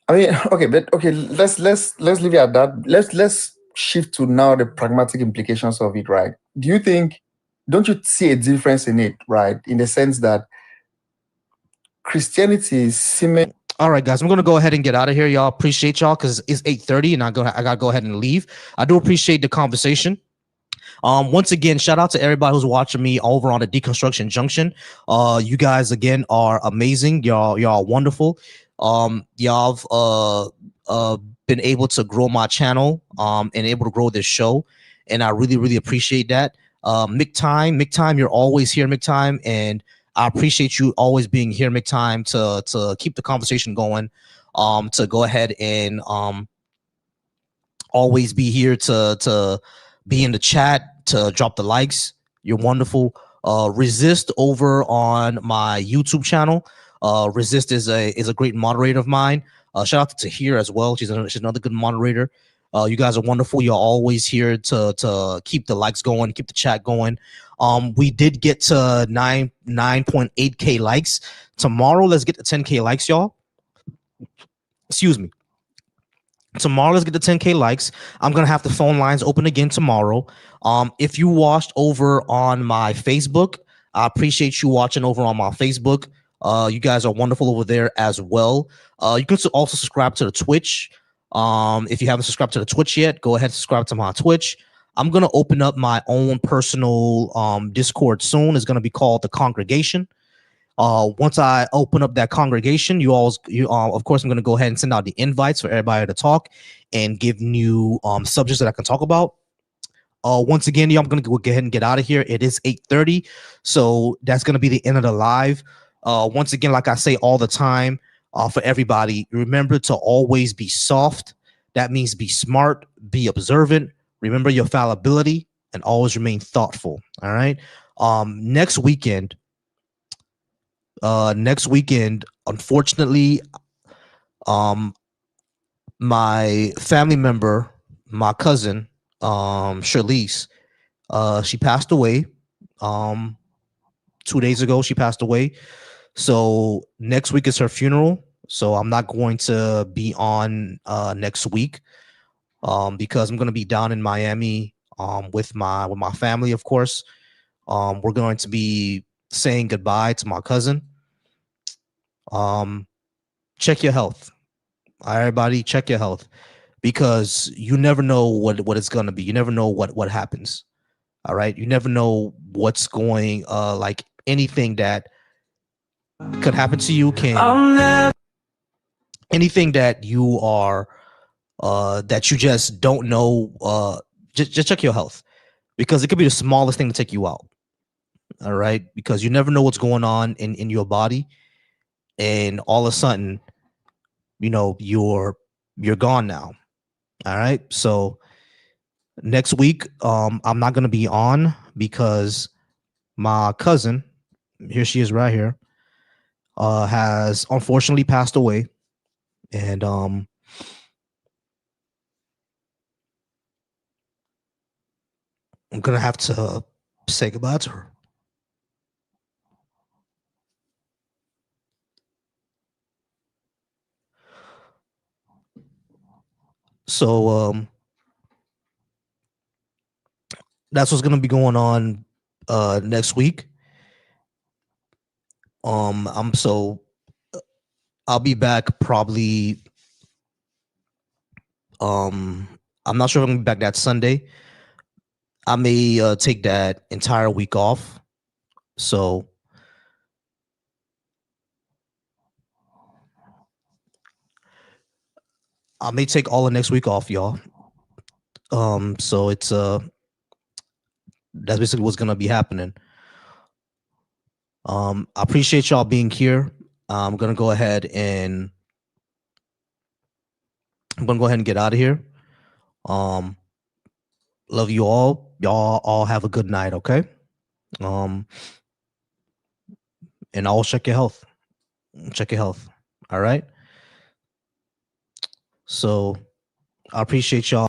I mean, okay, but okay, let's leave it at that. Let's shift to now the pragmatic implications of it, right? Don't you see a difference in it, right? In the sense that Christianity is similar. All right, guys, I'm gonna go ahead and get out of here. Y'all appreciate y'all because it's 8:30 and I gotta go ahead and leave. I do appreciate the conversation. Once again, shout out to everybody who's watching me over on the Deconstruction Junction. You guys again are amazing. Y'all wonderful. Y'all have been able to grow my channel and able to grow this show, and I really appreciate that. Mick Time, you're always here, Mick Time, and I appreciate you always being here, Mick Time, to keep the conversation going. To go ahead and always be here to be in the chat, to drop the likes. You're wonderful. Resist over on my YouTube channel. Resist is a great moderator of mine. Shout out to Tahir as well. She's another good moderator. You guys are wonderful. You're always here to keep the likes going, keep the chat going. We did get to 9.8K likes. Tomorrow, let's get to 10K likes, y'all. Excuse me. Tomorrow, let's get the 10K likes. I'm gonna have the phone lines open again tomorrow. If you watched over on my Facebook, I appreciate you watching over on my Facebook. You guys are wonderful over there as well. You can also subscribe to the Twitch. If you haven't subscribed to the Twitch yet, go ahead and subscribe to my Twitch. I'm gonna open up my own personal Discord soon. It's gonna be called The Congregation. Once I open up that congregation, of course, I'm going to go ahead and send out the invites for everybody to talk and give new subjects that I can talk about. Once again, I'm going to go ahead and get out of here. It is 8:30, so that's going to be the end of the live. Once again, like I say all the time, for everybody, remember to always be soft. That means be smart, be observant, remember your fallibility, and always remain thoughtful. All right. Next weekend, unfortunately, my family member, my cousin, Charlize, she passed away. 2 days ago, she passed away. So next week is her funeral. So I'm not going to be on next week because I'm going to be down in Miami with my family, of course. We're going to be saying goodbye to my cousin. Check your health. Everybody, check your health because you never know what it's gonna be. You never know what happens. All right, you never know what's going. Like anything that could happen to you can. Anything that you are, that you just don't know. Just check your health because it could be the smallest thing to take you out. All right, because you never know what's going on in your body, and all of a sudden, you know, you're gone now. All right. So next week, I'm not gonna be on because my cousin, here she is right here, has unfortunately passed away. And I'm gonna have to say goodbye to her. So that's what's gonna be going on next week. I'll be back probably. I'm not sure if I'm gonna be back that Sunday. I may take that entire week off. So I may take all of next week off, y'all. So it's that's basically what's gonna be happening. I appreciate y'all being here. I'm gonna go ahead and get out of here. Love you all. Y'all all have a good night, okay? And I'll check your health. Check your health. All right. So I appreciate y'all.